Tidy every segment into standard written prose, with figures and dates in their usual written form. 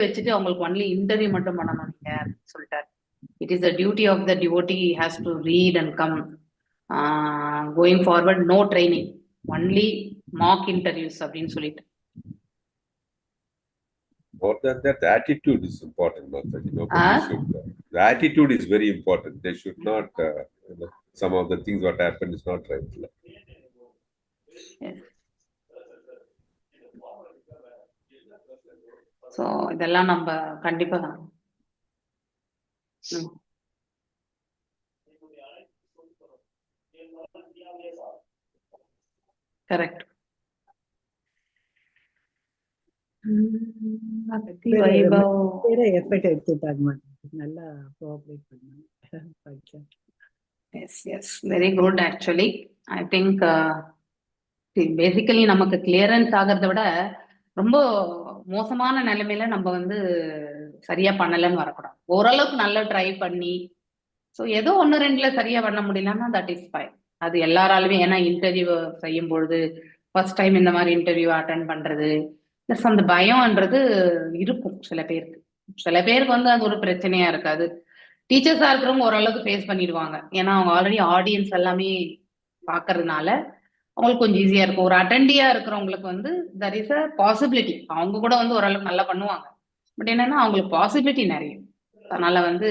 வச்சுட்டு அவங்களுக்கு only interview மட்டும் பண்ணணும் நீங்க சொல்லிட்டாரு. It is the duty of the devotee has to read and come. Going forward no training, only mock interviews அப்படின்னு சொல்லிட்டு. More than that, the attitude is important, Mataji. Nobody should. The attitude is very important. They should not. Some of the things what happened is not right. Yes. So இதெல்லாம் நம்ம கண்டிப்பா correct. Effort எடுத்துட்டாங்க, நல்லா cooperate பண்ணாங்க. Yes, yes, very good actually. I think basically நமக்கு clearance ஆகிறத விட ரொம்ப மோசமான நிலைமையில நம்ம வந்து சரியா பண்ணலன்னு வரக்கூடாது. ஓரளவுக்கு நல்லா ட்ரை பண்ணி ஸோ ஏதோ ஒன்று ரெண்டுல சரியா பண்ண முடியலன்னா தட் இஸ் ஃபைன். அது எல்லாராலுமே, ஏன்னா இன்டர்வியூ செய்யும் பொழுது ஃபர்ஸ்ட் டைம் இந்த மாதிரி இன்டர்வியூ அட்டன் பண்றது ப்ளஸ் அந்த பயம்ன்றது இருக்கும் சில பேருக்கு. சில பேருக்கு வந்து அது ஒரு பிரச்சனையா இருக்காது. டீச்சர்ஸா இருக்கிறவங்க ஓரளவுக்கு ஃபேஸ் பண்ணிடுவாங்க, ஏன்னா அவங்க ஆல்ரெடி ஆடியன்ஸ் எல்லாமே பாக்குறதுனால அவங்களுக்கு கொஞ்சம் ஈஸியா இருக்கும். ஒரு அட்டெண்டியா இருக்கிறவங்களுக்கு வந்து தட் இஸ் அ பாசிபிலிட்டி, அவங்க கூட வந்து ஓரளவுக்கு நல்லா பண்ணுவாங்க. பட் என்னன்னா அவங்களுக்கு பாசிபிலிட்டி நிறைய, அதனால வந்து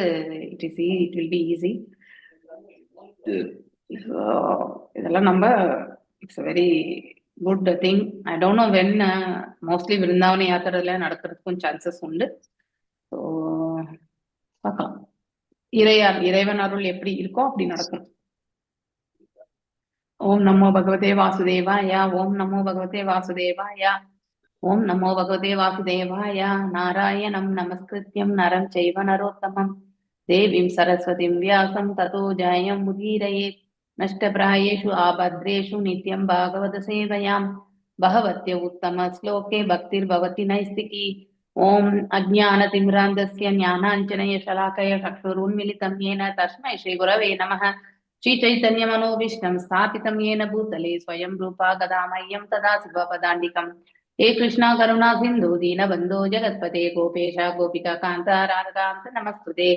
இட் வில் பி ஈஸி. இதெல்லாம் நம்ம it's very good thing. I don't know when, mostly Vrindavana யாத்திரையில நடக்கிறதுக்கும் சான்சஸ் உண்டு. ஸோ பார்க்கலாம், இறைவன் அருள் எப்படி இருக்கோ அப்படி நடக்கும். ஓம் நமோ பகவதே வாசுதேவாய, ஓம் நமோ பகவதே வாசுதேவாய, ஓம் நமோ பகவதே வாசுதேவாய. நாராயணம் நமஸ்கிருத்யம் நரம் செய்வ நரோத்தமம் தேவீம் சரஸ்வதிம் வியாசம் ததோ ஜாயம் முதீரயேத். நஷ்டப்ராயேஷு ஆபத்ரேஷு நித்யம் பாகவத சேவையாம் பகவத்ய உத்தம ஸ்லோகே பக்திர் பவதி நைஸ்திகி. ஓம் அஜ்ஞான திம்ராந்தஸ்ய ஞானாஞ்சனய ஷலாகய சக்ஷுருன்மிலிதம் येन தஸ்மை ஸ்ரீ குரவே நமः. ஸ்ரீ சைத்தன்ய மனோவிஷ்ணம் ஸ்தாபிதம் येन பூதலே ஸ்வயம் ரூபா கதாமய்யம் ததா சிவபதாண்டிகம். हे कृष्णा करुणा सिंधु दीनबन्धो जगत्पते गोपेश गोपिका कान्ता राधाकान्त नमस्कृते.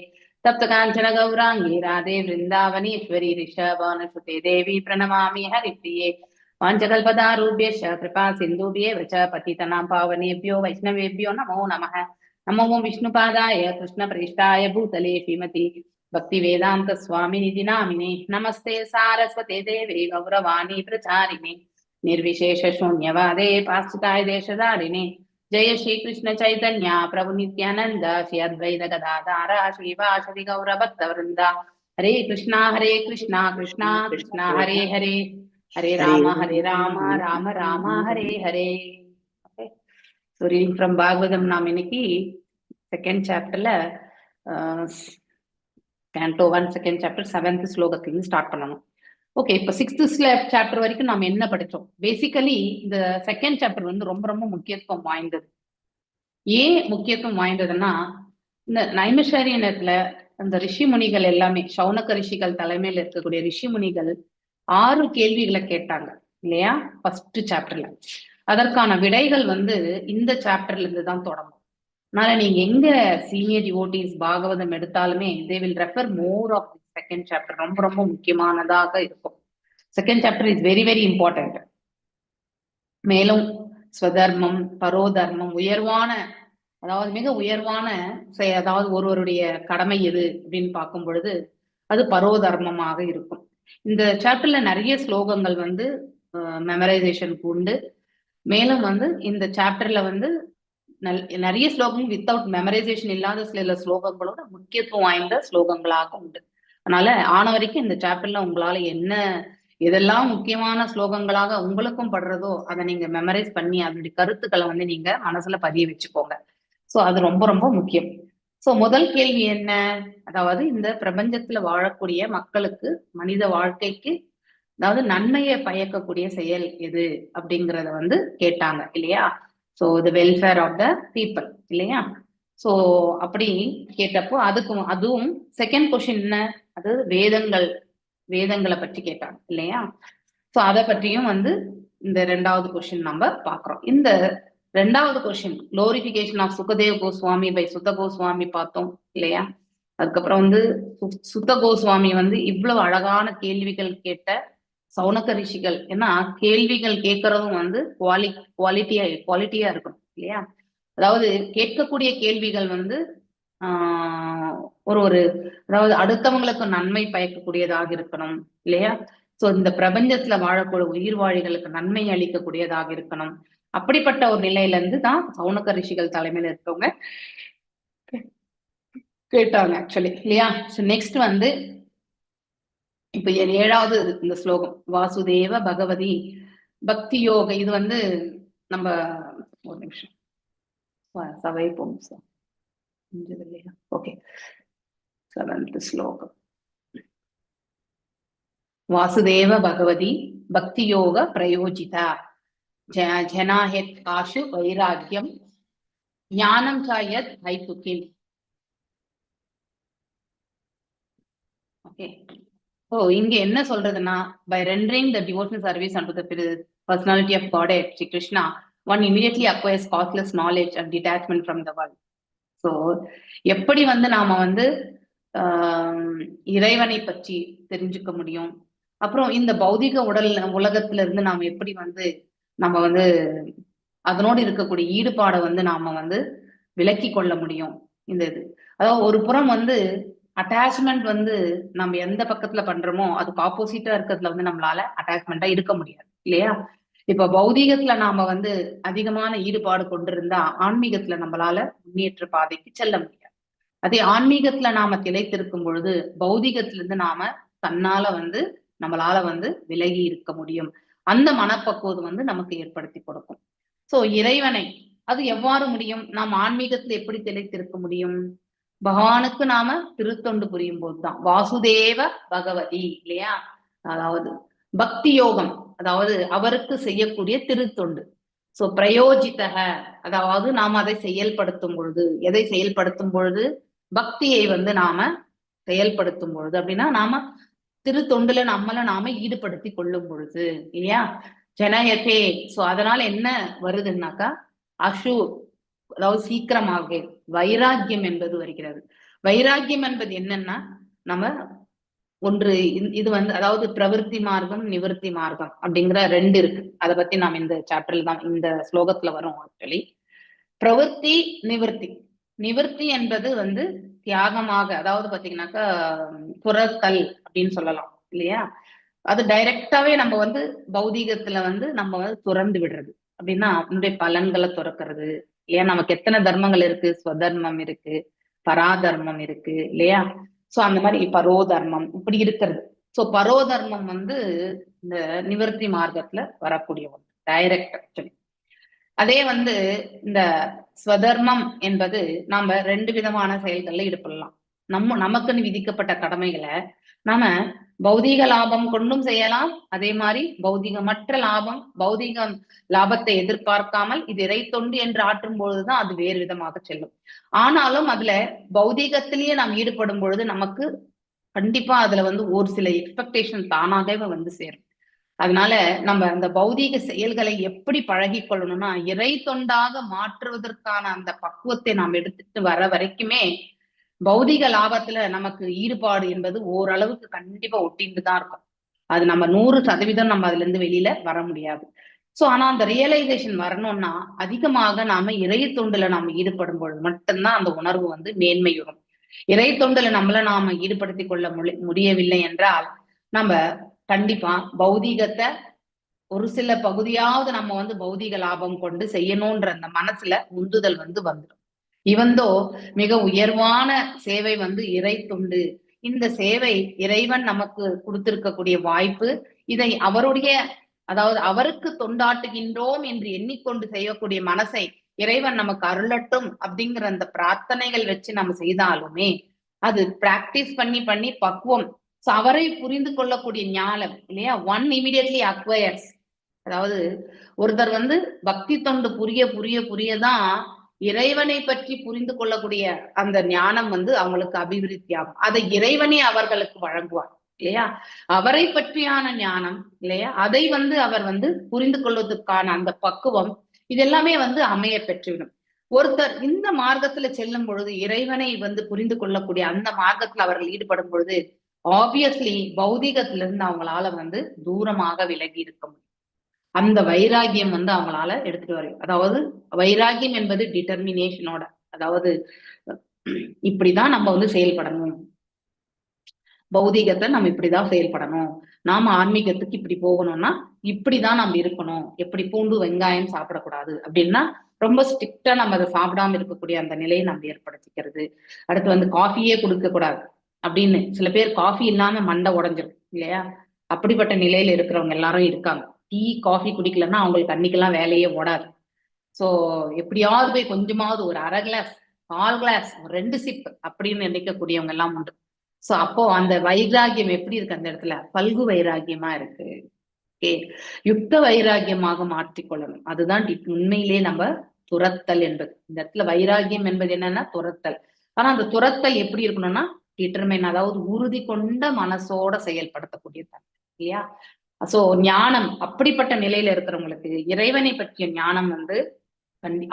तप्त काञ्चन गौरांगी राधे वृन्दावनेश्वरी ऋषभानुसुते देवी प्रणमामि हरिप्रिये. वाञ्छकल्पतारुभ्यश्च कृपा सिन्धुभ्येव च पतितनां पावनेभ्यो वैष्णवेभ्यो नमो नमः. नमो विष्णुपादाय कृष्णप्रेष्ठाय भूतले श्रीमति भक्तिवेदान्त स्वामिनिधि नामिने. नमस्ते सारस्वते देवे गौरवाणी प्रचारिणे निर्विशेष शून्यवादे पाश्चात्य देशधारिणे. जय श्री कृष्ण चैतन्य प्रभु नित्यानंद श्री अद्वैत गदाधर श्रीवासदि गौर भक्त वृंदा. हरे कृष्णा कृष्णा कृष्णा हरे हरे, हरे Ram Ram Ram Hare Hare. So reading from Bhagavatam, நாம் இன்னைக்கு செகண்ட் சாப்டர்ல canto 1 செகண்ட் சாப்டர் 7th ஸ்லோகத்திலிருந்து ஸ்டார்ட் பண்ணணும். ஓகே, இப்போ 6th சாப்டர் வரைக்கும் நாம் என்ன படித்தோம்? பேசிக்கலி இந்த செகண்ட் சாப்டர் வந்து ரொம்ப ரொம்ப முக்கியத்துவம் வாய்ந்தது. ஏன் முக்கியத்துவம் வாய்ந்ததுன்னா, இந்த நைமிஷாரண்யத்துல அந்த ரிஷி முனிகள் எல்லாமே, சௌனக ரிஷிகள் தலைமையில் இருக்கக்கூடிய ரிஷி முனிகள் 6 கேள்விகளை கேட்டாங்க இல்லையா ஃபர்ஸ்ட் சாப்டர்ல. அதற்கான விடைகள் வந்து இந்த சாப்டர்ல இருந்து தான் தொடங்கும். அதனால நீங்க எங்க சீனியர் டிவோட்டிஸ் பாகவதம் எடுத்தாலுமே they will refer more of second chapter. ரொம்ப ரொம்ப முக்கியமானதாக இருக்கும். Second chapter is very very important. மேலும் ஸ்வதர்மம் பரோதர்மம், உயர்வான, அதாவது மிக உயர்வான அதாவது ஒருவருடைய கடமை எது அப்படின்னு பார்க்கும் பொழுது அது பரோதர்மமாக இருக்கும். இந்த சாப்டர்ல நிறைய ஸ்லோகங்கள் வந்து மெமரைசேஷனுக்கு உண்டு. மேலும் வந்து இந்த சாப்டர்ல வந்து நிறைய ஸ்லோகம் வித்தவுட் மெமரைசேஷன் இல்லாத சில ஸ்லோகங்களோட முக்கியத்துவம் வாய்ந்த ஸ்லோகங்களாக உண்டு. அதனால ஆன வரைக்கும் இந்த சாப்டர்ல உங்களால என்ன எதெல்லாம் முக்கியமான ஸ்லோகங்களாக உங்களுக்கும் படுறதோ அதை நீங்க மெமரைஸ் பண்ணி அதனுடைய கருத்துக்களை வந்து நீங்க மனசுல பதிய வச்சுக்கோங்க. ஸோ அது ரொம்ப ரொம்ப முக்கியம். ஸோ முதல் கேள்வி என்ன, அதாவது இந்த பிரபஞ்சத்துல வாழக்கூடிய மக்களுக்கு, மனித வாழ்க்கைக்கு, அதாவது நன்மையை பயக்கக்கூடிய செயல் எது அப்படிங்கிறத வந்து கேட்டாங்க இல்லையா? So the welfare of the people இல்லையா? ஸோ அப்படி கேட்டப்போ அதுவும் செகண்ட் கொஸ்டின் என்ன, அது வேதங்களை பற்றி கேட்டாங்க இல்லையா? ஸோ அதை பற்றியும் வந்து இந்த 2வது கொஸ்டின் நம்ம பார்க்குறோம். இந்த ரெண்டாவது question glorification of Sukhdev Goswami by Suta Goswami பார்த்தோம் இல்லையா? அதுக்கப்புறம் வந்து சுத்த கோஸ்வாமி வந்து இவ்வளவு அழகான கேள்விகள் கேட்ட சௌனக ரிஷிகள். ஏன்னா கேள்விகள் கேட்கறதும் வந்து குவாலிட்டியா இருக்கணும் இல்லையா? அதாவது கேட்கக்கூடிய கேள்விகள் வந்து ஒரு அதாவது அடுத்தவங்களுக்கு நன்மை பயக்கக்கூடியதாக இருக்கணும் இல்லையா? சோ இந்த பிரபஞ்சத்துல வாழக்கூடிய உயிர்வாழிகளுக்கு நன்மை அளிக்கக்கூடியதாக இருக்கணும். அப்படிப்பட்ட ஒரு நிலையில இருந்து தான் சௌனக ரிஷிகள் தலைமையில இருக்கவங்க கேட்டாங்க ஆக்சுவலி இல்லையா? நெக்ஸ்ட் வந்து இப்ப 7வது இந்த ஸ்லோகம் வாசுதேவ பகவதி பக்தி யோக. இது வந்து நம்ம ஒரு நிமிஷம் சவை போம் இல்லையா? ஓகே, 7th ஸ்லோகம் வாசுதேவ பகவதி பக்தி யோக பிரயோஜிதா ஜனாஹெத் ஆஷு வைராக்கியம் ஞானம் சாயத் ஐதுகிம். ஓகே, ஓ இங்க என்ன சொல்றதுன்னா, by rendering the devotional service unto the personality of Godhead Sri Krishna, one immediately acquires causeless knowledge and detachment from the world. So எப்படி வந்து நாம வந்து இறைவனை பற்றி தெரிஞ்சுக்க முடியும், அப்புறம் இந்த பௌதிக உலகத்துல இருந்து நாம எப்படி வந்து நம்ம வந்து அதனோடு இருக்கக்கூடிய ஈடுபாடை வந்து நாம வந்து விலக்கி கொள்ள முடியும். இந்த இது அதாவது ஒரு புறம் வந்து அட்டாச்மெண்ட் வந்து நம்ம எந்த பக்கத்துல பண்றோமோ அதுக்கு ஆப்போசிட்டா இருக்கிறதுல வந்து நம்மளால அட்டாச்மெண்டா இருக்க முடியாது இல்லையா? இப்ப பௌதீகத்துல நாம வந்து அதிகமான ஈடுபாடு கொண்டிருந்தா ஆன்மீகத்துல நம்மளால முன்னேற்ற பாதைக்கு செல்ல முடியாது. அதே ஆன்மீகத்துல நாம திளைத்திருக்கும் பொழுது பௌதீகத்துல இருந்து நாம தன்னால வந்து நம்மளால வந்து விலகி இருக்க முடியும். அந்த மனப்பக்குவம் வந்து நமக்கு ஏற்படுத்தி கொடுக்கும். சோ இறைவனை அது எவ்வாறு முடியும்? நாம் ஆன்மீகத்துல எப்படி திளைத்திருக்க முடியும்? பகவானுக்கு நாம திருத்தொண்டு புரியும் போதுதான். வாசுதேவ பகவதி இல்லையா? அதாவது பக்தி யோகம், அதாவது அவருக்கு செய்யக்கூடிய திருத்தொண்டு. சோ பிரயோஜிதக, அதாவது நாம அதை செயல்படுத்தும் பொழுது, எதை செயல்படுத்தும் பொழுது? பக்தியை வந்து நாம செயல்படுத்தும் பொழுது, அப்படின்னா நாம திருத்தொண்டுல நாம ஈடுபடுத்தி கொள்ளும் பொழுது இல்லையா? ஜனயதே. சோ அதனால என்ன வருதுன்னாக்கா அஷு, அதாவது சீக்கிரமாக வைராக்கியம் என்பது வருகிறது. வைராக்கியம் என்பது என்னன்னா, நம்ம ஒன்று இது வந்து அதாவது பிரவருத்தி மார்க்கம் நிவர்த்தி மார்க்கம் அப்படிங்கிற 2 இருக்கு. அதை பத்தி நாம் இந்த சாப்டர்ல தான் இந்த ஸ்லோகத்துல வரும். ஆக்சுவலி பிரவருத்தி நிவர்த்தி, நிவர்த்தி என்பது வந்து தியாகமாக, அதாவது பாத்தீங்கன்னாக்கா துறத்தல் அப்படின்னு சொல்லலாம் இல்லையா? அது டைரக்டாவே நம்ம வந்து பௌதீகத்துல வந்து நம்ம வந்து துறந்து விடுறது. அப்படின்னா அதனுடைய பலன்களை துறக்கிறது இல்லையா? நமக்கு எத்தனை தர்மங்கள் இருக்கு? ஸ்வதர்மம் இருக்கு, பராதர்மம் இருக்கு இல்லையா? சோ அந்த மாதிரி பரோதர்மம் இப்படி இருக்கிறது. சோ பரோதர்மம் வந்து இந்த நிவர்த்தி மார்க்கத்துல வரக்கூடிய ஒன்று, டைரக்ட் ஆக்சுவலி. அதே வந்து இந்த ஸ்வதர்மம் என்பது நாம 2 விதமான செயல்கள்ல ஈடுபடலாம். நமக்குன்னு விதிக்கப்பட்ட கடமைகளை நாம பௌதீக லாபம் கொண்டும் செய்யலாம். அதே மாதிரி பௌதீகமற்ற பௌதீக லாபத்தை எதிர்பார்க்காமல் இது இறை தொண்டு என்று ஆற்றும் பொழுதுதான் அது வேறு விதமாக செல்லும். ஆனாலும் அதுல பௌதீகத்திலேயே நாம் ஈடுபடும் பொழுது நமக்கு கண்டிப்பா அதுல வந்து ஒரு சில எக்ஸ்பெக்டேஷன் தானாகவே வந்து சேரும். அதனால நம்ம அந்த பௌதீக செயல்களை எப்படி பழகி கொள்ளணும்னா, இறை தொண்டாக மாற்றுவதற்கான அந்த பக்குவத்தை நாம் எடுத்துட்டு வர வரைக்குமே பௌதிக லாபத்துல நமக்கு ஈடுபாடு என்பது ஓரளவுக்கு கண்டிப்பா ஒட்டிட்டு தான் இருக்கும். அது நம்ம 100% நம்ம அதுல இருந்து வெளியில வர முடியாது. சோ ஆனா அந்த ரியலைசேஷன் வரணும்னா அதிகமாக நாம இறை தொண்டுல நாம ஈடுபடும் பொழுது மட்டும்தான் அந்த உணர்வு வந்து மேன்மையுறும். இறை தொண்டுல நாம ஈடுபடுத்திக் கொள்ள முடியவில்லை என்றால் நம்ம கண்டிப்பா பௌதீகத்தை ஒரு சில பகுதியாவது நம்ம வந்து பௌதீக லாபம் கொண்டு செய்யணும்ன்ற அந்த மனசுல உந்துதல் வந்து வந்துடும். இவந்தோ மிக உயர்வான சேவை வந்து இறை தொண்டு. இந்த சேவை இறைவன் நமக்கு கொடுத்திருக்கக்கூடிய வாய்ப்பு. இதை அவருடைய, அதாவது அவருக்கு தொண்டாட்டுகின்றோம் என்று எண்ணிக்கொண்டு செய்யக்கூடிய மனசை இறைவன் நமக்கு அருளட்டும் அப்படிங்கிற அந்த பிரார்த்தனைகள் வச்சு நம்ம செய்தாலுமே அது பிராக்டிஸ் பண்ணி பக்குவம், அவரை புரிந்து கொள்ளக்கூடிய ஞானம் இல்லையா? One immediately acquires. அதாவது ஒருத்தர் வந்து பக்தி தொண்டு புரியதான் இறைவனை பற்றி புரிந்து கொள்ளக்கூடிய அந்த ஞானம் வந்து அவங்களுக்கு அபிவிருத்தி ஆகும். அதை இறைவனே அவர்களுக்கு வழங்குவார் இல்லையா? அவரை பற்றியான ஞானம் இல்லையா? அதை வந்து அவர் வந்து புரிந்து கொள்வதற்கான அந்த பக்குவம் இது எல்லாமே வந்து அமைய பெற்றுவிடும். ஒருத்தர் இந்த மார்க்கத்துல செல்லும் பொழுது, இறைவனை வந்து புரிந்து கொள்ளக்கூடிய அந்த மார்க்கத்துல அவர்கள் ஈடுபடும் பொழுது, ஆப்வியஸ்லி பௌதிகத்திலிருந்து அவங்களால வந்து தூரமாக விலகி இருக்க முடியும். அந்த வைராகியம் வந்து அவங்களால எடுத்துட்டு வர, அதாவது வைராகியம் என்பது டிட்டர்மினேஷனோட, அதாவது இப்படிதான் நம்ம வந்து செயல்படணும், பௌதிகத்தை நம்ம இப்படிதான் செயல்படணும், நாம ஆன்மீகத்துக்கு இப்படி போகணும்னா இப்படிதான் நம்ம இருக்கணும், எப்படி பூண்டு வெங்காயம் சாப்பிடக்கூடாது அப்படின்னா ரொம்ப ஸ்ட்ரிக்டா நம்ம அதை சாப்பிடாம இருக்கக்கூடிய அந்த நிலையை நம்ம ஏற்படுத்திக்கிறது. அடுத்து வந்து காஃபியே கொடுக்க கூடாது அப்படின்னு சில பேர் காஃபி இல்லாம மண்டை உடைஞ்சிரும் இல்லையா? அப்படிப்பட்ட நிலையில இருக்கிறவங்க எல்லாரும் இருக்காங்க. டீ காஃபி குடிக்கலன்னா அவங்களுக்கு அன்னைக்கெல்லாம் வேலையே ஓடாது. சோ எப்படியாவது போய் கொஞ்சமாவது ஒரு 1/2 கிளாஸ் 1/4 கிளாஸ் 2 சிப் அப்படின்னு நினைக்கக்கூடியவங்க எல்லாம் உண்டு. சோ அப்போ அந்த வைராகியம் எப்படி இருக்கு அந்த இடத்துல? பல்கு வைராகியமா இருக்கு. யுக்த வைராகியமாக மாற்றிக்கொள்ளணும். அதுதான் உண்மையிலே நம்ம துரத்தல் என்பது. இந்த இடத்துல வைராகியம் என்பது என்னன்னா துரத்தல். ஆனா அந்த துரத்தல் எப்படி இருக்கணும்னா டிட்டர்மைன், அதாவது உறுதி கொண்ட மனசோட செயல்படுத்தக்கூடிய தன்மை இல்லையா? சோ ஞானம் அப்படிப்பட்ட நிலையில இருக்கிறவங்களுக்கு இறைவனை பற்றிய ஞானம் வந்து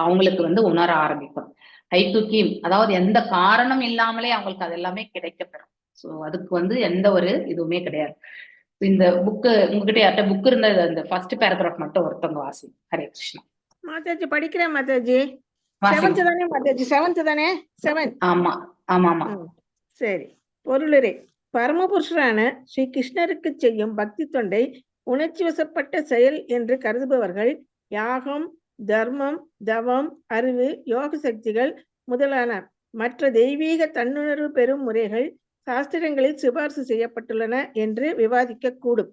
அவங்களுக்கு வந்து உணர ஆரம்பிக்கும். ஹைத்துக்கீம், அதாவது எந்த காரணம் இல்லாமலே அவங்களுக்கு அது எல்லாமே கிடைக்கப்பெறும். சோ அதுக்கு வந்து எந்த ஒரு இதுவுமே கிடையாது. இந்த புக்கு உங்ககிட்ட யார்ட்ட புக் இருந்தது, அந்த ஃபர்ஸ்ட் பேராகிராஃப் மட்டும் ஒருத்தவங்க வாசி. ஹரே கிருஷ்ணா. மாதாஜி படிக்கிறேன் மாதாஜி. வாசிங்க. 7th தானே மாதாஜி? 7th தானே? 7. ஆமா ஆமா ஆமா. சரி. பொருளரே, பரமபுருஷரான ஸ்ரீ கிருஷ்ணருக்கு செய்யும் பக்தி தொண்டை உணர்ச்சி வசப்பட்ட செயல் என்று கருதுபவர்கள் யாகம், தர்மம், தவம், அறிவு, யோக சக்திகள் முதலான மற்ற தெய்வீக தன்னுணர்வு பெறும் முறைகள் சாஸ்திரங்களில் சிபார்சு செய்யப்பட்டுள்ளன என்று விவாதிக்க கூடும்.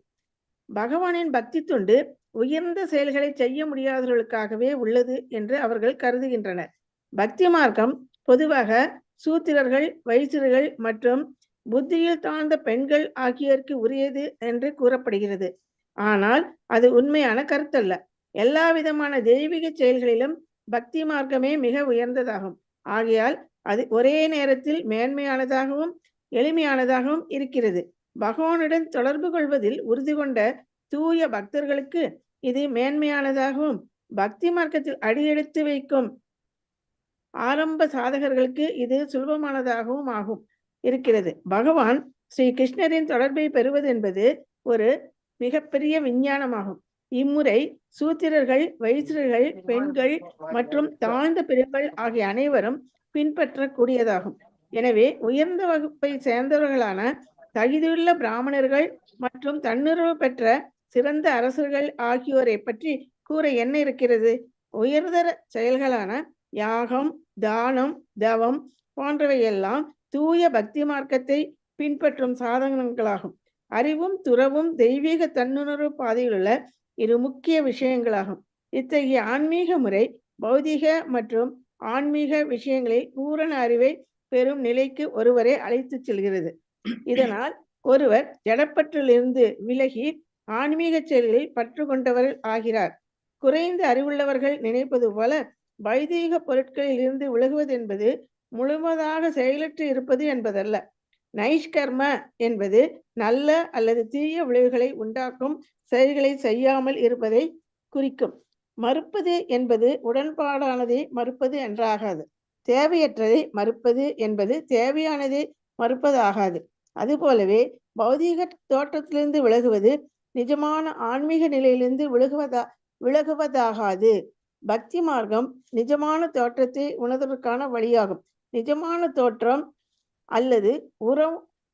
பகவானின் பக்தி தொண்டு உயர்ந்த செயல்களை செய்ய முடியாதவர்களுக்காகவே உள்ளது என்று அவர்கள் கருதுகின்றனர். பக்தி மார்க்கம் பொதுவாக சூத்திரர்கள், வைசியர்கள் மற்றும் புத்தியில் தாழ்ந்த பெண்கள் ஆகியோருக்கு உரியது என்று கூறப்படுகிறது. ஆனால் அது உண்மையான கருத்தல்ல. எல்லா விதமான தெய்வீக செயல்களிலும் பக்தி மார்க்கமே மிக உயர்ந்ததாகும். ஆகையால் அது ஒரே நேரத்தில் மேன்மையானதாகவும் எளிமையானதாகவும் இருக்கிறது. பகவானுடன் தொடர்பு கொள்வதில் உறுதி கொண்ட தூய பக்தர்களுக்கு இது மேன்மையானதாகவும், பக்தி மார்க்கத்தில் அடியெடுத்து வைக்கும் ஆரம்ப சாதகர்களுக்கு இது சுலபமானதாகவும் இருக்கிறது. பகவான் ஸ்ரீ கிருஷ்ணரின் தொடர்பை பெறுவது என்பது ஒரு மிகப்பெரிய விஞ்ஞானமாகும். இம்முறை சூத்திரர்கள், வைசியர்கள், பெண்கள் மற்றும் தாழ்ந்த பிரிவுகள் ஆகிய அனைவரும் பின்பற்றக்கூடியதாகும். எனவே உயர்ந்த வகுப்பை சேர்ந்தவர்களான தகுதியுள்ள பிராமணர்கள் மற்றும் தன்னுறவு பெற்ற சிறந்த அரசர்கள் ஆகியோரை பற்றி கூற என்ன இருக்கிறது? உயர்தர செயல்களான யாகம், தானம், தவம் போன்றவையெல்லாம் தூய பக்தி மார்க்கத்தை பின்பற்றும் சாதனங்களாகும். அறிவும் துறவும் தெய்வீக தன்னுணர்வு பாதையிலுள்ள இரு முக்கிய விஷயங்களாகும். இத்தகைய ஆன்மீக முறை பௌதிக மற்றும் ஆன்மீக விஷயங்களில் பூரண அறிவை பெறும் நிலைக்கு ஒருவரை அழைத்து செல்கிறது. இதனால் ஒருவர் ஜடப்பற்றிலிருந்து விலகி ஆன்மீக செயல்களில் பற்று கொண்டவர்கள் ஆகிறார். குறைந்த அறிவுள்ளவர்கள் நினைப்பது போல வைதீக பொருட்களில் இருந்து விலகுவது என்பது முழுவதாக செயலற்று இருப்பது என்பதல்ல. நைஷ்கர்ம என்பது நல்ல அல்லது தீய விளைவுகளை உண்டாக்கும் செயல்களை செய்யாமல் இருப்பதை குறிக்கும். மறுப்பது என்பது உடன்பாடானதை மறுப்பது என்றாகாது. தேவையற்றதை மறுப்பது என்பது தேவையானதை மறுப்பது ஆகாது. அதுபோலவே பௌதீக தோற்றத்திலிருந்து விலகுவது நிஜமான ஆன்மீக நிலையிலிருந்து விலகுவதாகாது. பக்தி மார்க்கம் நிஜமான தோற்றத்தை உணர்வதற்கான வழியாகும். நிஜமான தோற்றம் அல்லது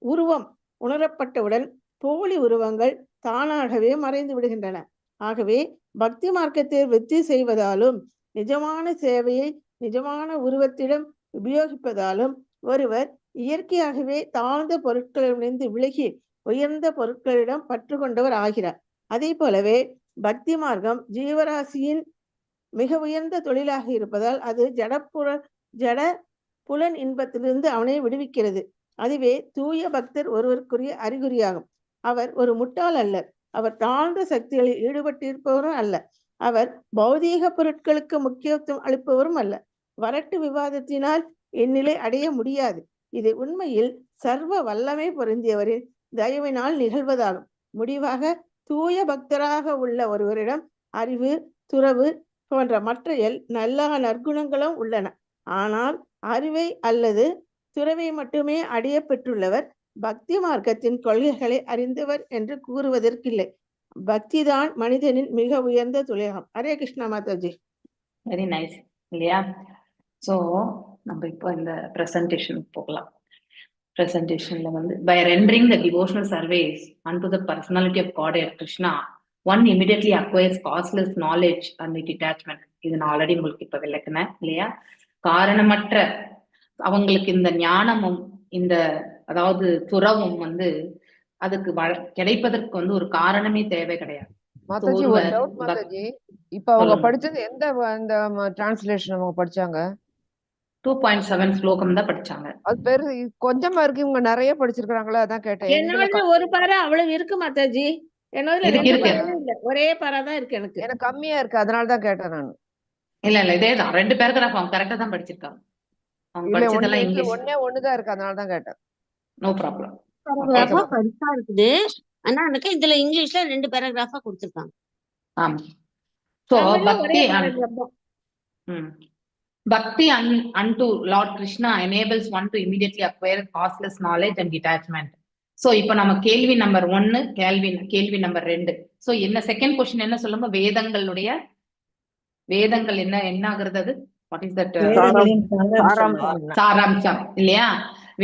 உருவம் உணரப்பட்டவுடன் போலி உருவங்கள் தானாகவே மறைந்து விடுகின்றன. ஆகவே பக்தி மார்க்கத்தை வெற்றி செய்வதாலும் நிஜமான சேவையை நிஜமான உருவத்திடம் உபயோகிப்பதாலும் ஒருவர் இயற்கையாகவே தாழ்ந்த பொருட்களிலிருந்து விலகி உயர்ந்த பொருட்களிடம் பற்று கொண்டவர் ஆகிறார். அதே போலவே பக்தி மார்க்கம் ஜீவராசியின் மிக உயர்ந்த தொழிலாக இருப்பதால் அது ஜட புலன் இன்பத்திலிருந்து அவனை விடுவிக்கிறது. அதுவே தூய பக்தர் ஒருவருக்குரிய அறிகுறியாகும். அவர் ஒரு முட்டாள் அல்ல. அவர் தாழ்ந்த சக்திகளில் ஈடுபட்டிருப்பவரும் அல்ல. அவர் பௌதீக பொருட்களுக்கு முக்கியத்துவம் அளிப்பவரும் அல்ல. வரட்டு விவாதத்தினால் இந்நிலை அடைய முடியாது. இது உண்மையில் சர்வ வல்லமை பொருந்தியவரின் தயவினால் நிகழ்வதாகும். முடிவாக தூய பக்தராக உள்ள ஒருவரிடம் அறிவு, துறவு போன்ற மற்ற எல்லா நற்குணங்களும் உள்ளன. ஆனால் அறிவை அல்லது துறவை மட்டுமே அடைய பெற்றுள்ளவர் பக்தி மார்க்கத்தின் கொள்கைகளை அறிந்தவர் என்று கூறுவதற்கில்லை. பக்திதான் மனிதனின் மிக உயர்ந்த துலகம். ஹரே கிருஷ்ணா மாதாஜி. வெரி நைஸ் இல்லையா? ஸோ நம்ம இப்போ இந்த ப்ரெசன்டேஷன் போகலாம். ப்ரெசன்டேஷன்ல வந்து by rendering the devotional service unto the personality of Godhead Krishna, one immediately acquires causeless knowledge and detachment. இது நான் ஆல்ரெடி உங்களுக்கு இப்ப விளக்குனேன் இல்லையா? காரணமற்ற அவங்களுக்கு இந்த ஞானமும் இந்த அதாவது துறவும் வந்து அதுக்கு கிடைப்பதற்கு வந்து ஒரு காரணமே தேவை கிடையாது. மாதாஜி ஒரு டவுட் மாதாஜி, இப்ப அவங்க படிச்சது எந்த அந்த டிரான்ஸ்லேஷன் அவங்க படிச்சாங்க? 2.7 ஸ்லோகம் தான் படிச்சாங்க. அது பேரு கொஞ்சமா இருக்கு, இவங்க நிறைய படிச்சிருக்காங்களா, அதான் கேட்டேன். என்னோட ஒரு பாரா அவ்வளவு இருக்கு மாதாஜி. என்னோட ரெண்டு பாரா இல்ல, ஒரே பாரா தான் இருக்கு. எனக்கு கம்மியா இருக்கு, அதனாலதான் கேட்டேன் நான். இல்ல இதேதான் 2 பேராகிராஃப் அவங்க கரெக்டா தான் படிச்சிருக்காங்க. அவங்க படிச்சதெல்லாம் இங்கிலீஷ். ஒண்ணுதான் இருக்கு, அதனாலதான் கேட்டேன். No problem. பேராகிராஃபா பெருசா இருக்குது. ஆனா எனக்கு இதுல இங்கிலீஷ்ல 2 பேராகிராஃபா கொடுத்திருக்காங்க. ஆமா. So Bhakti unto Lord Krishna enables one to immediately acquire causeless knowledge and detachment. So இப்ப நம்ம கேள்வி நம்பர் 1, கேள்வி நம்பர் 2. சோ என்ன செகண்ட் क्वेश्चन என்ன சொல்லுங்க? வேதங்கள் என்ன ஆகுறது? அது வாட் இஸ் தட்? சாராம்சம் இல்லையா?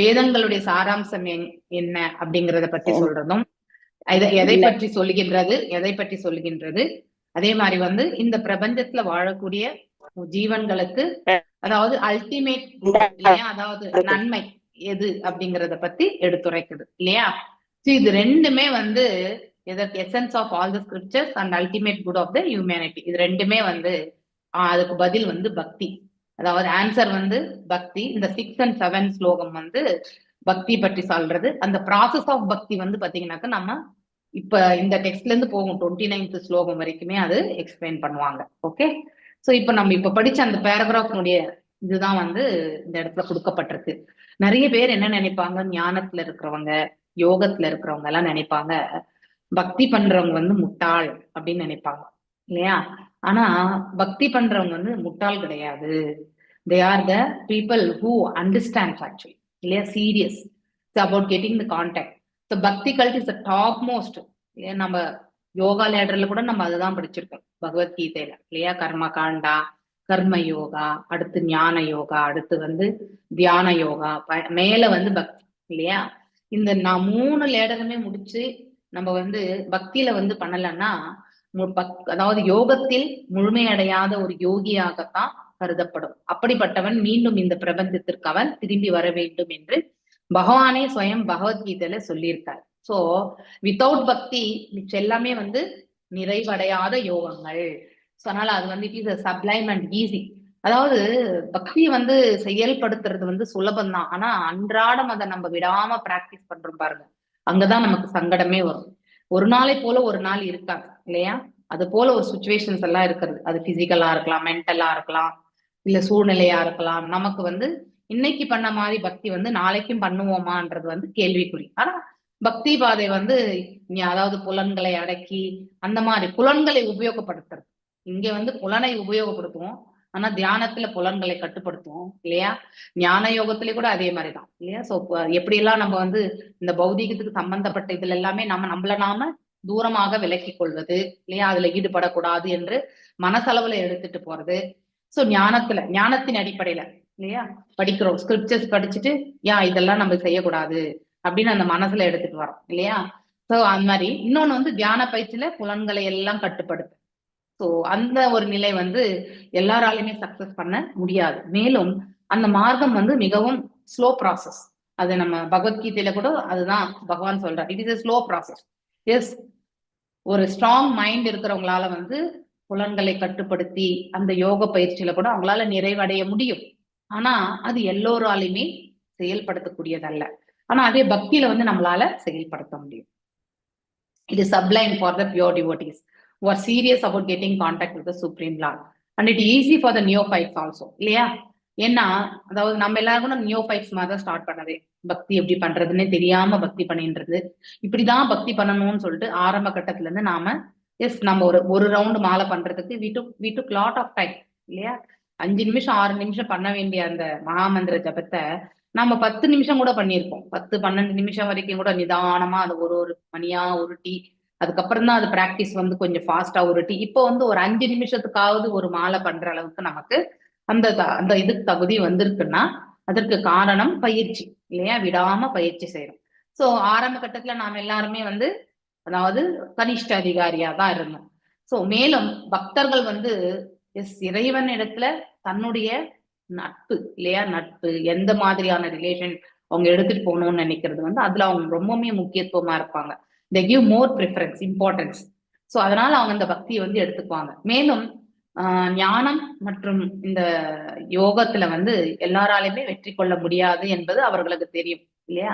வேதங்களுடைய சாராம்சம் என்ன அப்படிங்கறத பற்றி சொல்றதும், எதை பற்றி சொல்லுகின்றது, அதே மாதிரி வந்து இந்த பிரபஞ்சத்துல வாழக்கூடிய ஜீவன்களுக்கு அதாவது அல்டிமேட் இல்லையா, அதாவது நன்மை எது அப்படிங்கறத பத்தி எடுத்துரைக்குது இல்லையா? இது ரெண்டுமே வந்து essence of all the scriptures and ultimate good of the humanity. இது ரெண்டுமே வந்து அதுக்கு பதில் வந்து பக்தி, அதாவது ஆன்சர் வந்து பக்தி. இந்த 6 and 7 ஸ்லோகம் வந்து பக்தி பற்றி சொல்றது. அந்த ப்ராசஸ் ஆஃப் பக்தி வந்து பாத்தீங்கன்னாக்க நம்ம இப்ப இந்த டெக்ஸ்ட்ல இருந்து போகும் 29th ஸ்லோகம் வரைக்குமே அது எக்ஸ்பிளைன் பண்ணுவாங்க. ஓகே, சோ இப்ப நம்ம இப்ப படிச்ச அந்த பேராகிராஃப்னுடைய இதுதான் வந்து இந்த இடத்துல கொடுக்கப்பட்டிருக்கு. நிறைய பேர் என்ன நினைப்பாங்க, ஞானத்துல இருக்கிறவங்க, யோகத்துல இருக்கிறவங்க எல்லாம் நினைப்பாங்க பக்தி பண்றவங்க வந்து முட்டாள் அப்படின்னு நினைப்பாங்க இல்லையா? ஆனா பக்தி பண்றவங்க வந்து முட்டாள் கிடையாது. they are the people who understands actually இல்லையா, serious about getting the contact. so bhakti cult is the top most. நம்ம யோகா லேடர்ல கூட நம்ம அதுதான் படிச்சிருக்கோம் பகவத்கீதையில இல்லையா? கர்ம காண்டா, கர்ம யோகா, அடுத்து ஞான யோகா, அடுத்து வந்து தியான யோகா, மேல வந்து பக்தி இல்லையா? இந்த நான் 3 லேடருமே முடிச்சு நம்ம வந்து பக்தியில வந்து பண்ணலன்னா அதாவது யோகத்தில் முழுமையடையாத ஒரு யோகியாகத்தான் கருதப்படும். அப்படிப்பட்டவன் மீண்டும் இந்த பிரபஞ்சத்திற்கு அவன் திரும்பி வர வேண்டும் என்று பகவானே ஸ்வயம் பகவத்கீதையில சொல்லியிருக்காரு. சோ வித்தவுட் பக்தி மிச்சம் எல்லாமே வந்து நிறைவடையாத யோகங்கள். அதனால அது வந்து it is sublime and easy. அதாவது பக்தியை வந்து செயல்படுத்துறது வந்து சுலபம்தான். ஆனா அன்றாடம் அதை நம்ம விடாம பிராக்டிஸ் பண்றோம் பாருங்க, அங்கதான் நமக்கு சங்கடமே வரும். ஒரு நாளை போல ஒரு நாள் இருக்காது இல்லையா? அது போல ஒரு சுச்சுவேஷன்ஸ் எல்லாம் இருக்கிறது. அது பிசிக்கலா இருக்கலாம், மென்டலா இருக்கலாம், இல்ல சூழ்நிலையா இருக்கலாம். நமக்கு வந்து இன்னைக்கு பண்ண மாதிரி பக்தி வந்து நாளைக்கும் பண்ணுவோமான்றது வந்து கேள்விக்குறி. ஆனா பக்தி பாதை வந்து அதாவது புலன்களை அடக்கி அந்த மாதிரி புலன்களை உபயோகப்படுத்துறது. இங்க வந்து புலனை உபயோகப்படுத்துவோம், ஆனா தியானத்துல புலன்களை கட்டுப்படுத்துவோம் இல்லையா? ஞான யோகத்திலே கூட அதே மாதிரிதான் இல்லையா? சோ எப்படி எல்லாம் நம்ம வந்து இந்த பௌதீகத்துக்கு சம்பந்தப்பட்ட இதுல எல்லாமே நம்மள நாம தூரமாக விலக்கி கொள்வது இல்லையா? அதுல ஈடுபடக்கூடாது என்று மனசளவுல எடுத்துட்டு போறது. சோ ஞானத்தின் அடிப்படையில இல்லையா படிக்கிறோம், ஸ்கிரிப்சர்ஸ் படிச்சுட்டு இதெல்லாம் நம்ம செய்யக்கூடாது அப்படின்னு அந்த மனசுல எடுத்துட்டு வரோம் இல்லையா? சோ அந்த மாதிரி இன்னொன்னு வந்து தியான பயிற்சியில புலன்களை எல்லாம் கட்டுப்படுத்து. சோ அந்த ஒரு நிலை வந்து எல்லாராலையுமே சக்சஸ் பண்ண முடியாது. மேலும் அந்த மார்க்கம் வந்து மிகவும் ஸ்லோ ப்ராசஸ். அது நம்ம பகவத்கீதையில கூட அதுதான் பகவான் சொல்றார், it is a slow process. Yes, ஒரு ஸ்ட்ராங் மைண்ட் இருக்கிறவங்களால வந்து புலன்களை கட்டுப்படுத்தி அந்த யோக பயிற்சியில கூட அவங்களால நிறைவடைய முடியும். ஆனா அது எல்லோராலையுமே செயல்படுத்தக்கூடியதல்ல. ஆனா அதே பக்தியில வந்து நம்மளால செயல்படுத்த முடியும். It is sublime for the pure devotees who are serious about getting contact with the Supreme Lord. And it is easy for the neophytes also. இல்லையா? ஏன்னா அதாவது நம்ம எல்லாரும் கூட நியோஃபைட்ஸ் மாதிரி தான் ஸ்டார்ட் பண்ணதே. பக்தி எப்படி பண்றதுன்னே தெரியாம பக்தி பண்ணின்றது. இப்படிதான் பக்தி பண்ணணும்னு சொல்லிட்டு ஆரம்ப கட்டத்துல இருந்து நாம எஸ் நம்ம ஒரு ரவுண்ட் மாலை பண்றதுக்கு we took lot of time இல்லையா? 5 நிமிஷம் 6 நிமிஷம் பண்ண வேண்டிய அந்த மகாமந்திர ஜபத்தை நம்ம 10 நிமிஷம் கூட பண்ணியிருப்போம். 10-12 நிமிஷம் வரைக்கும் கூட நிதானமா அது ஒரு மணியா உருட்டி, அதுக்கப்புறம் தான் அது பிராக்டிஸ் வந்து கொஞ்சம் ஃபாஸ்டா உருட்டி, இப்போ வந்து ஒரு 5 நிமிஷத்துக்காவது ஒரு மாலை பண்ற அளவுக்கு நமக்கு அந்த இதுக்கு தகுதி வந்திருக்குன்னா அதற்கு காரணம் பயிற்சி இல்லையா? விடாம பயிற்சி செய்யணும். சோ ஆரம்ப கட்டத்துல நாம எல்லாருமே வந்து அதாவது கனிஷ்ட அதிகாரியா தான் இருந்தோம். சோ மேலும் பக்தர்கள் வந்து இறைவன் இடத்துல தன்னுடைய நட்பு இல்லையா, நட்பு எந்த மாதிரியான ரிலேஷன் அவங்க எடுத்துட்டு போகணும்னு நினைக்கிறது வந்து அதுல அவங்க ரொம்பவுமே முக்கியத்துவமா இருப்பாங்க. they give more preference, importance. So அதனால அவங்க இந்த பக்தியை வந்து எடுத்துக்குவாங்க. மேலும் ஞானம் மற்றும் இந்த யோகத்துல வந்து எல்லாராலையுமே வெற்றி கொள்ள முடியாது என்பது அவர்களுக்கு தெரியும் இல்லையா?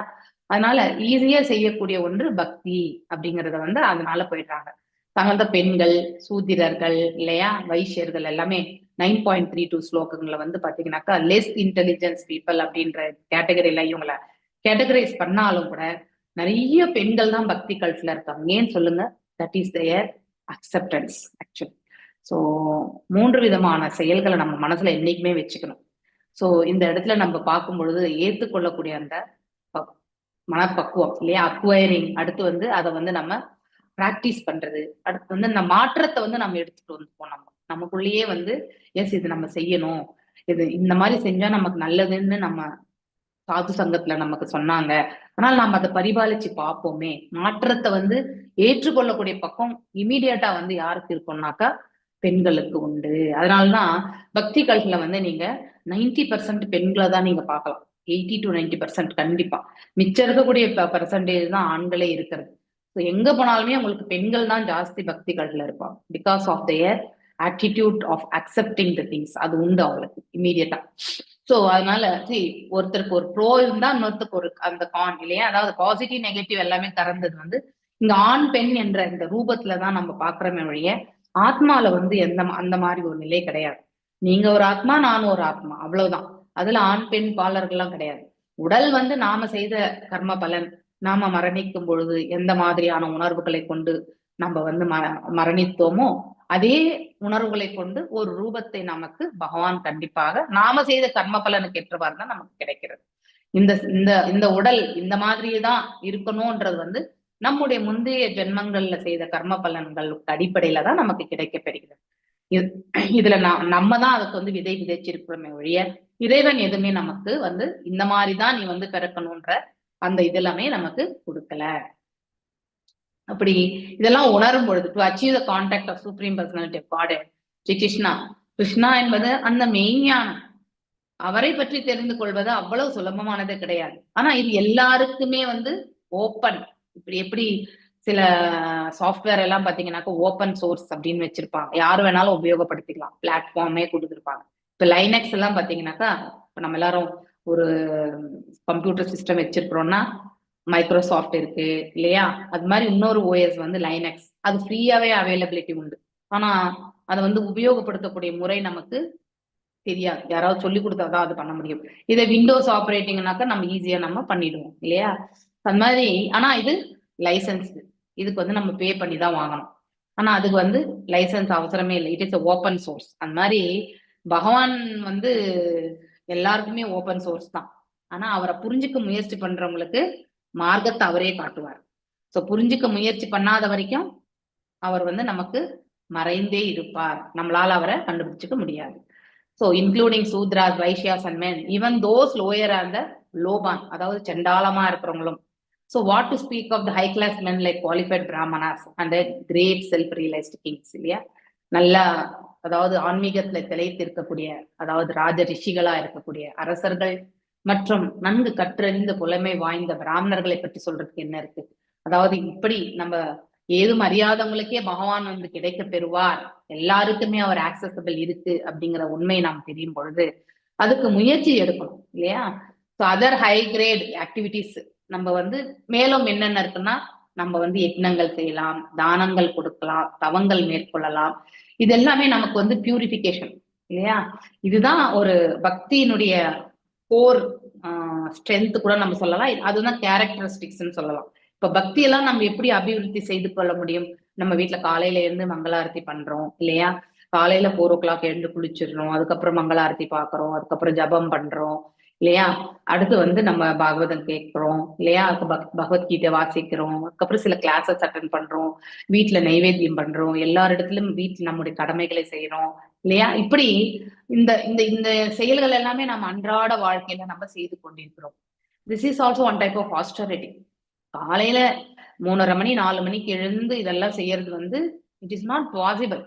அதனால ஈஸியா செய்யக்கூடிய ஒன்று பக்தி அப்படிங்கறத வந்து அதனால போயிடுறாங்க. தங்களது பெண்கள், சூத்திரர்கள் இல்லையா, வைசியர்கள் எல்லாமே 9.32 ஸ்லோகங்களை வந்து பாத்தீங்கன்னாக்கா லெஸ் இன்டெலிஜென்ஸ் பீப்புள் அப்படின்ற கேட்டகரியில இவங்களை கேட்டகரைஸ் பண்ணாலும் கூட நிறைய பெண்கள் தான் பக்தி கல்ட்ல இருக்காங்க. ஏன் சொல்லுங்க? That is their acceptance actually. So 3 விதமான செயல்களை நம்ம மனசுல என்னைக்குமே வச்சுக்கணும். ஸோ இந்த இடத்துல நம்ம பார்க்கும் பொழுது ஏற்றுக்கொள்ளக்கூடிய அந்த மனப்பக்குவம் இல்லையா, அக்வயரிங், அடுத்து வந்து அதை வந்து நம்ம பிராக்டிஸ் பண்றது, அடுத்து வந்து இந்த மாற்றத்தை வந்து நம்ம எடுத்துட்டு வந்துப்போம். நமக்குள்ளேயே வந்து எஸ் இது நம்ம செய்யணும், இது இந்த மாதிரி செஞ்சா நமக்கு நல்லதுன்னு நம்ம சாது சங்கத்துல நமக்கு சொன்னாங்க, ஆனால் நம்ம அதை பரிபாலிச்சு பார்ப்போமே. மாற்றத்தை வந்து ஏற்றுக்கொள்ளக்கூடிய பக்கம் இமீடியட்டா வந்து யாருக்கு இருக்கும்னாக்கா பெண்களுக்கு உண்டு. அதனாலதான் பக்தி கல்வில வந்து நீங்க 90% பெண்களை தான் நீங்க பார்க்கலாம். 80 to 90% கண்டிப்பா. மிச்சம் இருக்கக்கூடிய பெர்சன்டேஜ் தான் ஆண்களே இருக்கிறது. எங்க போனாலுமே உங்களுக்கு பெண்கள் தான் ஜாஸ்தி பக்தி கல்வில இருப்பாங்க. Because of their attitude of accepting the things. அது உண்டு அவங்களுக்கு இமீடியட்டா. சோ அதனால ஒருத்தருக்கு ஒரு ப்ரோ இருந்தா இன்னொருத்தருக்கு ஒரு அந்த கான் இல்லையா, அதாவது பாசிட்டிவ் நெகட்டிவ் எல்லாமே கறந்தது வந்து இங்க ஆண் பெண் என்ற இந்த ரூபத்துலதான் நம்ம பாக்குறோமே ஒழிய ஆத்மால வந்து அந்த மாதிரி ஒரு நிலை கிடையாது. நீங்க ஒரு ஆத்மா, நானும் ஒரு ஆத்மா, அவ்வளவுதான். அதுல ஆண் பெண் பாலர்கள்லாம் கிடையாது. உடல் வந்து நாம செய்த கர்ம பலன், நாம மரணிக்கும் பொழுது எந்த மாதிரியான உணர்வுகளை கொண்டு நம்ம வந்து மரணித்தோமோ அதே உணர்வுகளை கொண்டு ஒரு ரூபத்தை நமக்கு பகவான் கண்டிப்பாக நாம செய்த கர்ம பலனுக்கு ஏற்றவாறு தான் நமக்கு கிடைக்கிறது. இந்த உடல் இந்த மாதிரியே தான் இருக்கணும்ன்றது வந்து நம்முடைய முந்தைய ஜென்மங்கள்ல செய்த கர்ம பலன்களுக்கு அடிப்படையில தான் நமக்கு கிடைக்கப்பெறுகிறது. இதுல நம்ம தான் அதுக்கு வந்து விதைச்சிருக்கிறோமே ஒழிய இறைவன் எதுவுமே நமக்கு வந்து இந்த மாதிரிதான் நீ வந்து பிறக்கணும்ன்ற அந்த இதெல்லாமே நமக்கு கொடுக்கல. அப்படி இதெல்லாம் உணரும் பொழுது to achieve the contact of supreme personality of God Shri Krishna என்பது அந்த மெய்ஞானம். அவரை பற்றி தெரிந்து கொள்வது அவ்வளவு சுலபமானது கிடையாது. ஆனா இது எல்லாருக்குமே வந்து ஓப்பன். இப்படி எப்படி சில சாஃப்ட்வேர் எல்லாம் பாத்தீங்கன்னாக்கா ஓப்பன் சோர்ஸ் அப்படின்னு வச்சிருப்பாங்க, யாரு வேணாலும் உபயோகப்படுத்திக்கலாம், பிளாட்ஃபார்மே கொடுத்துருப்பாங்க. இப்ப லைனக்ஸ் எல்லாம் பாத்தீங்கன்னாக்கா இப்ப நம்ம எல்லாரும் ஒரு கம்ப்யூட்டர் சிஸ்டம் வச்சிருக்கிறோம்னா மைக்ரோசாஃப்ட் இருக்கு இல்லையா, அது மாதிரி இன்னொரு ஓஎஸ் வந்து லைனக்ஸ், அது ஃப்ரீயாவே அவைலபிலிட்டி உண்டு. ஆனா அதை வந்து உபயோகப்படுத்தக்கூடிய முறை நமக்கு தெரியாது, யாராவது சொல்லி கொடுத்தாதான் அது பண்ண முடியும். இதை விண்டோஸ் ஆப்ரேட்டிங்னாக்கா நம்ம ஈஸியா நம்ம பண்ணிடுவோம் இல்லையா, அது மாதிரி. ஆனா இது லைசன்ஸ், இதுக்கு வந்து நம்ம பே பண்ணி தான் வாங்கணும். ஆனா அதுக்கு வந்து லைசன்ஸ் அவசரமே இல்லை, இட் இஸ் ஓப்பன் சோர்ஸ். அந்த மாதிரி பகவான் வந்து எல்லாருக்குமே ஓப்பன் சோர்ஸ் தான். ஆனா அவரை புரிஞ்சுக்க முயற்சி பண்றவங்களுக்கு மார்க்கத்தை அவரே காட்டுவார். சோ புரிஞ்சுக்க முயற்சி பண்ணாத வரைக்கும் அவர் வந்து நமக்கு மறைந்தே இருப்பார், நம்மளால அவரை கண்டுபிடிச்சுக்க முடியாது. So including Sudras, Vaishyas and men, even those lower are the Loban, அதாவது செண்டாளமா இருக்கிறவங்களும். So what to speak of the high class men like qualified Brahmanas and the great self-realized kings இல்லையா, நல்ல அதாவது ஆன்மீகத்துல திளைத்து இருக்கக்கூடிய, அதாவது ராஜ ரிஷிகளா இருக்கக்கூடிய அரசர்கள் மற்றும் நன்கு கற்றறிந்த புலமை வாய்ந்த பிராமணர்களை பற்றி சொல்றதுக்கு என்ன இருக்கு. அதாவது இப்படி நம்ம ஏதும் அறியாதவங்களுக்கே பகவான் வந்து கிடைக்க பெறுவார், எல்லாருக்குமே அவர் ஆக்சசபிள் இருக்கு அப்படிங்கிற உண்மை நாம் தெரியும் பொழுது அதுக்கு முயற்சி எடுக்கணும் இல்லையா. So other high grade activities நம்ம வந்து மேலும் என்னென்ன இருக்குன்னா, நம்ம வந்து யக்னங்கள் செய்யலாம், தானங்கள் கொடுக்கலாம், தவங்கள் மேற்கொள்ளலாம். இது எல்லாமே நமக்கு வந்து பியூரிஃபிகேஷன் இல்லையா. இதுதான் ஒரு பக்தியினுடைய கோர் ஸ்ட்ரென்த் கூட நம்ம சொல்லலாம். அதுதான் கேரக்டரிஸ்டிக்ஸ்ன்னு சொல்லலாம். இப்ப பக்தி எல்லாம் நம்ம எப்படி அபிவிருத்தி செய்து கொள்ள முடியும், நம்ம வீட்டுல காலையில இருந்து மங்களாரத்தி பண்றோம் இல்லையா? காலையில 4 o'clock எழுந்து குளிச்சிடுறோம், அதுக்கப்புறம் மங்களாரத்தி பாக்குறோம், அதுக்கப்புறம் ஜபம் பண்றோம் இல்லையா? அடுத்து வந்து நம்ம பாகவதம் கேட்கிறோம் இல்லையா? அதுக்கு பகவத்கீதை வாசிக்கிறோம், அதுக்கப்புறம் சில கிளாஸஸ் அட்டன் பண்றோம், வீட்டுல நைவேத்தியம் பண்றோம், எல்லாரிடத்திலும் வீட்டுல நம்முடைய கடமைகளை செய்யறோம் இல்லையா? இப்படி இந்த இந்த இந்த செயல்கள் எல்லாமே நம்ம அன்றாட வாழ்க்கையில நம்ம செய்து கொண்டிருக்கிறோம். This is also one type of austerity. காலையில 3:30 மணி 4 மணிக்கு எழுந்து இதெல்லாம் செய்யறது வந்து இட் இஸ் நாட் பாசிபிள்.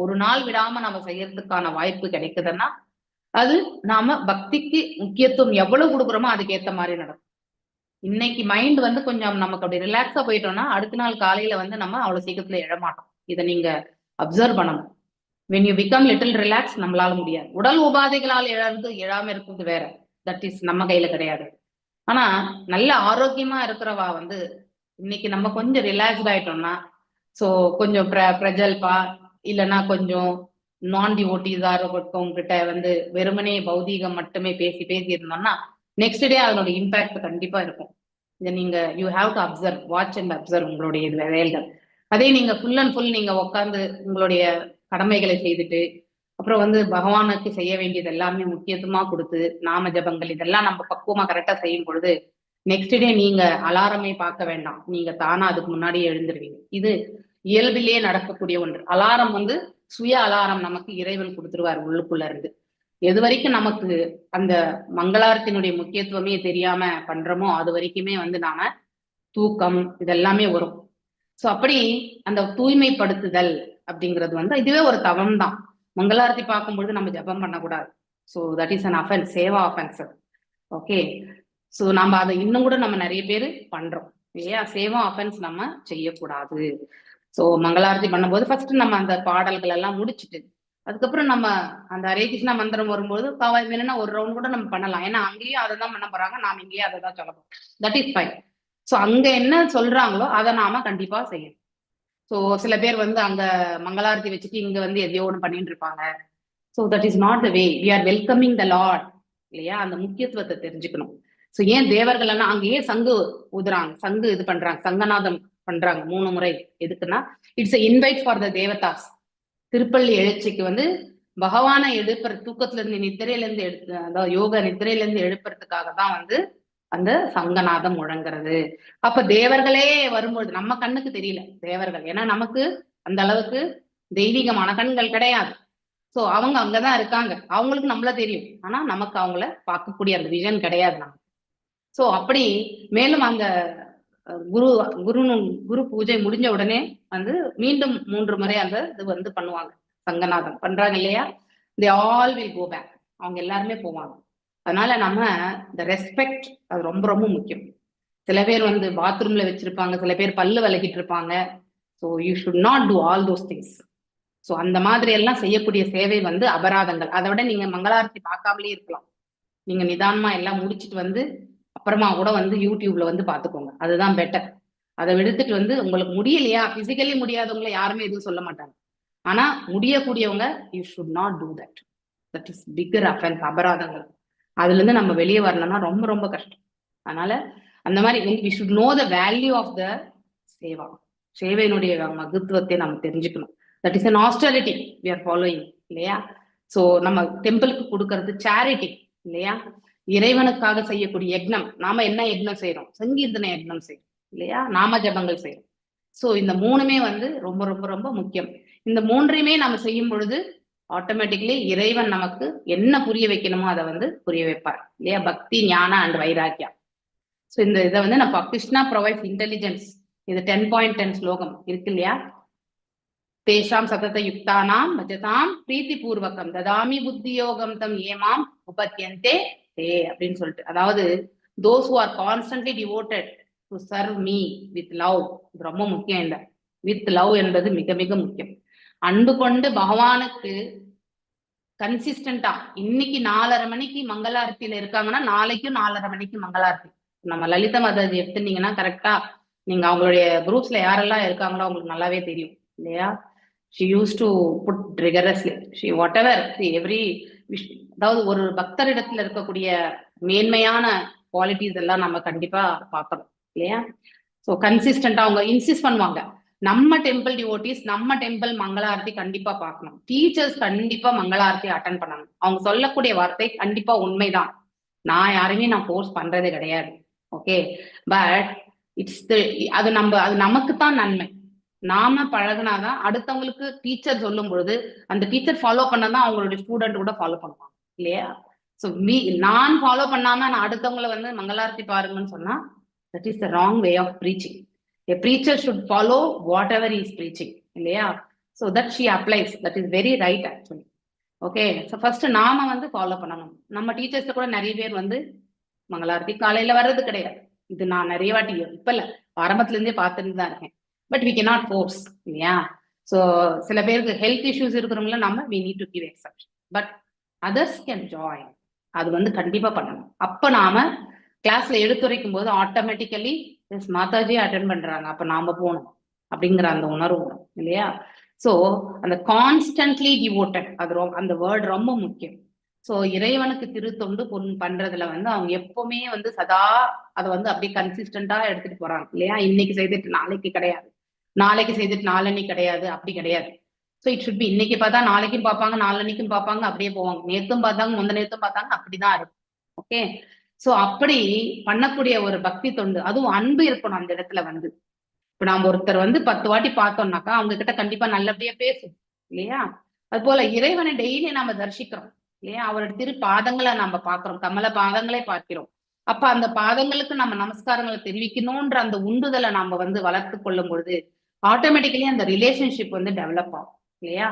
ஒரு நாள் விடாம நம்ம செய்யறதுக்கான வாய்ப்பு கிடைக்குதுன்னா அது நாம பக்திக்கு முக்கியத்துவம் எவ்வளவு கொடுக்குறோமோ அதுக்கு ஏத்த மாதிரி நடக்கும். இன்னைக்கு மைண்ட் வந்து கொஞ்சம் நமக்கு அப்படி ரிலாக்ஸா போயிட்டோம்னா அடுத்த நாள் காலையில வந்து நம்ம அவ்வளவு சீக்கிரத்துல எழமாட்டோம். இதை நீங்க அப்சர்வ் பண்ணணும். when you become little relax நம்மளால முடியாது. உடல் உபாதைகளால் எழாம இருக்கிறது வேற, தட் இஸ் நம்ம கையில கிடையாது. ஆனா நல்ல ஆரோக்கியமா இருக்கிறவா வந்து இன்னைக்கு நம்ம கொஞ்சம் ரிலாக்ஸ்ட் ஆயிட்டோம்னா, சோ கொஞ்சம் பிரஜல்பா இல்லைன்னா கொஞ்சம் நான் டிவோட்டிஸா இருக்கவங்க கிட்ட வந்து வெறுமனே பௌதீகம் மட்டுமே பேசி பேசி இருந்தோம்னா நெக்ஸ்ட் டே அதனோட இம்பாக்ட் கண்டிப்பா இருக்கும். இதை நீங்க you have to observe, watch and observe உங்களுடைய வேலைகள். அதே நீங்க ஃபுல் அண்ட் ஃபுல் நீங்க உட்காந்து உங்களுடைய கடமைகளை செய்துட்டு அப்புறம் வந்து பகவானுக்கு செய்ய வேண்டியது எல்லாமே முக்கியத்துவமா கொடுத்து நாம ஜபங்கள் இதெல்லாம் நம்ம பக்குவமா கரெக்டா செய்யும் பொழுது நெக்ஸ்ட் டே நீங்க அலாரமே பார்க்க வேண்டாம், நீங்க தானா அதுக்கு முன்னாடியே எழுந்துருவீங்க. இது இயல்பிலேயே நடக்கக்கூடிய ஒன்று. அலாரம் வந்து சுய அலாரம் நமக்கு இறைவன் கொடுத்துருவார் உள்ளுக்குள்ள இருந்து. எது வரைக்கும் நமக்கு அந்த மங்களாரத்தினுடைய முக்கியத்துவமே தெரியாம பண்றோமோ அது வரைக்குமே வந்து நாம தூக்கம் இதெல்லாமே வரும். சோ அப்படி அந்த தூய்மைப்படுத்துதல் அப்படிங்கிறது வந்து இதுவே ஒரு தவம் தான். மங்களாரத்தி பார்க்கும் பொழுது நம்ம ஜபம் பண்ணக்கூடாது. So that is an offence, Seva offence. Okay, so நம்ம அதை இன்னும் கூட நம்ம நிறைய பேர் பண்றோம் இல்லையா? சேவா அஃபென்ஸ் நம்ம செய்யக்கூடாது. ஸோ மங்களாரத்தி பண்ணும்போது ஃபர்ஸ்ட் நம்ம அந்த பாடல்கள் எல்லாம் முடிச்சுட்டு அதுக்கப்புறம் நம்ம அந்த ஹரே கிருஷ்ணா மந்திரம் வரும்போது வேணும்னா ஒரு ரவுண்ட் கூட நம்ம பண்ணலாம். ஏன்னா அங்கேயும் அதை தான் பண்ண போறாங்க, நாம இங்கேயும் அதை தான் சொல்ல போறோம். That is fine. ஸோ அங்க என்ன சொல்றாங்களோ அதை நாம கண்டிப்பா செய்யணும். ஸோ சில பேர் வந்து அங்க மங்களாரத்தி வச்சுட்டு இங்க வந்து எதையோ ஒன்று பண்ணிட்டு இருப்பாங்க. So that is not the way. We are welcoming the lord இல்லையா? அந்த முக்கியத்துவத்தை தெரிஞ்சுக்கணும். ஸோ ஏன் தேவர்கள் எல்லாம் அங்கேயே சங்கு ஊதுறாங்க, சங்கு இது பண்றாங்க, சங்கநாதம் பண்றாங்க 3 முறை. எதுக்குன்னா it's invite for the devatas. திருப்பள்ளி எழுச்சிக்கு வந்து பகவானை எழுப்புற தூக்கத்துல இருந்து நித்திரையில இருந்து அதாவது யோக நித்திரையில இருந்து எழுப்புறதுக்காக தான் வந்து அந்த சங்கநாதம் முழங்குறது. அப்ப தேவர்களே வரும்பொழுது நம்ம கண்ணுக்கு தெரியல தேவர்கள், ஏன்னா நமக்கு அந்த அளவுக்கு தெய்வீகமான கண்கள் கிடையாது. சோ அவங்க அங்கதான் இருக்காங்க, அவங்களுக்கு நம்மள தெரியும், ஆனா நமக்கு அவங்கள பார்க்கக்கூடிய அந்த விஷன் கிடையாது நமக்கு. சோ அப்படி மேலும் அந்த குரு பூஜை முடிஞ்ச உடனே வந்து மீண்டும் 3 முறை அந்த இது வந்து பண்ணுவாங்க, சங்கநாதம் பண்றாங்க இல்லையா? They all will go back, அவங்க எல்லாருமே போவாங்க. அதனால நம்ம இந்த ரெஸ்பெக்ட் அது ரொம்ப ரொம்ப முக்கியம். சில பேர் வந்து பாத்ரூம்ல வச்சிருப்பாங்க, சில பேர் பல்லு விளக்கிட்டு இருப்பாங்க. So you should not do all those things. ஸோ அந்த மாதிரி எல்லாம் செய்யக்கூடிய சேவை வந்து அபராதங்கள். அதை விட நீங்க மங்களாரத்தி பார்க்காமலே இருக்கலாம், நீங்க நிதானமா எல்லாம் முடிச்சுட்டு வந்து அப்புறமா கூட வந்து யூடியூப்ல வந்து பாத்துக்கோங்க, அதுதான் பெட்டர். அதை விடுத்துட்டு வந்து உங்களுக்கு முடியலையா, பிசிக்கலி முடியாதவங்களை யாருமே எதுவும் சொல்ல மாட்டாங்க, ஆனா முடியக்கூடியவங்க you should not do that. That is bigger offence, அபராதங்கள். அதுல இருந்து நம்ம வெளியே வரணும்னா ரொம்ப ரொம்ப கஷ்டம். அதனால அந்த மாதிரி we should know the value of the seva. சேவையினுடைய மகத்துவத்தை நம்ம தெரிஞ்சுக்கணும். That is an austerity we are following இல்லையா? சோ நம்ம டெம்பிளுக்கு கொடுக்கறது சேரிட்டி இல்லையா? இறைவனுக்காக செய்யக்கூடிய யக்னம். நாம என்ன யக்னம் செய்யறோம்? சங்கீர்த்தன யக்னம் செய்யறோம் இல்லையா? நாம ஜபங்கள் செய்யறோம். சோ இந்த 3மே வந்து ரொம்ப ரொம்ப ரொம்ப முக்கியம். இந்த 3ஐயுமே நம்ம செய்யும் பொழுது ஆட்டோமேட்டிக்லி இறைவன் நமக்கு என்ன புரிய வைக்கணுமோ அதை வந்து புரிய வைப்பார் இல்லையா? பக்தி, ஞான அண்ட் வைராக்கியம். ஸோ இந்த இதை வந்து நம்ம கிருஷ்ணா ப்ரொவைட்ஸ் இன்டெலிஜென்ஸ். இது 10.10 ஸ்லோகம் இருக்கு இல்லையா? தேஷாம் சதத யுக்தானாம் பஜதாம் பிரீத்தி பூர்வகம் ததாமி புத்தி யோகம் தம் ஏமாம் உபத்யந்தே தே அப்படின்னு சொல்லிட்டு, அதாவது those who are constantly devoted to serve me with love. இது ரொம்ப முக்கியம். இந்த வித் லவ் என்பது மிக மிக முக்கியம். அன்பு கொண்டு பகவானுக்கு கன்சிஸ்டண்டா இன்னைக்கு 4:30 மணிக்கு மங்களாரத்தியில இருக்காங்கன்னா நாளைக்கும் 4:30 மணிக்கு மங்களாரத்தி. நம்ம லலிதா மாதாஜி எடுத்துட்டீங்கன்னா கரெக்டா நீங்க அவங்களுடைய குரூப்ஸ்ல யாரெல்லாம் இருக்காங்களோ அவங்களுக்கு நல்லாவே தெரியும் இல்லையா? she used to put rigorously she whatever every அதாவது ஒரு பக்தரிடத்துல இருக்கக்கூடிய மேன்மையான குவாலிட்டிஸ் எல்லாம் நம்ம கண்டிப்பா பார்க்கணும் இல்லையா? ஸோ கன்சிஸ்டண்டா அவங்க இன்சிஸ்ட் பண்ணுவாங்க, நம்ம டெம்பிள் டிவோட்டிஸ் நம்ம டெம்பிள் மங்களாரத்தி கண்டிப்பா பார்க்கணும். டீச்சர்ஸ் கண்டிப்பா மங்களாரத்தி அட்டன் பண்ணணும். அவங்க சொல்லக்கூடிய வார்த்தை கண்டிப்பா உண்மைதான். நான் யாருமே நான் ஃபோர்ஸ் பண்றதே கிடையாது. ஓகே, பட் அது நமக்கு தான் நன்மை. நாம பழகுனாதான் அடுத்தவங்களுக்கு டீச்சர் சொல்லும் பொழுது அந்த டீச்சர் ஃபாலோ பண்ணதான் அவங்களுடைய ஸ்டூடெண்ட் கூட ஃபாலோ பண்ணுவாங்க இல்லையா? ஸோ நான் ஃபாலோ பண்ணாம நான் அடுத்தவங்களை வந்து மங்களாரத்தி பாருங்கன்னு சொன்னா that is the wrong way of preaching. A preacher should follow whatever he is preaching இல்லையா? So that she applies. That is very right actually. Okay, so first நாம வந்து ஃபாலோ பண்ணணும். நம்ம டீச்சர்ஸ்ல கூட நிறைய பேர் வந்து மங்களாரத்தி காலையில வர்றது கிடையாது. இது நான் நிறைய வாட்டி இப்ப இல்ல ஆரம்பத்துல இருந்தே பார்த்துட்டு தான் இருக்கேன். பட் வி cannot force இல்லையா? ஸோ சில பேருக்கு ஹெல்த் இஷ்யூஸ் இருக்கிறவங்கள நம்ம we need to give exception. But others can join. அது வந்து கண்டிப்பா பண்ணணும். அப்ப நாம கிளாஸ்ல எடுத்துரைக்கும் போது ஆட்டோமேட்டிக்கலி மாதாஜி அட்டென்ட் பண்றாங்க, அப்ப நாம போகணும் அப்படிங்கிற அந்த உணர்வு வரும் இல்லையா? ஸோ அந்த கான்ஸ்டன்ட்லி டிவோட்டட் அந்த வேர்ட் ரொம்ப முக்கியம். ஸோ இறைவனுக்கு திருத்தொண்டு பண்றதுல வந்து அவங்க எப்பவுமே வந்து சதா அதை வந்து அப்படியே கன்சிஸ்டண்டா எடுத்துட்டு போறாங்க இல்லையா? இன்னைக்கு செய்துட்டு நாளைக்கு கிடையாது, நாளைக்கு செய்துட்டு நாளன்னைக்கு கிடையாது, அப்படி கிடையாது. ஸோ இட் ஷுட் பி இன்னைக்கு பார்த்தா நாளைக்கும் பார்ப்பாங்க, நாளன்னைக்கும் பார்ப்பாங்க, அப்படியே போவாங்க. நேத்தும் பார்த்தாங்க, முந்த நேத்தும் பார்த்தாங்க, அப்படிதான் இருக்கும். ஓகே, ஸோ அப்படி பண்ணக்கூடிய ஒரு பக்தி தொண்டு, அதுவும் அன்பு இருக்கணும் அந்த இடத்துல வந்து. இப்ப நாம ஒருத்தர் வந்து 10 வாட்டி பார்த்தோம்னாக்கா அவங்க கிட்ட கண்டிப்பா நல்லபடியா பேசும் இல்லையா? அது போல இறைவனை டெய்லி நாம தரிசிக்கிறோம் இல்லையா? அவரோட திரு பாதங்களை நம்ம பாக்குறோம், கமல பாதங்களே பார்க்கிறோம். அப்ப அந்த பாதங்களுக்கு நம்ம நமஸ்காரங்களை தெரிவிக்கணும்ன்ற அந்த உந்துதலை நாம வந்து வளர்த்து கொள்ளும் பொழுது ஆட்டோமேட்டிக்கலி அந்த ரிலேஷன்ஷிப் வந்து டெவலப் ஆகும் இல்லையா?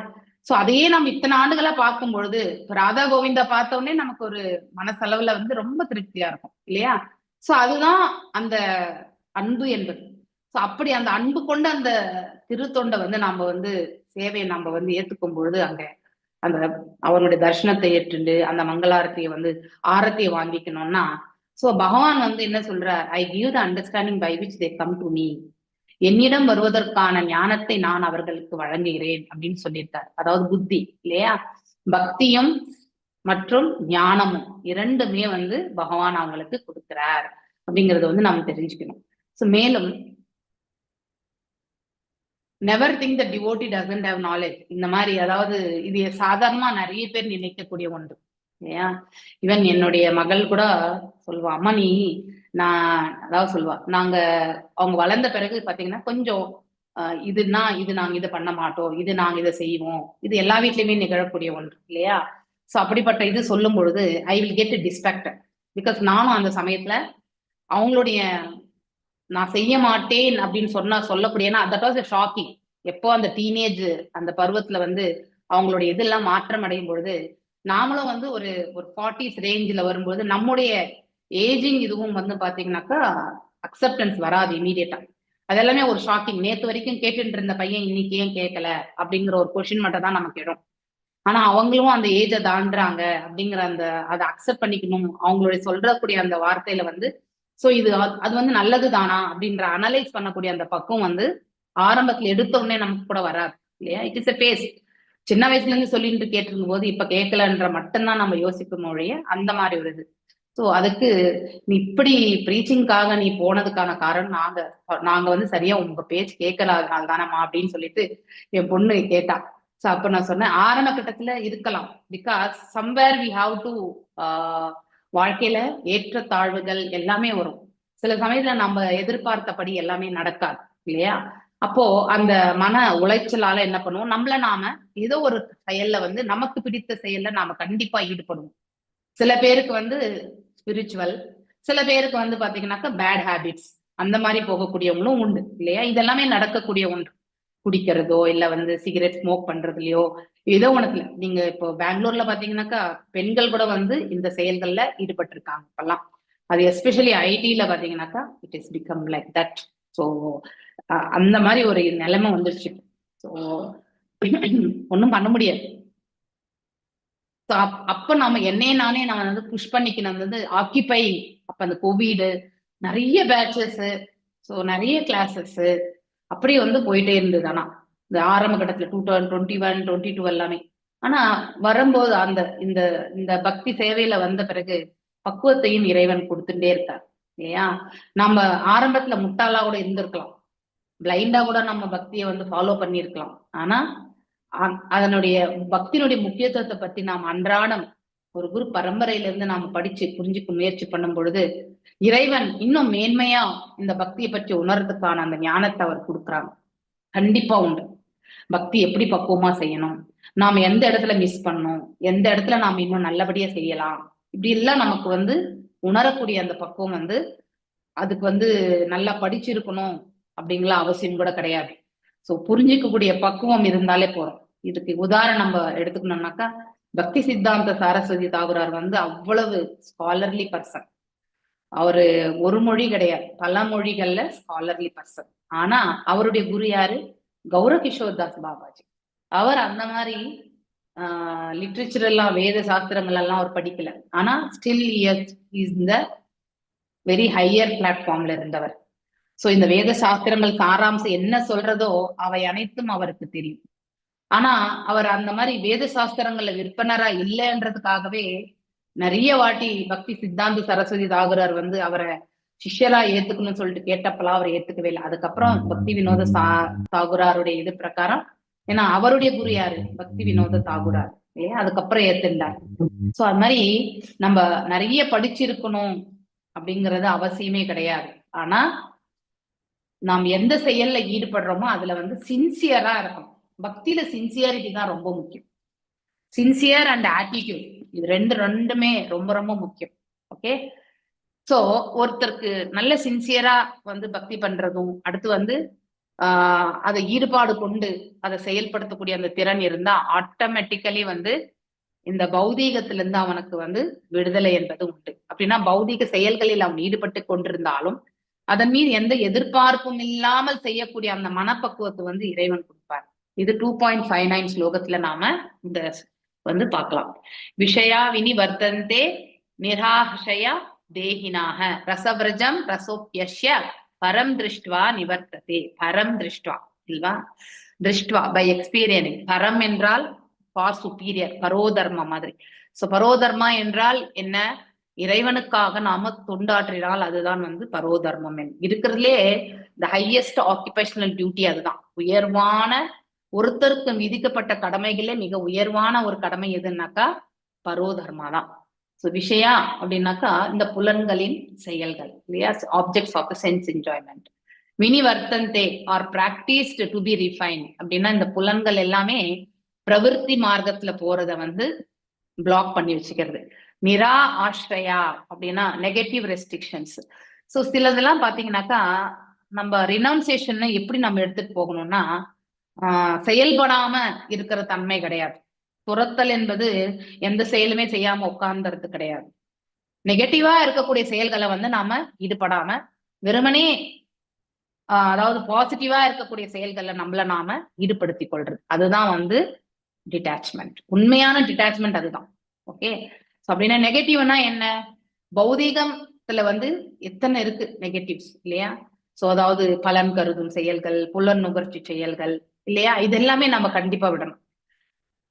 சோ அதையே நம்ம இத்தனை ஆண்டுகளா பார்க்கும் பொழுது ராதா கோவிந்தா பார்த்த உடனே நமக்கு ஒரு மனசளவுல வந்து ரொம்ப திருப்தியா இருக்கும் இல்லையா? சோ அதுதான் அந்த அன்பு என்பது. சோ அப்படி அந்த அன்பு கொண்ட அந்த திருத்தொண்டை வந்து நாம வந்து சேவையை நம்ம வந்து ஏத்துக்கும் பொழுது அங்க அந்த அவருடைய தர்ஷனத்தை ஏற்றுண்டு அந்த மங்களாரத்தியை வந்து ஆரத்தியை வாங்கிக்கணும்னா, சோ பகவான் வந்து என்ன சொல்றார்? I give the understanding by which they come to me. என்னிடம் வருவதற்கான ஞானத்தை நான் அவர்களுக்கு வழங்குகிறேன் அப்படின்னு சொல்லியிருக்கார். அதாவது புத்தி இல்லையா? பக்தியும் மற்றும் ஞானமும் இரண்டுமே வந்து பகவான் அவங்களுக்கு கொடுக்கிறார் அப்படிங்கறத வந்து நம்ம தெரிஞ்சுக்கணும். ஸோ மேலும் never think the devotee doesn't have knowledge. இந்த மாதிரி அதாவது இது சாதாரணமா நிறைய பேர் நினைக்கக்கூடிய ஒன்று இல்லையா? ஈவன் என்னுடைய மகள் கூட சொல்லுவா, அம்மா நீ நான் அதாவது சொல்லுவா, நாங்க அவங்க வளர்ந்த பிறகு பாத்தீங்கன்னா கொஞ்சம் இது நாங்க இதை பண்ண மாட்டோம், இது நாங்க இதை செய்வோம், இது எல்லா வீட்லயுமே நிகழக்கூடிய ஒன்று இல்லையா? ஸோ அப்படிப்பட்ட இது சொல்லும் பொழுது I will get distracted. Because நானும் அந்த சமயத்துல அவங்களுடைய நான் செய்ய மாட்டேன் அப்படின்னு சொல்லக்கூடிய தட் வாஸ் எ ஷாக்கிங். எப்போ அந்த டீனேஜ் அந்த பருவத்துல வந்து அவங்களுடைய இதெல்லாம் மாற்றம் அடையும் பொழுது நாமளும் வந்து ஒரு 40s ரேஞ்சில் வரும்போது நம்முடைய ஏஜிங் இதுவும் வந்து பாத்தீங்கன்னாக்கா அக்செப்டன்ஸ் வராது இமீடியட்டா. அதெல்லாமே ஒரு ஷாக்கிங். நேத்து வரைக்கும் கேட்டுட்டு இருந்த பையன் இன்னைக்கு ஏன் கேட்கல அப்படிங்கிற ஒரு கொஸ்டின் மட்டும் தான் நமக்கு இடம். ஆனா அவங்களும் அந்த ஏஜை தாண்டுறாங்க அப்படிங்கிற அந்த அதை அக்செப்ட் பண்ணிக்கணும். அவங்களுடைய சொல்றக்கூடிய அந்த வார்த்தையில வந்து சோ இது அது வந்து நல்லது தானா அப்படின்ற அனலைஸ் பண்ணக்கூடிய அந்த பக்கம் வந்து ஆரம்பத்துல எடுத்த உடனே நமக்கு கூட வராது இல்லையா? It is a phase. சின்ன வயசுல இருந்து சொல்லிட்டு கேட்டிருக்கும் போது இப்ப கேட்கலன்ற மட்டும்தான் நம்ம யோசிக்கும் மொழிய அந்த மாதிரி ஒரு இது. ஸோ அதுக்கு நீ இப்படி ப்ரீச்சிங்காக நீ போனதுக்கான காரணம் நாங்க வந்து சரியா உங்க பேச்சு கேட்கலாதனால தானம்மா அப்படின்னு சொல்லிட்டு என் பொண்ணு கேட்டா. ஸோ அப்ப நான் சொன்னேன் ஆரம்ப கட்டத்துல இருக்கலாம். Because somewhere we have to வாழ்க்கையில ஏற்ற தாழ்வுகள் எல்லாமே வரும். சில சமயத்துல நம்ம எதிர்பார்த்தபடி எல்லாமே நடக்காது இல்லையா? அப்போ அந்த மன உளைச்சலால என்ன பண்ணுவோம், நம்மள நாம ஏதோ ஒரு செயல்ல வந்து நமக்கு பிடித்த செயல்ல நாம கண்டிப்பா ஈடுபடுவோம். சில பேருக்கு வந்து ஸ்பிரிச்சுவல், சில பேருக்கு வந்து பாத்தீங்கன்னாக்கா பேட் ஹேபிட்ஸ் அந்த மாதிரி போகக்கூடியவங்களும் உண்டு இல்லையா? இதெல்லாமே நடக்கக்கூடிய ஒன்று. குடிக்கிறதோ இல்ல வந்து சிகரெட் ஸ்மோக் பண்றதுலயோ ஏதோ ஒண்ணுல. நீங்க இப்போ பெங்களூர்ல பாத்தீங்கன்னாக்கா பெண்கள் கூட வந்து இந்த செயல்கள்ல ஈடுபட்டு இருக்காங்க இப்பெல்லாம். அது எஸ்பெஷலி ஐடில பாத்தீங்கன்னாக்கா it is become like that. So அந்த மாதிரி ஒரு நிலைமை வந்துருச்சு. ஸோ ஒன்றும் பண்ண முடியாது. ஸோ அப்ப நாம நானே நான் வந்து புஷ் பண்ணிக்கணும் வந்து ஆக்கிபை. அப்ப அந்த கோவிடு நிறைய பேட்சஸ், ஸோ நிறைய கிளாஸஸ் அப்படியே வந்து போயிட்டே இருந்தது. ஆனா இந்த ஆரம்ப கட்டத்துல 2021, 2022 எல்லாமே. ஆனா வரும்போது அந்த இந்த இந்த பக்தி சேவையில வந்த பிறகு பக்குவத்தையும் இறைவன் கொடுத்துட்டே இருக்கார் இல்லையா? நம்ம ஆரம்பத்துல முட்டாளா கூட இருந்திருக்கலாம். பிளைண்டா கூட நம்ம பக்தியை வந்து ஃபாலோ பண்ணியிருக்கலாம். ஆனா அதனுடைய பக்தியினுடைய முக்கியத்துவத்தை பத்தி நாம் அன்றாடம் ஒரு குரு பரம்பரையில இருந்து நாம படிச்சு புரிஞ்சுக்க முயற்சி பண்ணும் பொழுது இறைவன் இன்னும் மேன்மையா இந்த பக்தியை பற்றி உணர்றதுக்கான அந்த ஞானத்தை அவர் கொடுக்குறாங்க. கண்டிப்பா உண்டு. பக்தி எப்படி பக்குவமா செய்யணும், நாம எந்த இடத்துல மிஸ் பண்ணோம், எந்த இடத்துல நாம இன்னும் நல்லபடியா செய்யலாம், இப்படி எல்லாம் நமக்கு வந்து உணரக்கூடிய அந்த பக்குவம் வந்து அதுக்கு வந்து நல்லா படிச்சிருக்கணும் அப்படிங்கிற அவசியம் கூட கிடையாது. சோ புரிஞ்சிக்கக்கூடிய பக்குவம் இருந்தாலே போறோம். இதுக்கு உதாரணம் நம்ம எடுத்துக்கணும்னாக்கா பக்தி சித்தாந்த சரஸ்வதி தாகுரார் வந்து அவ்வளவு ஸ்காலர்லி பர்சன். அவரு ஒரு மொழி கிடையாது, பல மொழிகள்ல ஸ்காலர்லி பர்சன். ஆனா அவருடைய குரு யாரு? கௌரவ கிஷோர் தாஸ் பாபாஜி. அவர் அந்த மாதிரி லிட்ரேச்சர் எல்லாம் வேத சாஸ்திரங்கள் எல்லாம் அவர் படிக்கல. ஆனா ஸ்டில் இஸ் இந்த வெரி ஹையர் பிளாட்ஃபார்ம்ல இருந்தவர். சோ இந்த வேத சாஸ்திரங்கள் சாராம்சம் என்ன சொல்றதோ அவை அனைத்தும் அவருக்கு தெரியும். ஆனா அவர் அந்த மாதிரி வேத சாஸ்திரங்கள்ல விற்பனரா இல்லைன்றதுக்காகவே நிறைய வாட்டி பக்தி சித்தாந்த சரஸ்வதி தாகுரார் வந்து அவரை சிஷ்யரா ஏத்துக்கணும்னு சொல்லிட்டு கேட்டப்பெல்லாம் அவர் ஏத்துக்கவே இல்லை. அதுக்கப்புறம் பக்தி வினோத தாகுராருடைய இது பிரகாரம், ஏன்னா அவருடைய குரு யாரு? பக்தி வினோத தாகுரார் இல்லையா, அதுக்கப்புறம் ஏத்துண்டார். சோ அது மாதிரி நம்ம நிறைய படிச்சிருக்கணும் அப்படிங்கிறது அவசியமே கிடையாது. ஆனா நாம் எந்த செயல்ல ஈடுபடுறோமோ அதுல வந்து சின்சியரா இருக்கணும். பக்தியில சின்சியாரிட்டி தான் ரொம்ப முக்கியம். சின்சியர் அண்ட் ஆட்டிடியூட், இது ரெண்டுமே ரொம்ப ரொம்ப முக்கியம். ஓகே, சோ ஒருத்தருக்கு நல்ல சின்சியரா வந்து பக்தி பண்றதும், அடுத்து வந்து அதை ஈடுபாடு கொண்டு அதை செயல்படுத்தக்கூடிய அந்த திறன் இருந்தா ஆட்டோமேட்டிக்கலி வந்து இந்த பௌதீகத்துல இருந்து அவனுக்கு வந்து விடுதலை என்பது உண்டு. அப்படின்னா பௌதீக செயல்களில் அவன் ஈடுபட்டு கொண்டிருந்தாலும் அதன் மீது எந்த எதிர்பார்ப்பும் இல்லாமல் செய்யக்கூடிய அந்த மனப்பக்குவத்தை வந்து இறைவன் கொடுப்பார். இது 2.59 ஸ்லோகத்துல நாம இந்த வந்து பார்க்கலாம். விஷயா வினி வர்த்தந்தே நிராஹயா தேகினாக ரசவிரஜம் ரசோப்யஸ்ய பரம் திருஷ்டுவா நிவர்த்ததே. பரம் திருஷ்டுவா இல்லவா, திருஷ்டுவா பை எக்ஸ்பீரியனிங். பரம் என்றால் ஃபார் சுப்பீரியர், பரோதர்மா மாதிரி. சோ பரோதர்மா என்றால் என்ன? இறைவனுக்காக நாம தொண்டாற்றினால் அதுதான் வந்து பரோதர்மம். இருக்கிறதுலே த ஹையஸ்ட் ஆக்குபேஷனல் டியூட்டி அதுதான். உயர்வான ஒருத்தருக்கு விதிக்கப்பட்ட கடமைகளே மிக உயர்வான ஒரு கடமை எதுனாக்கா பரோதர்மா தான். ஸோ விஷயா அப்படின்னாக்கா இந்த புலன்களின் செயல்கள் இல்லையா, objects of the sense enjoyment. வினி வர்த்தந்தே are practised to be refine அப்படின்னா இந்த புலன்கள் எல்லாமே பிரவிற்த்தி மார்க்கத்துல போறத வந்து பிளாக் பண்ணி வச்சுக்கிறது. நிரா ஆஷ்ரயா அப்படின்னா நெகட்டிவ் ரெஸ்ட்ரிக்ஷன்ஸ். ஸோ சிலதெல்லாம் பாத்தீங்கன்னாக்கா நம்ம ரினவுன்சியேஷன் எப்படி நம்ம எடுத்துட்டு போகணும்னா செயல்படாம இருக்கிற தன்மை கிடையாது. துரத்தல் என்பது எந்த செயலுமே செய்யாம உட்கார்ந்துறது கிடையாது. நெகட்டிவா இருக்கக்கூடிய செயல்களை வந்து நாம ஈடுபடாம வெறுமனே அதாவது பாசிட்டிவா இருக்கக்கூடிய செயல்களை நம்மள நாம ஈடுபடுத்தி கொள்றது, அதுதான் வந்து டிட்டாச்மெண்ட். உண்மையான டிட்டாச்மெண்ட் அதுதான். ஓகே, அப்படின்னா நெகட்டிவ்னா என்ன? பௌதீகத்துல வந்து எத்தனை இருக்கு நெகட்டிவ்ஸ் இல்லையா. சோ அதாவது பலன் கருதும் செயல்கள், புலன் நுகர்ச்சி செயல்கள் இல்லையா, இது எல்லாமே நம்ம கண்டிப்பா விடணும்.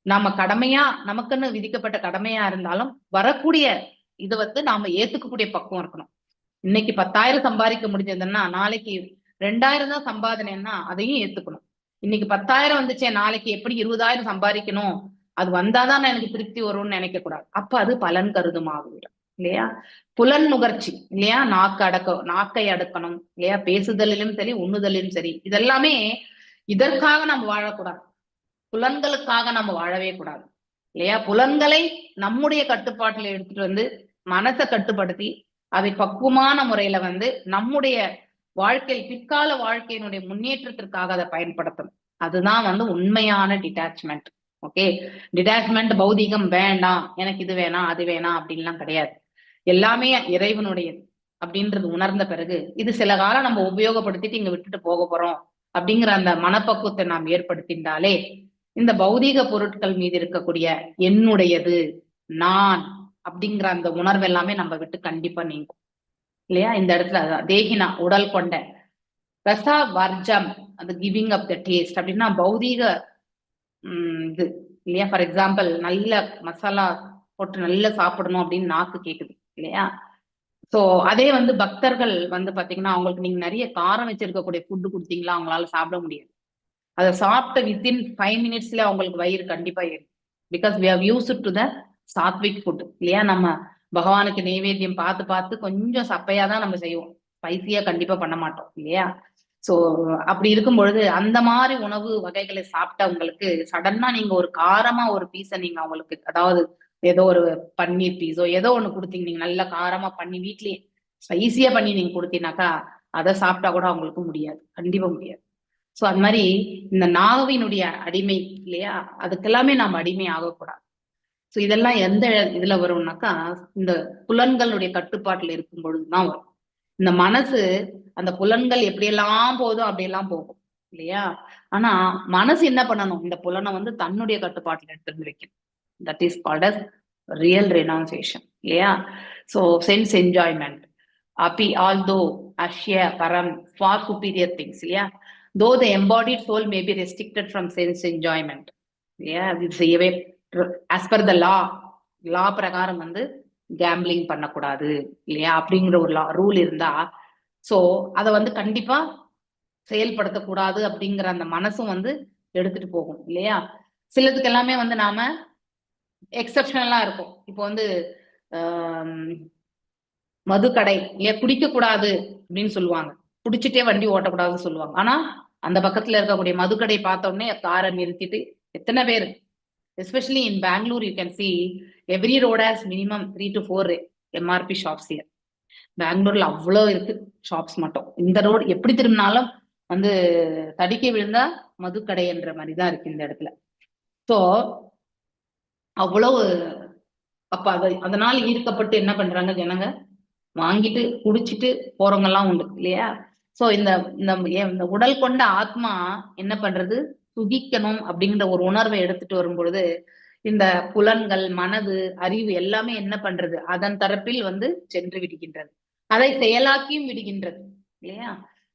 நாம கடமையா நமக்குன்னு விதிக்கப்பட்ட கடமையா இருந்தாலும் வரக்கூடிய இதை வந்து நாம ஏத்துக்கக்கூடிய பக்குவம் இருக்கணும். இன்னைக்கு 10,000 சம்பாதிக்க முடிஞ்சதுன்னா நாளைக்கு 2,000 தான் சம்பாதனைன்னா அதையும் ஏத்துக்கணும். இன்னைக்கு 10,000 வந்துச்சே, நாளைக்கு எப்படி 20,000 சம்பாதிக்கணும், அது வந்தாதான் எனக்கு திருப்தி வரும்னு நினைக்க கூடாது. அப்ப அது பலன் கருதுமாகிவிடும் இல்லையா. புலன் நுகர்ச்சி இல்லையா, நாக்கை அடக்கணும் இல்லையா, பேசுதலிலும் சரி உண்ணுதலிலும் சரி, இதெல்லாமே இதற்காக நம்ம வாழக்கூடாது, புலன்களுக்காக நம்ம வாழவே கூடாது இல்லையா. புலன்களை நம்முடைய கட்டுப்பாட்டுல எடுத்துட்டு வந்து மனசை கட்டுப்படுத்தி அதை பக்குவமான முறையில வந்து நம்முடைய வாழ்க்கையில் பிற்கால வாழ்க்கையினுடைய முன்னேற்றத்திற்காக அதை பயன்படுத்தணும். அதுதான் வந்து உண்மையான டிட்டாச்மெண்ட். ஓகே, டிட்டாச்மெண்ட் பௌதிகம் வேண்டாம், எனக்கு இது வேணாம் அது வேணாம் அப்படின்லாம் கிடையாது. எல்லாமே இறைவனுடையது அப்படின்றது உணர்ந்த பிறகு இது சில காலம் நம்ம உபயோகப்படுத்திட்டு இங்க விட்டுட்டு போக போறோம் அப்படிங்கிற அந்த மனப்பக்குவத்தை நாம் ஏற்படுத்தினாலே இந்த பௌதீக பொருட்கள் மீது இருக்கக்கூடிய என்னுடையது நான் அப்படிங்கிற அந்த உணர்வு எல்லாமே நம்ம விட்டு கண்டிப்பா நீங்கும் இல்லையா. இந்த இடத்துல அதான் தேகினா உடல் கொண்ட, ரசா வர்ஜம் அந்த கிவிங் அப் த டேஸ்ட் அப்படின்னா பௌதீக இது இல்லையா. ஃபார் எக்ஸாம்பிள் நல்ல மசாலா போட்டு நல்லா சாப்பிடணும் அப்படின்னு நாக்கு கேக்குது இல்லையா. சோ அதே வந்து பக்தர்கள் வந்து பாத்தீங்கன்னா அவங்களுக்கு நீங்க நிறைய காரம் வச்சிருக்கக்கூடிய ஃபுட்டு கொடுத்தீங்களா அவங்களால சாப்பிட முடியாது. அதை சாப்பிட்ட வித்தின் 5 மினிட்ஸ்ல அவங்களுக்கு வயிறு கண்டிப்பா ஏறும். Because we have used to the sattvic food இல்லையா? நம்ம பகவானுக்கு நைவேத்தியம் பார்த்து பார்த்து கொஞ்சம் சப்பையா தான் நம்ம செய்வோம், ஸ்பைசியா கண்டிப்பா பண்ண மாட்டோம் இல்லையா? சோ அப்படி இருக்கும் பொழுது அந்த மாதிரி உணவு வகைகளை சாப்பிட்டவங்களுக்கு சடனா நீங்க ஒரு காரமா ஒரு பீஸை நீங்க அவங்களுக்கு, அதாவது ஏதோ ஒரு பன்னீர் பீஸோ ஏதோ ஒண்ணு கொடுத்தீங்க, நீங்க நல்லா காரமா பண்ணி வீட்லயே ஸ்பைசியா பண்ணி நீங்க கொடுத்தீங்கன்னாக்கா அதை சாப்பிட்டா கூட அவங்களுக்கு முடியாது, கண்டிப்பா முடியாது. சோ அது மாதிரி இந்த நாவினுடைய அடிமை இல்லையா, அதுக்கெல்லாமே நாம் அடிமை ஆகக்கூடாது. சோ இதெல்லாம் எந்த இதுல வரும்னாக்கா இந்த புலன்களுடைய கட்டுப்பாட்டுல இருக்கும் பொழுதுதான் வரும். இந்த மனசு அந்த புலன்கள் எப்படியெல்லாம் போதோ அப்படியெல்லாம் போகும் இல்லையா? ஆனா மனசு என்ன பண்ணணும், இந்த புலனை வந்து தன்னுடைய கட்டுப்பாட்டுல எடுத்துட்டு வைக்கணும். That is called as real renunciation இல்லையா? சோ சென்ஸ் என்ஜாய்மெண்ட் அப்பி ஆல்தோ அஷ்ய பரம் ஃபார் சுப்பீரியர் திங்ஸ் இல்லையா? though the embodied soul may be restricted from sense enjoyment yeah இது செய்யவே as per the law பிரகாரம் வந்து கேம்பிளிங் பண்ணக்கூடாது இல்லையா அப்படிங்கிற ஒரு ரூல் இருந்தா சோ அதை வந்து கண்டிப்பா செயல்படுத்தக்கூடாது அப்படிங்கிற அந்த மனசும் வந்து எடுத்துட்டு போகும் இல்லையா? சிலதுக்கு எல்லாமே வந்து நாம எக்ஸப்ஷனலா இருக்கும். இப்போ வந்து மதுக்கடை இல்லையா, குடிக்க கூடாது அப்படின்னு சொல்லுவாங்க, குடிச்சிட்டே வண்டி ஓட்டக்கூடாதுன்னு சொல்லுவாங்க. ஆனா அந்த பக்கத்துல இருக்கக்கூடிய மதுக்கடை பார்த்த உடனே காரை நிறுத்திட்டு எத்தனை பேர், especially in Bangalore you can see every road has minimum 3 to 4 MRP shops here. பெங்களூர்ல அவ்வளோ இருக்கு ஷாப்ஸ் மட்டும். இந்த ரோடு எப்படி திரும்பினாலும் வந்து தடிக்க விழுந்தா மதுக்கடை என்ற மாதிரிதான் இருக்கு இந்த இடத்துல. ஸோ அவ்வளவு அப்ப அதனால ஈர்க்கப்பட்டு என்ன பண்றாங்க ஜனங்க, வாங்கிட்டு குடிச்சிட்டு போறவங்க எல்லாம் உண்டு இல்லையா? சோ இந்த உடல் கொண்ட ஆத்மா என்ன பண்றது, சுகிக்கணும் அப்படிங்கிற ஒரு உணர்வை எடுத்துட்டு வரும் பொழுது இந்த புலன்கள் மனது அறிவு எல்லாமே என்ன பண்றது, அதன் தரப்பில் வந்து சென்று விடுகின்றது, அதை செயலாக்கியும் விடுகின்றது இல்லையா?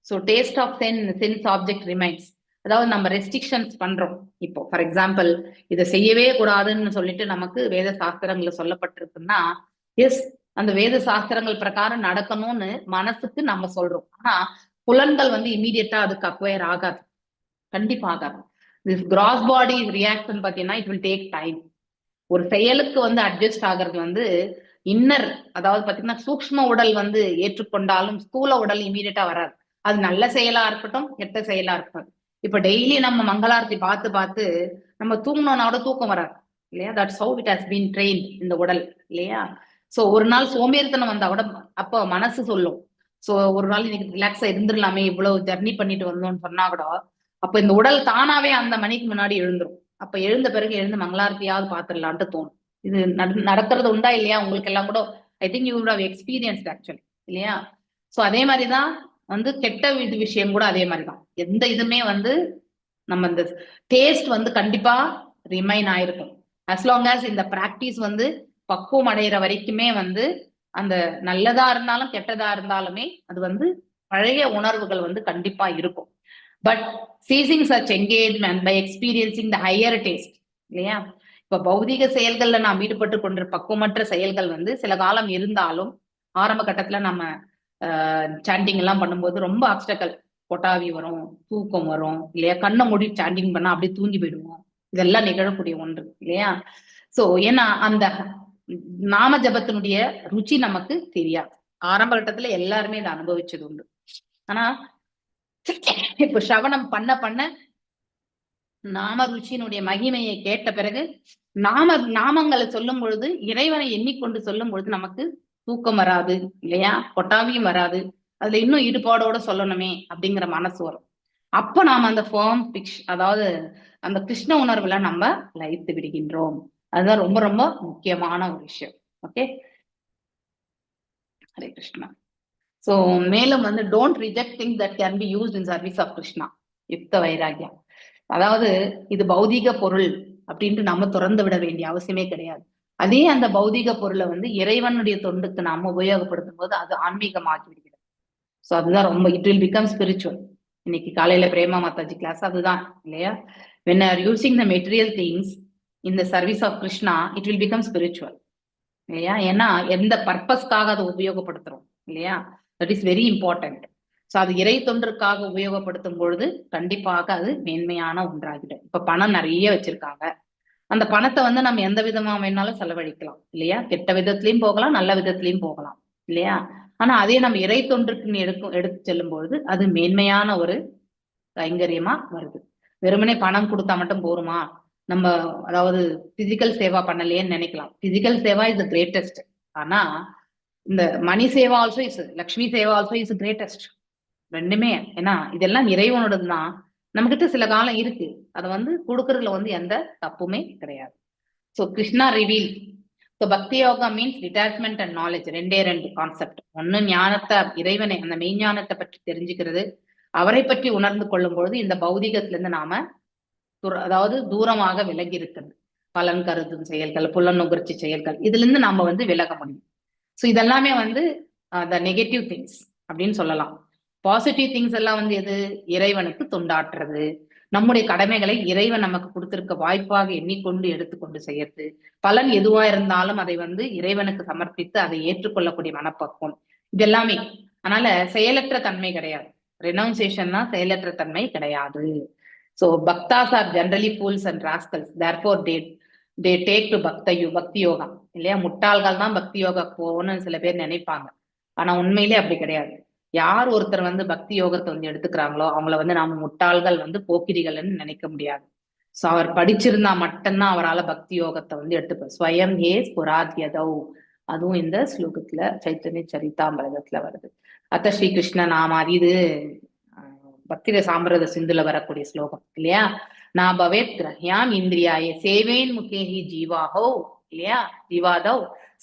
So taste of sense object remains. அதாவது நம்ம ரெஸ்ட்ரிக்ஷன்ஸ் பண்றோம். இப்போ ஃபார் எக்ஸாம்பிள் இதை செய்யவே கூடாதுன்னு சொல்லிட்டு நமக்கு வேத சாஸ்திரங்கள்ல சொல்லப்பட்டிருக்குன்னா எஸ் அந்த வேத சாஸ்திரங்கள் பிரகாரம் நடக்கணும்னு மனசுக்கு நம்ம சொல்றோம். ஆனா புலன்கள் வந்து இமீடியட்டா அதுக்கு அக்வயர் ஆகாது, கண்டிப்பா ஆகாது. திஸ் கிராஸ் பாடி ரியாக்ஷன் பாத்தீங்கன்னா இட் வில் டேக் டைம். ஒரு செயலுக்கு வந்து அட்ஜஸ்ட் ஆகிறது வந்து இன்னர், அதாவது பாத்தீங்கன்னா சூக்ஷ்ம உடல் வந்து ஏற்றுக்கொண்டாலும் ஸ்தூல உடல் இமீடியட்டா வராது. அது நல்ல செயலா இருக்கட்டும் கெட்ட செயலா இருக்கட்டும். இப்ப டெய்லி நம்ம மங்களாரத்தி பார்த்து பார்த்து நம்ம தூங்கினோட தூக்கம் வராது இல்லையா? That's how it has been trained இந்த உடல் இல்லையா? சோ ஒரு நாள் சோம்பேறித்தனம் வந்தா கூட அப்போ மனசு சொல்லும், சோ ஒரு நாள் இன்னைக்கு ரிலாக்ஸா இருந்துடலாமே இவ்வளவு ஜர்னி பண்ணிட்டு வந்தோம்னு சொன்னா கூட அப்ப இந்த உடல் தானாவே அந்த மணிக்கு முன்னாடி எழுந்துரும். அப்ப எழுந்த பிறகு எழுந்து மங்களாரத்தியாவது பாத்துடலான்ட்டு தோணும். இது நடக்கிறது உண்டா இல்லையா உங்களுக்கு எல்லாம் கூட? I think you would have experienced actually இல்லையா? சோ அதே மாதிரிதான் வந்து கெட்ட விஷயம் கூட அதே மாதிரிதான். எந்த இதுமே வந்து நம்ம இந்த டேஸ்ட் வந்து கண்டிப்பா ரிமைன் ஆயிருக்கும் as long as இந்த பிராக்டிஸ் வந்து பக்குவம் அடைகிற வரைக்குமே வந்து அந்த நல்லதா இருந்தாலும் கெட்டதா இருந்தாலுமே அது வந்து பழைய உணர்வுகள் வந்து கண்டிப்பா இருக்கும். But ceasing such engagement by experiencing the higher taste இல்லையா? இப்ப பௌதிக செயல்கள்ல நாம் ஈடுபட்டு கொண்ட பக்குவமற்ற செயல்கள் வந்து சில காலம் இருந்தாலும் ஆரம்ப கட்டத்துல நம்ம சாண்டிங் எல்லாம் பண்ணும்போது ரொம்ப ஆப்ஸ்டக்கல், கொட்டாவி வரும், தூக்கம் வரும் இல்லையா? கண்ணை மூடி சாண்டிங் பண்ணா அப்படியே தூங்கி போயிடுவோம். இதெல்லாம் நிகழக்கூடிய ஒன்று இல்லையா? சோ ஏன்னா அந்த நாம ஜபத்தினுடைய ருச்சி நமக்கு தெரியாது. ஆரம்ப கட்டத்துல எல்லாருமே இதை அனுபவிச்சது உண்டு. ஆனா இப்ப சவணம் பண்ண பண்ண நாம ருச்சியினுடைய மகிமையை கேட்ட பிறகு நாமங்களை சொல்லும் பொழுது, இறைவனை எண்ணிக்கொண்டு சொல்லும் பொழுது நமக்கு தூக்கம் வராது இல்லையா? கொட்டாவியும் வராது. அதுல இன்னும் ஈடுபாடோட சொல்லணுமே அப்படிங்கிற மனசு வரும். அப்ப நாம அந்த ஃபார்ம் பிக்ஷ், அதாவது அந்த கிருஷ்ண உணர்வுல நம்ம லயித்து விடுகின்றோம். அதுதான் ரொம்ப ரொம்ப முக்கியமான ஒரு விஷயம். ஓகே, ஹரே கிருஷ்ணா. சோ மேலும் வந்து don't reject things that can be used in service of Krishna. யுக்த வைராகியம். அதாவது இது பௌதீக பொருள் அப்படின்ட்டு நம்ம திறந்து விட வேண்டிய அவசியமே கிடையாது. அதே அந்த பௌதீக பொருளை வந்து இறைவனுடைய தொண்டுக்கு நாம உபயோகப்படுத்தும் போது அது ஆன்மீகமாகி விடுகிறது. ஸோ அதுதான் ரொம்ப இட் வில் பிகம் ஸ்பிரிச்சுவல். இன்னைக்கு காலையில பிரேமா மாதாஜி கிளாஸ் அதுதான் இல்லையா? when are using the material things in the service of Krishna, it will become spiritual. இல்லையா? ஏன்னா எந்த பர்பஸ்க்காக அதை உபயோகப்படுத்துறோம் இல்லையா? That is very important. So அது இறை தொன்றுக்காக உபயோகப்படுத்தும் பொழுது கண்டிப்பாக அது மேன்மையான ஒன்றாகிடும். இப்ப பணம் நிறைய வச்சிருக்காங்க, அந்த பணத்தை வந்து நம்ம எந்த விதமா வேணாலும் செலவழிக்கலாம் இல்லையா? கெட்ட விதத்திலையும் போகலாம், நல்ல விதத்திலையும் போகலாம் இல்லையா? ஆனா அதே நம்ம இறை தொன்றுக்கு எடுத்து செல்லும் பொழுது அது மேன்மையான ஒரு கைங்கரியமா வருது. வெறுமனே பணம் கொடுத்தா மட்டும் போருமா? நம்ம அதாவது பிசிக்கல் சேவா பண்ணலையேன்னு நினைக்கலாம். Physical seva is the greatest. ஆனா இந்த money seva also is, Lakshmi seva also is greatest. ரெண்டுமே. ஏன்னா இதெல்லாம் இறைவனோடது தான். நம்ம கிட்ட சில காலம் இருக்கு, அதை வந்து கொடுக்கறதுல வந்து எந்த தப்புமே கிடையாது. So Krishna reveal. ஸோ பக்தி yoga means detachment and knowledge. ரெண்டு கான்செப்ட். ஒன்னு ஞானத்தை, இறைவனை, அந்த மெய்ஞானத்தை பற்றி தெரிஞ்சுக்கிறது, அவரை பற்றி உணர்ந்து கொள்ளும் பொழுது இந்த பௌதிகத்துல இருந்து நாம அதாவது தூரமாக விலகி இருக்கிறது. பலன் கருதும் செயல்கள், புலனுகர்ச்சி செயல்கள், இதுல இருந்து நாம வந்து விலக முடியும். ஸோ இதெல்லாமே வந்து த நெகட்டிவ் திங்ஸ் அப்படின்னு சொல்லலாம். பாசிட்டிவ் திங்ஸ் எல்லாம் வந்து எது? இறைவனுக்கு தொண்டாற்றுறது, நம்முடைய கடமைகளை இறைவன் நமக்கு கொடுத்திருக்க வாய்ப்பாக எண்ணிக்கொண்டு எடுத்துக்கொண்டு செய்யறது, பலன் எதுவா இருந்தாலும் அதை வந்து இறைவனுக்கு சமர்ப்பித்து அதை ஏற்றுக்கொள்ளக்கூடிய மனப்பக்குவம், இது எல்லாமே. அதனால செயலற்ற தன்மை கிடையாது. ரெனவுன்சியேஷன்னா செயலற்ற தன்மை கிடையாது. So bhaktas are generally fools and rascals. Therefore they take to பக்தி யோகா இல்லையா? முட்டாள்கள் தான் பக்தி யோகா போகணும்னு சில பேர் நினைப்பாங்க. ஆனா உண்மையிலே அப்படி கிடையாது. யார் ஒருத்தர் வந்து பக்தி யோகத்தை வந்து எடுத்துக்கிறாங்களோ அவங்கள வந்து நாம முட்டாள்கள் வந்து போக்கிரிகள்னு நினைக்க முடியாது. சோ அவர் படிச்சிருந்தா மட்டும்தான் அவரால் பக்தி யோகத்தை வந்து எடுத்துப்பார். ஸ்வயம் ஏ ஸ்புராத்யதௌ, அதுவும் இந்த ஸ்லோகத்துல சைத்தன்ய சரிதாமிரதத்துல வருது. அத்த ஸ்ரீ கிருஷ்ண நாமாதி, இது பக்திர சாம்பிரத சிந்துல வரக்கூடிய ஸ்லோகம் இல்லையா? நான் பவேத் கிரஹ்யாம் இந்திரியாய சேவேன் முகேஹி ஜீவாஹோ இல்லையா? ஜீவாதௌ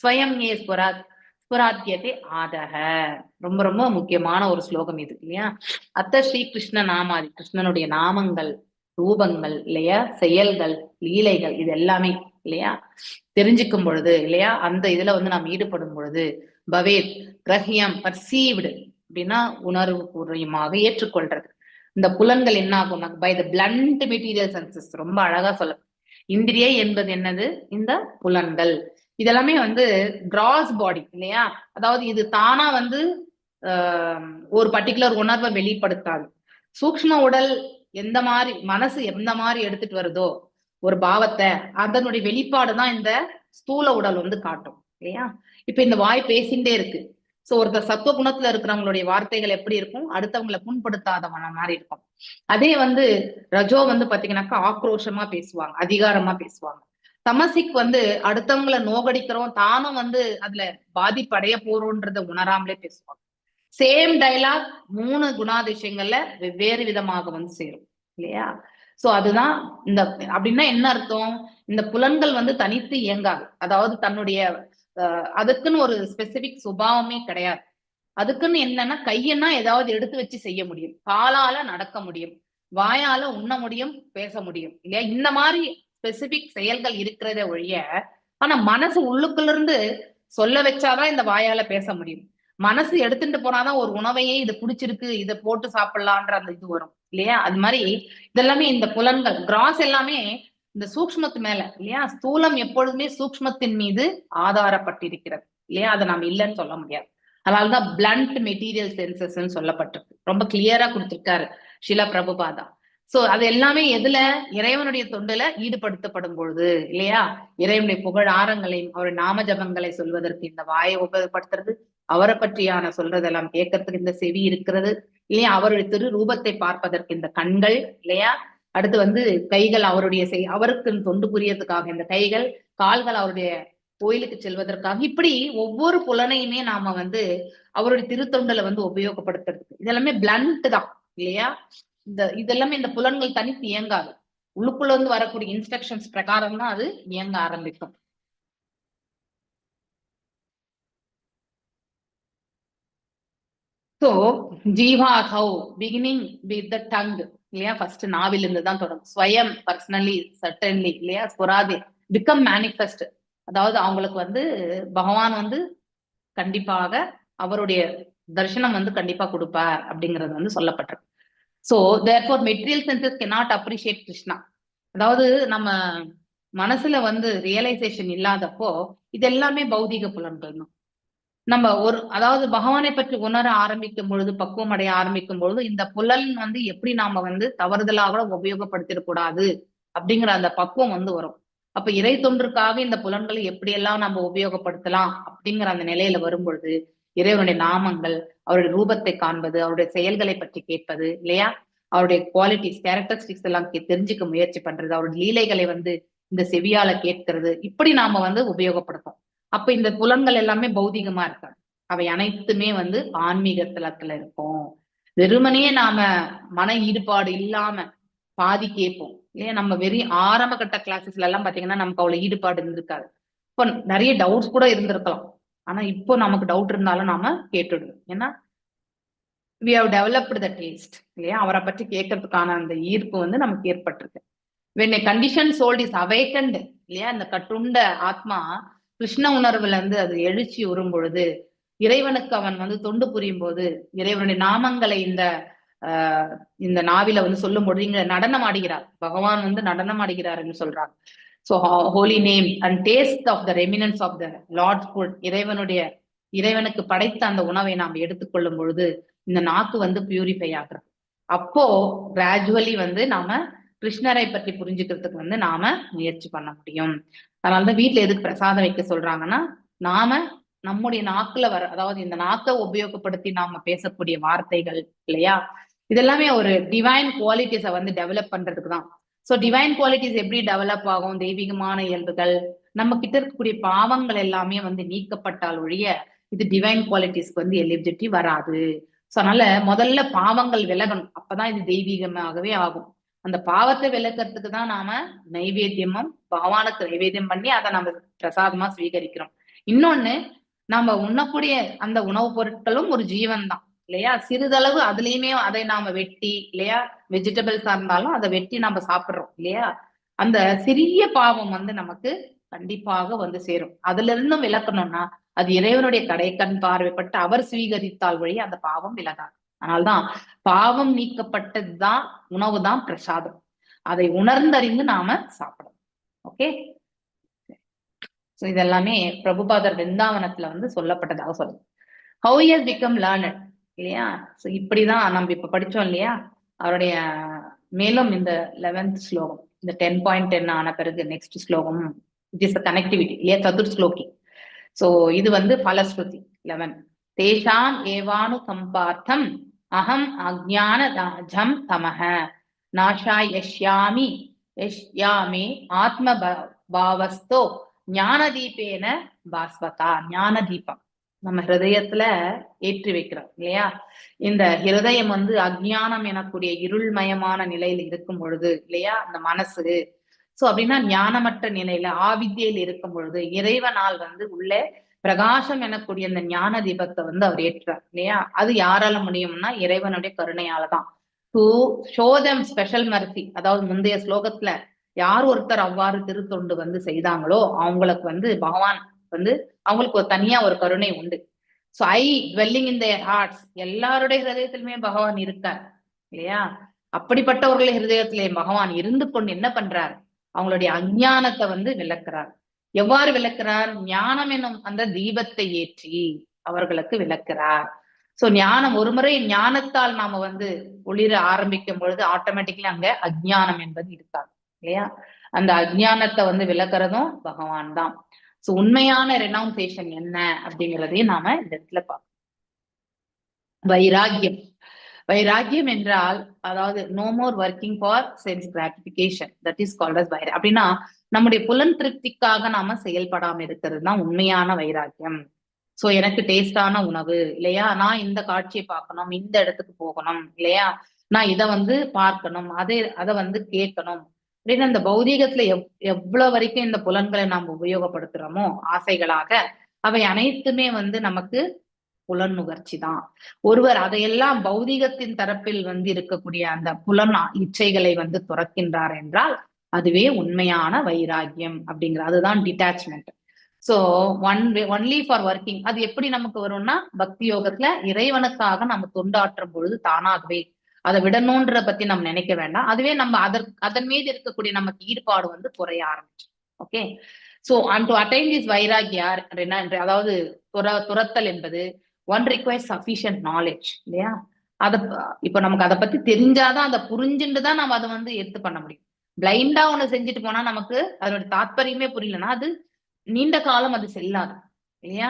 ஸ்வயம் ஏ ஸ்புராத்யதே ஆதக. ரொம்ப ரொம்ப முக்கியமான ஒரு ஸ்லோகம் இது இல்லையா? அத்த ஸ்ரீ கிருஷ்ண நாமாதி, கிருஷ்ணனுடைய நாமங்கள், ரூபங்கள் இல்லையா, செயல்கள், லீலைகள், இது எல்லாமே இல்லையா தெரிஞ்சுக்கும் பொழுது இல்லையா, அந்த இதுல வந்து நாம் ஈடுபடும் பொழுது பவேத் கிரஹ்யம், பர்சீவ்டு அப்படின்னா உணர்வு பூர்வமாக ஏற்றுக்கொள்றது. இந்த புலன்கள் என்ன ஆகும்? By the blunt material senses. ரொம்ப அழகா சொல்ல, இந்திரிய என்பது என்னது? இந்த புலன்கள். இதெல்லாமே வந்து கிராஸ் பாடி இல்லையா? அதாவது இது தானா வந்து ஒரு பர்டிகுலர் உணர்வை வெளிப்படுத்தாது. சூக்ஷ்ம உடல் எந்த மாதிரி, மனசு எந்த மாதிரி எடுத்துட்டு வருதோ ஒரு பாவத்தை, அதனுடைய வெளிப்பாடுதான் இந்த ஸ்தூல உடல் வந்து காட்டும் இல்லையா? இப்ப இந்த வாய் பேசிண்டே இருக்கு. சோ ஒருத்தர் சத்துவ குணத்துல இருக்கிறவங்களுடைய வார்த்தைகள் எப்படி இருக்கும்? அடுத்தவங்களை புண்படுத்தாதவன மாதிரி இருக்கும். அதே வந்து ரஜோ வந்து பாத்தீங்கன்னாக்கா ஆக்ரோஷமா பேசுவாங்க, அதிகாரமா பேசுவாங்க. தமசிக் வந்து அடுத்தவங்களை நோகடிக்கிறோம், தானும் வந்து அதுல பாதிப்படைய போறோன்றத உணராமலே பேசுவாங்க. சேம் டைலாக் 3 குணாதிசயங்கள்ல வெவ்வேறு விதமாக வந்து சேரும் இல்லையா? சோ அதுதான் இந்த, அப்படின்னா என்ன அர்த்தம்? இந்த புலன்கள் வந்து தனித்து இயங்காது. அதாவது தன்னுடைய அதுக்குன்னு ஒரு ஸ்பெசிபிக் சுபாவமே கிடையாது. அதுக்குன்னு என்னன்னா, கையன்னா ஏதாவது எடுத்து வச்சு செய்ய முடியும், காலால நடக்க முடியும், வாயால உண்ண முடியும், பேச முடியும் இல்லையா? இந்த மாதிரி ஸ்பெசிபிக் செயல்கள் இருக்கிறத ஒழிய, ஆனா மனசு உள்ளுக்குள்ள இருந்து சொல்ல வச்சாதான் இந்த வாயால பேச முடியும். மனசு எடுத்துட்டு போனாதான் ஒரு உணவையே இது பிடிச்சிருக்கு, இதை போட்டு சாப்பிடலான்ற அந்த இது வரும் இல்லையா? அது மாதிரி இதெல்லாமே இந்த புலன்கள் கிராஸ் எல்லாமே இந்த சூக்ஷ்மத்து மேல இல்லையா? ஸ்தூலம் எப்பொழுதுமே சூக்ஷ்மத்தின் மீது ஆதாரப்பட்டிருக்கிறது இல்லையா? அதை நாம் இல்லைன்னு சொல்ல முடியாது. அதனாலதான் பிளண்ட் மெட்டீரியல் சென்சஸ் சொல்லப்பட்டிருக்கு. ரொம்ப கிளியரா கொடுத்திருக்காரு ஷிலா பிரபுபாதா. சோ அது எல்லாமே எதுல? இறைவனுடைய தொண்டுல ஈடுபடுத்தப்படும் பொழுது இல்லையா? இறைவனுடைய புகழ் ஆரங்களையும் அவருடைய நாம ஜபங்களை சொல்வதற்கு இந்த வாயை உபயோகப்படுத்துறது, அவரை பற்றியான சொல்றதெல்லாம் கேட்கறதுக்கு இந்த செவி இருக்கிறது இல்லையா? அவருடைய திரு ரூபத்தை பார்ப்பதற்கு இந்த கண்கள் இல்லையா? அடுத்து வந்து கைகள், அவருடைய அவருக்கு தொண்டு புரியறதுக்காக இந்த கைகள், கால்கள் அவருடைய கோயிலுக்கு செல்வதற்காக, இப்படி ஒவ்வொரு புலனையுமே நாம வந்து அவருடைய திருத்தொண்டலை வந்து உபயோகப்படுத்துறதுக்கு இதெல்லாமே பிளண்ட் தான் இல்லையா? இதெல்லாமே இந்த புலன்கள் தனித்து இயங்காது. உள்ளுக்குள்ள இருந்து வரக்கூடிய இன்ஸ்ட்ரக்ஷன்ஸ் பிரகாரம் தான் அது இயங்க ஆரம்பிக்கும். சோ ஜீவாதௌ பிகினிங் வித் த டங் இல்லையா? ஃபர்ஸ்ட் நாவில் இருந்து தான் தொடங்கும். ஸ்வயம் பர்சனலி சர்டன்லி இல்லையா? ஸ்புராதி பிகம் மேனிஃபெஸ்ட். அதாவது அவங்களுக்கு வந்து பகவான் வந்து கண்டிப்பாக அவருடைய தரிசனம் வந்து கண்டிப்பா கொடுப்பார் அப்படிங்கிறது வந்து சொல்லப்பட்டிருக்கு. So therefore material senses cannot appreciate Krishna. அதாவது நம்ம மனசுல வந்து ரியலைசேஷன் இல்லாதப்போ இது எல்லாமே பௌதிக புலன்கள் தான். நம்ம அதாவது பகவானை பற்றி உணர ஆரம்பிக்கும் பொழுது, பக்குவம் அடைய ஆரம்பிக்கும் பொழுது இந்த புலன் வந்து எப்படி நாம வந்து தவறுதலாக உபயோகப்படுத்திடக்கூடாது அப்படிங்கிற அந்த பக்குவம் வந்து வரும். அப்ப இறை தொன்றுக்காக இந்த புலன்களை எப்படியெல்லாம் நம்ம உபயோகப்படுத்தலாம் அப்படிங்கிற அந்த நிலையில வரும் பொழுது இறைவனுடைய நாமங்கள், அவருடைய ரூபத்தை காண்பது, அவருடைய செயல்களை பற்றி கேட்பது இல்லையா, அவருடைய குவாலிட்டிஸ் கேரக்டரிஸ்டிக்ஸ் எல்லாம் தெரிஞ்சுக்க முயற்சி பண்றது, அவருடைய லீலைகளை வந்து இந்த செவியால கேட்கிறது, இப்படி நாம வந்து உபயோகப்படுத்தும். அப்ப இந்த புலன்கள் எல்லாமே பௌதிகமா இருக்காது, அவை அனைத்துமே வந்து ஆன்மீக தளத்துல இருக்கும். வெறுமனையே நாம மன ஈடுபாடு இல்லாம பாதி கேட்போம் இல்லையா. நம்ம ஆரம்ப கட்ட கிளாஸஸ்ல எல்லாம் பாத்தீங்கன்னா நமக்கு அவ்வளவு ஈடுபாடு இருந்திருக்காது. இப்போ நிறைய டவுட்ஸ் கூட இருந்திருக்கலாம். ஆனா இப்போ நமக்கு டவுட் இருந்தாலும் நாம கேட்டுடுவோம். ஏன்னா we have developed the taste இல்லையா, அவரை பற்றி கேட்கறதுக்கான அந்த ஈர்ப்பு வந்து நமக்கு ஏற்பட்டிருக்கு. when a conditioned soul is awakened இல்லையா, இந்த கட்டுண்ட ஆத்மா கிருஷ்ண உணர்வுல இருந்து அது எழுச்சி வரும் பொழுது, இறைவனுக்கு அவன் வந்து தொண்டு புரியும் போது, இறைவனுடைய நாமங்களை இந்த நாவில வந்து சொல்லும் பொழுது இங்க நடனம் ஆடுகிறார் பகவான், வந்து நடனம் ஆடுகிறார்னு சொல்றாங்க. So holy name and taste of the remnants of the Lord's food, இறைவனுக்கு படைத்த அந்த உணவை நாம் எடுத்துக்கொள்ளும் பொழுது இந்த நாக்கு வந்து பியூரிஃபை ஆகுறது. அப்போ கிராஜுவலி வந்து நாம கிருஷ்ணரை பற்றி புரிஞ்சுக்கிறதுக்கு வந்து நாம முயற்சி பண்ண முடியும். அதனாலதான் வீட்டுல எதுக்கு பிரசாதம் வைக்க சொல்றாங்கன்னா, நாம நம்முடைய நாக்குல அதாவது இந்த நாக்கை உபயோகப்படுத்தி நாம பேசக்கூடிய வார்த்தைகள் இல்லையா, இதெல்லாமே ஒரு டிவைன் குவாலிட்டிஸை வந்து டெவலப் பண்றதுக்கு தான். ஸோ டிவைன் குவாலிட்டிஸ் எப்படி டெவலப் ஆகும், தெய்வீகமான இயல்புகள் நம்ம கிட்ட இருக்கக்கூடிய பாவங்கள் எல்லாமே வந்து நீக்கப்பட்டால் ஒழிய இது டிவைன் குவாலிட்டிஸ்க்கு வந்து எலிஜிபிலிட்டி வராது. ஸோ அதனால முதல்ல பாவங்கள் விலகணும், அப்பதான் இது தெய்வீகமாகவே ஆகும். அந்த பாவத்தை விளக்கிறதுக்கு தான் நாம நைவேத்தியமும் பகவானுக்கு நைவேத்தியம் பண்ணி அதை நம்ம பிரசாதமா ஸ்வீகரிக்கிறோம். இன்னொன்னு, நம்ம உண்ணக்கூடிய அந்த உணவுப் பொருட்களும் ஒரு ஜீவன் தான் இல்லையா. சிறிதளவு அதுலயுமே அதை நாம வெட்டி இல்லையா, வெஜிடபிள்ஸா இருந்தாலும் அதை வெட்டி நாம சாப்பிடுறோம் இல்லையா. அந்த சிறிய பாவம் வந்து நமக்கு கண்டிப்பாக வந்து சேரும். அதுல இருந்தும் விளக்கணும்னா அது இறைவனுடைய கடைக்கண் பார்வைப்பட்டு அவர் ஸ்வீகரித்தால் வழி அந்த பாவம் விலகாது. அதனால்தான் பாவம் நீக்கப்பட்டதுதான் உணவு தான் பிரசாதம். அதை உணர்ந்தறிந்து நாம சாப்பிடணும். ஓகே, இதெல்லாமே பிரபுபாதர் விருந்தாவனத்துல வந்து சொல்லப்பட்டதாக சொல்லுது. How he has become learned இல்லையா. சோ இப்படிதான் நம்ம இப்ப படிச்சோம் இல்லையா. அவருடைய மேலும் இந்த 11th ஸ்லோகம், இந்த 10.10 ஆன பிறகு நெக்ஸ்ட் ஸ்லோகம் இட் இஸ் கனெக்டிவிட்டி இல்லையா, சதுர் ஸ்லோகி. சோ இது வந்து பலஸ்ருதி 11. தேஷாம் ஏவானு கம்பார்த்தம் அகம் அஜ்ஞான ஜம் தமஹ நாஷாயஷ்யாமி யஷ்யாமே ஆத்ம பாவஸ்தோ ஞான தீபேன பாஸ்வதா. ஞான தீபம் நம்ம ஹிருதயத்துல ஏற்றி வைக்கிறோம் இல்லையா. இந்த ஹிருதயம் வந்து அஜ்ஞானம் எனக்கூடிய இருள்மயமான நிலையில இருக்கும் பொழுது இல்லையா, அந்த மனசு சோ அப்படின்னா ஞானமற்ற நிலையில ஆவித்யில இருக்கும் பொழுது இறைவனால் வந்து உள்ளே பிரகாசம் எனக்கூடிய அந்த ஞான தீபத்தை வந்து அவர் ஏற்றார் இல்லையா. அது யாரால முடியும்னா இறைவனுடைய கருணையாலதான். To show them special mercy, அதாவது முந்தைய ஸ்லோகத்துல யார் ஒருத்தர் அவ்வாறு திருத்தொண்டு வந்து செய்தாங்களோ அவங்களுக்கு வந்து பகவான் வந்து அவங்களுக்கு ஒரு தனியா ஒரு கருணை உண்டு. So I dwelling in there hearts, எல்லாருடைய ஹிருதயத்திலுமே பகவான் இருக்கார் இல்லையா. அப்படிப்பட்டவர்களுடைய ஹிருதயத்திலே பகவான் இருந்து கொண்டு என்ன பண்றார், அவங்களுடைய அஞ்ஞானத்தை வந்து விளக்குறார். எவ்வாறு விளக்குறார், ஞானம் என்னும் அந்த தீபத்தை ஏற்றி அவர்களுக்கு விளக்குறார். சோ ஞானம் ஒருமுறை ஞானத்தால் நாம வந்து ஒளிர ஆரம்பிக்கும் பொழுது ஆட்டோமேட்டிக்கலி அங்க அஜ்ஞானம் என்பது இருக்காது இல்லையா. அந்த அஜ்ஞானத்தை வந்து விளக்குறதும் பகவான் தான். சோ உண்மையான ரெனவுன்சேஷன் என்ன அப்படிங்கிறதையும் நாம இந்த இடத்துல பார்க்கணும். வைராகியம், வைராகியம் என்றால் அதாவது no more working for sense gratification, that is called as வைராகியம். அப்படின்னா நம்முடைய புலன் திருப்திக்காக நாம செயல்படாம இருக்கிறது தான் உண்மையான வைராகியம். சோ எனக்கு டேஸ்டான உணவு இல்லையா, நான் இந்த காட்சியை பார்க்கணும், இந்த இடத்துக்கு போகணும் இல்லையா, நான் இதை வந்து பார்க்கணும், அதை வந்து கேட்கணும் அப்படின்னு அந்த பௌதீகத்துல எவ்வளவு வரைக்கும் இந்த புலன்களை நாம் உபயோகப்படுத்துறோமோ ஆசைகளாக, அவை அனைத்துமே வந்து நமக்கு புலன் நுகர்ச்சி தான். ஒருவர் அதையெல்லாம் பௌதீகத்தின் தரப்பில் வந்து இருக்கக்கூடிய அந்த புலன் இச்சைகளை வந்து துறக்கின்றார் என்றால் அதுவே உண்மையான வைராகியம் அப்படிங்கிற, அதுதான் detachment. So only for working, அது எப்படி நமக்கு வரும்னா பக்தி யோகத்துல இறைவனுக்காக நம்ம தொண்டாற்றும் பொழுது தானாகவே அதை விடணும்ன்ற பத்தி நம்ம நினைக்க வேண்டாம். அதுவே நம்ம அதன் மீது இருக்கக்கூடிய நமக்கு ஈடுபாடு வந்து குறைய ஆரம்பிச்சு okay. So and to attain this வைராகியா, அதாவது துரத்தல் என்பது ஒன் ரிக்வயர்ஸ் சஃபிஷியன்ட் நாலேஜ் இல்லையா. இப்ப நமக்கு அதை பத்தி தெரிஞ்சாதான், அதை புரிஞ்சுட்டு தான் நம்ம அதை வந்து எடுத்து பண்ண முடியும். பிளைண்டா ஒண்ணு செஞ்சுட்டு போனா நமக்கு அதோட தாத்பரியமே புரியலன்னா அது நீண்ட காலம் அது செல்லாது இல்லையா.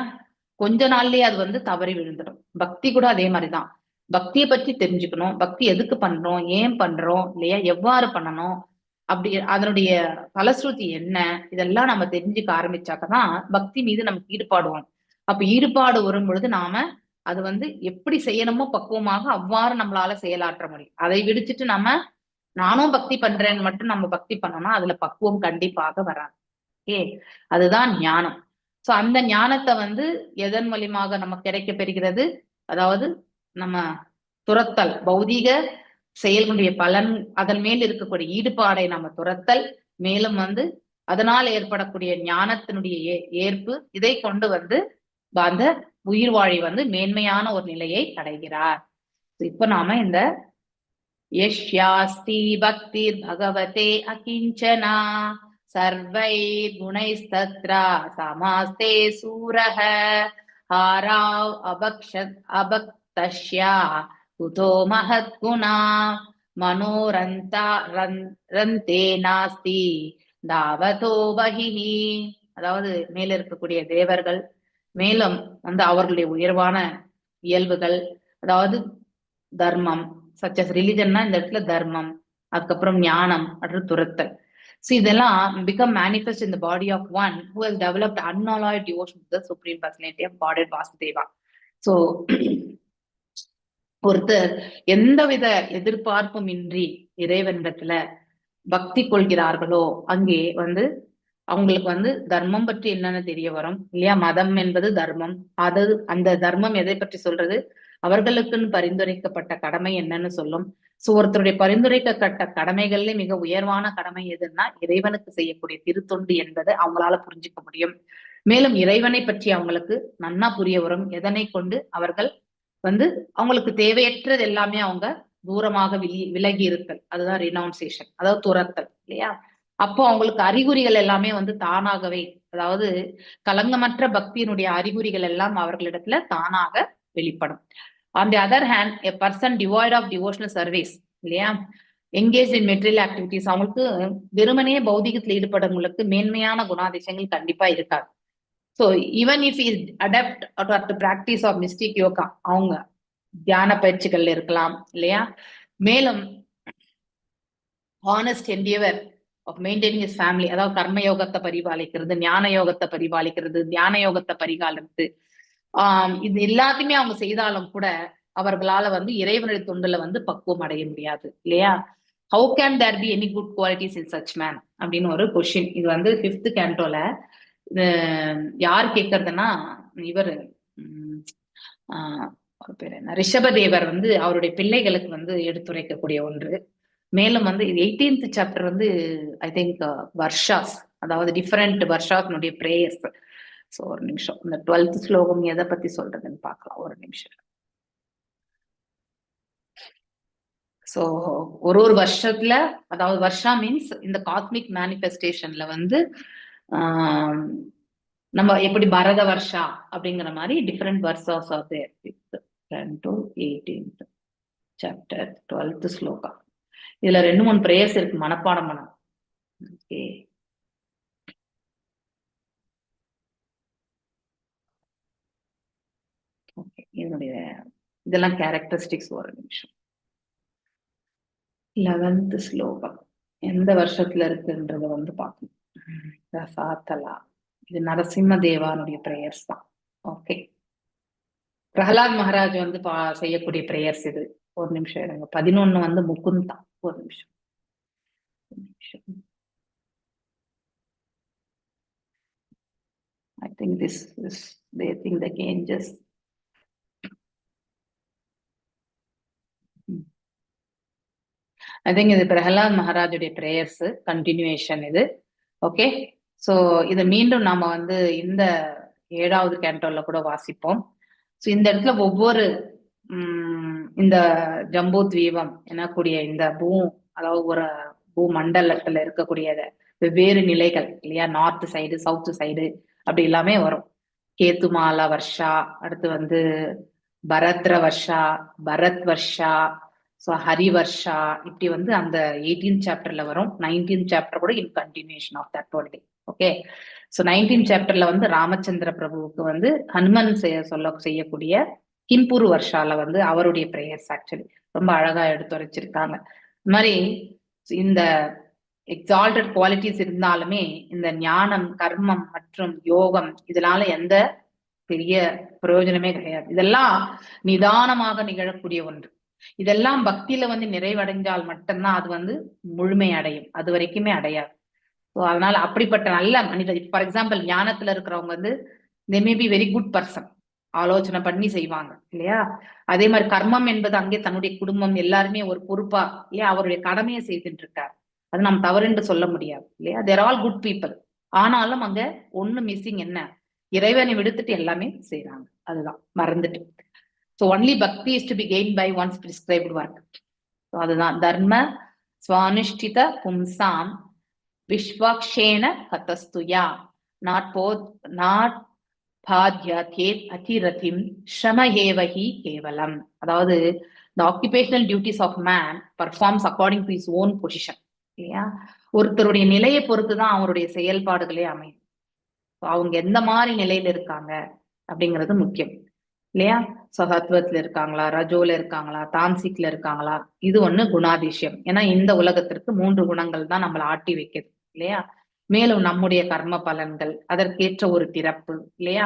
கொஞ்ச நாள்லயே அது வந்து தவறி விழுந்துடும். பக்தி கூட அதே மாதிரிதான். பக்தியை பற்றி தெரிஞ்சுக்கணும், பக்தி எதுக்கு பண்றோம், ஏன் பண்றோம் இல்லையா, எவ்வாறு பண்ணணும், அப்படி அதனுடைய பலஸ்ருதி என்ன, இதெல்லாம் நம்ம தெரிஞ்சுக்க ஆரம்பிச்சாக்கதான் பக்தி மீது நமக்கு ஈடுபாடு வரும். அப்ப ஈடுபாடு வரும் பொழுது நாம அது வந்து எப்படி செய்யணுமோ பக்குவமாக அவ்வாறு நம்மளால செயலாற்ற முடியும். அதை விடுச்சுட்டு நம்ம நானும் பக்தி பண்றேன்னு மட்டும் நம்ம பக்தி பண்ணோம்னா அதுல பக்குவம் கண்டிப்பாக வராது. ஓகே, அதுதான் ஞானம். சோ அந்த ஞானத்தை வந்து எதன் மூலியமாக நமக்கு கிடைக்க பெறுகிறது, அதாவது நம்ம துரத்தல், பௌதீக செயல்களுடைய பலன், அதன் மேல் இருக்கக்கூடிய ஈடுபாடை நம்ம துரத்தல், மேலும் வந்து அதனால் ஏற்படக்கூடிய ஞானத்தினுடைய ஏற்பு, இதை கொண்டு வந்து அந்த உயிர் வாழி வந்து மேன்மையான ஒரு நிலையை அடைகிறார். இப்ப நாம இந்த யஷ்யாஸ்தி பக்திர் பகவதே அகிஞ்சனா சர்வை குணைஸ்தத்ரா சமாஸ்தே சூரஹ ஹாராவ் அபக்தஷ்யா குதோ மஹத் குணா மனோரந்தா ரந்தே நாஸ்தி தாவதோ பஹிஹி. அதாவது மேல இருக்கக்கூடிய தேவர்கள், மேலும் வந்து அவர்களுடைய உயர்வான இயல்புகள், அதாவது தர்மம், சச் அஸ் ரிலிஜன்னா இந்த இடத்துல தர்மம், அதுக்கப்புறம் ஞானம், அடுத்து துரத்தல். So இதெல்லாம் become manifest in the body of one who has developed unalloyed devotion to the supreme personality of Godhead Vasudeva. So ஒருத்தர் எந்தவித எதிர்பார்ப்பும் இன்றி இறைவனிடத்துல பக்தி கொள்கிறார்களோ அங்கே வந்து அவங்களுக்கு வந்து தர்மம் பற்றி என்னன்னு தெரிய வரும் இல்லையா. மதம் என்பது தர்மம், அது அந்த தர்மம் எதை பற்றி சொல்றது, அவர்களுக்குன்னு பரிந்துரைக்கப்பட்ட கடமை என்னன்னு சொல்லும். சோ ஒருத்தருடைய பரிந்துரைக்கப்பட்ட கடமைகள்ல மிக உயர்வான கடமை எதுன்னா இறைவனுக்கு செய்யக்கூடிய திருத்தொண்டு என்பதை அவங்களால புரிஞ்சுக்க முடியும். மேலும் இறைவனை பற்றி அவங்களுக்கு நன்னா புரிய வரும். எதனை கொண்டு அவர்கள் வந்து அவங்களுக்கு தேவையற்றது எல்லாமே அவங்க தூரமாக விலகி இருத்தல், அதுதான் ரினவுன்சியேஷன், அதாவது துரத்தல் இல்லையா. அப்போ அவங்களுக்கு அறிகுறிகள் எல்லாமே வந்து தானாகவே, அதாவது களங்கமற்ற பக்தியினுடைய அறிகுறிகள் எல்லாம் அவர்களிடத்துல தானாக வெளிப்படும். On the other hand, a person devoid of devotional service இல்லையா, எங்கேஜ் இன் மெட்டீரியல் ஆக்டிவிட்டிஸ், அவங்களுக்கு வெறுமனே பௌதிகத்துல ஈடுபடவங்களுக்கு மேன்மையான குணாதிசயங்கள் கண்டிப்பா இருக்காது. So even if is adapt to practice of mystic yoga, அவங்க தியான பயிற்சிகள்ல இருக்கலாம் இல்லையா. மேலும் honest endeavour of maintaining his family, அதாவது கர்ம யோகத்தை பரிபாலிக்கிறது, ஞான யோகத்தை பரிபாலிக்கிறது, தியான யோகத்தை பரிகாலித்து இது எல்லாத்தையுமே அவங்க செய்தாலும் கூட அவர்களால வந்து இறைவனுடைய தொண்டுல வந்து பக்குவம் அடைய முடியாது இல்லையா. How can there be any good qualities in such man அப்படின்னு ஒரு கொஸ்டின். இது வந்து 5th கேண்டோல யார் கேட்கறதுன்னா இவர் ஒரு பேர் என்ன, ரிஷபதேவர் வந்து அவருடைய பிள்ளைகளுக்கு வந்து எடுத்துரைக்கக்கூடிய ஒன்று. மேலும் வந்து 18th சாப்டர் வந்து ஐ திங்க் வர்ஷாஸ், அதாவது டிஃபரெண்ட் வர்ஷாஸ்னுடைய பிரேயர்ஸ். ஸோ ஒரு நிமிஷம், இந்த 12th ஸ்லோகம் எதை பத்தி சொல்றதுன்னு பார்க்கலாம், ஒரு நிமிஷம். ஸோ ஒரு வருஷத்துல, அதாவது வர்ஷா மீன்ஸ் இந்த காஸ்மிக் மேனிஃபெஸ்டேஷன்ல வந்து நம்ம எப்படி பரத வர்ஷா அப்படிங்கிற மாதிரி டிஃப்ரெண்ட் வர்ஷாஸ் of 10 to 18th chapter 12th shloka. இதுல 2-3 பிரேயர்ஸ் இருக்கு, மனப்பாடம் பண்ணணும். ஓகே, ஓகே, இதனுடைய இதெல்லாம் கேரக்டரிஸ்டிக்ஸ். ஒரு நிமிஷம். 11th ஸ்லோகம் எந்த வருஷத்துல இருக்குன்றத வந்து பார்க்கணும். ரசாத்தலா, இது நரசிம்ம தேவானுடைய பிரேயர்ஸ் தான். ஓகே, பிரகலாத் மகாராஜ் வந்து செய்யக்கூடிய பிரேயர்ஸ் இது. ஒரு நிமிஷம் இருங்க. 11 வந்து முகுந்தா. ஒரு நிமிஷம். I think this is, they think they can just I think இது பிரகலாத் மகாராஜுடைய பிரேயர்ஸ் கண்டினியூவேஷன் இது. ஓகே, ஸோ இதை மீண்டும் நாம வந்து இந்த 7வது கேண்டோல கூட வாசிப்போம். ஸோ இந்த இடத்துல ஒவ்வொரு இந்த ஜம்பு தீபம் எனக்கூடிய இந்த அதாவது ஒரு மண்டலத்துல இருக்கக்கூடிய வெவ்வேறு நிலைகள் இல்லையா, நார்த் சைடு சவுத் சைடு அப்படி எல்லாமே வரும். கேத்துமாலா வர்ஷா, அடுத்து வந்து பரத்ர வர்ஷா, பரத் வர்ஷா, ஸோ ஹரிவர்ஷா, இப்படி வந்து அந்த 18th சாப்டர்ல வரும். 19th சாப்டர் கூட in continuation of that only. Okay, so 19th சாப்டர்ல வந்து ராமச்சந்திர பிரபுவுக்கு வந்து ஹனுமன் செய்யக்கூடிய கிம்புரு வர்ஷால வந்து அவருடைய பிரேயர்ஸ் ஆக்சுவலி ரொம்ப அழகா எடுத்துரைச்சிருக்காங்க. இந்த மாதிரி இந்த எக்ஸால்டட் குவாலிட்டிஸ் இருந்தாலுமே இந்த ஞானம், கர்மம் மற்றும் யோகம் இதனால எந்த பெரிய பிரயோஜனமே கிடையாது. இதெல்லாம் நிதானமாக நிகழக்கூடிய ஒன்று. இதெல்லாம் பக்தியில வந்து நிறைவடைஞ்சால் மட்டும்தான் அது வந்து முழுமை அடையும், அது வரைக்குமே அடையாது. ஸோ அதனால அப்படிப்பட்ட நல்ல மனிதர், ஃபார் எக்ஸாம்பிள் ஞானத்துல இருக்கிறவங்க வந்து they may be very good person, ஆலோசனை பண்ணி செய்வாங்க இல்லையா. அதே மாதிரி கர்மம் என்பது அங்கே தன்னுடைய குடும்பம் எல்லாருமே ஒரு பொறுப்பா இல்லையா அவருடைய கடமையை செய்துட்டு இருக்காரு, அது நாம் தவறு என்று சொல்ல முடியாது இல்லையா. தேர் ஆல் குட் பீப்புள். ஆனாலும் அங்க ஒண்ணு மிஸ்ஸிங், என்ன, இறைவனை விடுத்துட்டு எல்லாமே செய்யறாங்க, அதுதான் மறந்துட்டு. So only bhakti is to be gain by one's prescribed work. So அதுதான் தர்ம ஸ்வானுஷ்டித பும்சாம் விஸ்வக்ஷேன கதஸ்துயா நாட் பாத்யதேத் அதிரதிம் ஸ்ரம ஏவஹி கேவலம். அதாவது the occupational duties of man performs according to his own position இல்லையா. ஒருத்தருடைய நிலையை பொறுத்துதான் அவருடைய செயல்பாடுகளே அமையும். அவங்க எந்த மாதிரி நிலையில இருக்காங்க அப்படிங்கிறது முக்கியம் இல்லையா. சகத்வத்துல இருக்காங்களா, ரஜோல இருக்காங்களா, தாம்சிக்ல இருக்காங்களா, இது ஒண்ணு குணாதிசயம். ஏன்னா இந்த உலகத்திற்கு 3 குணங்கள் தான் நம்மளை ஆட்டி வைக்குது இல்லையா. மேலும் நம்முடைய கர்ம பலன்கள், அதற்கேற்ற ஒரு திறப்பு இல்லையா,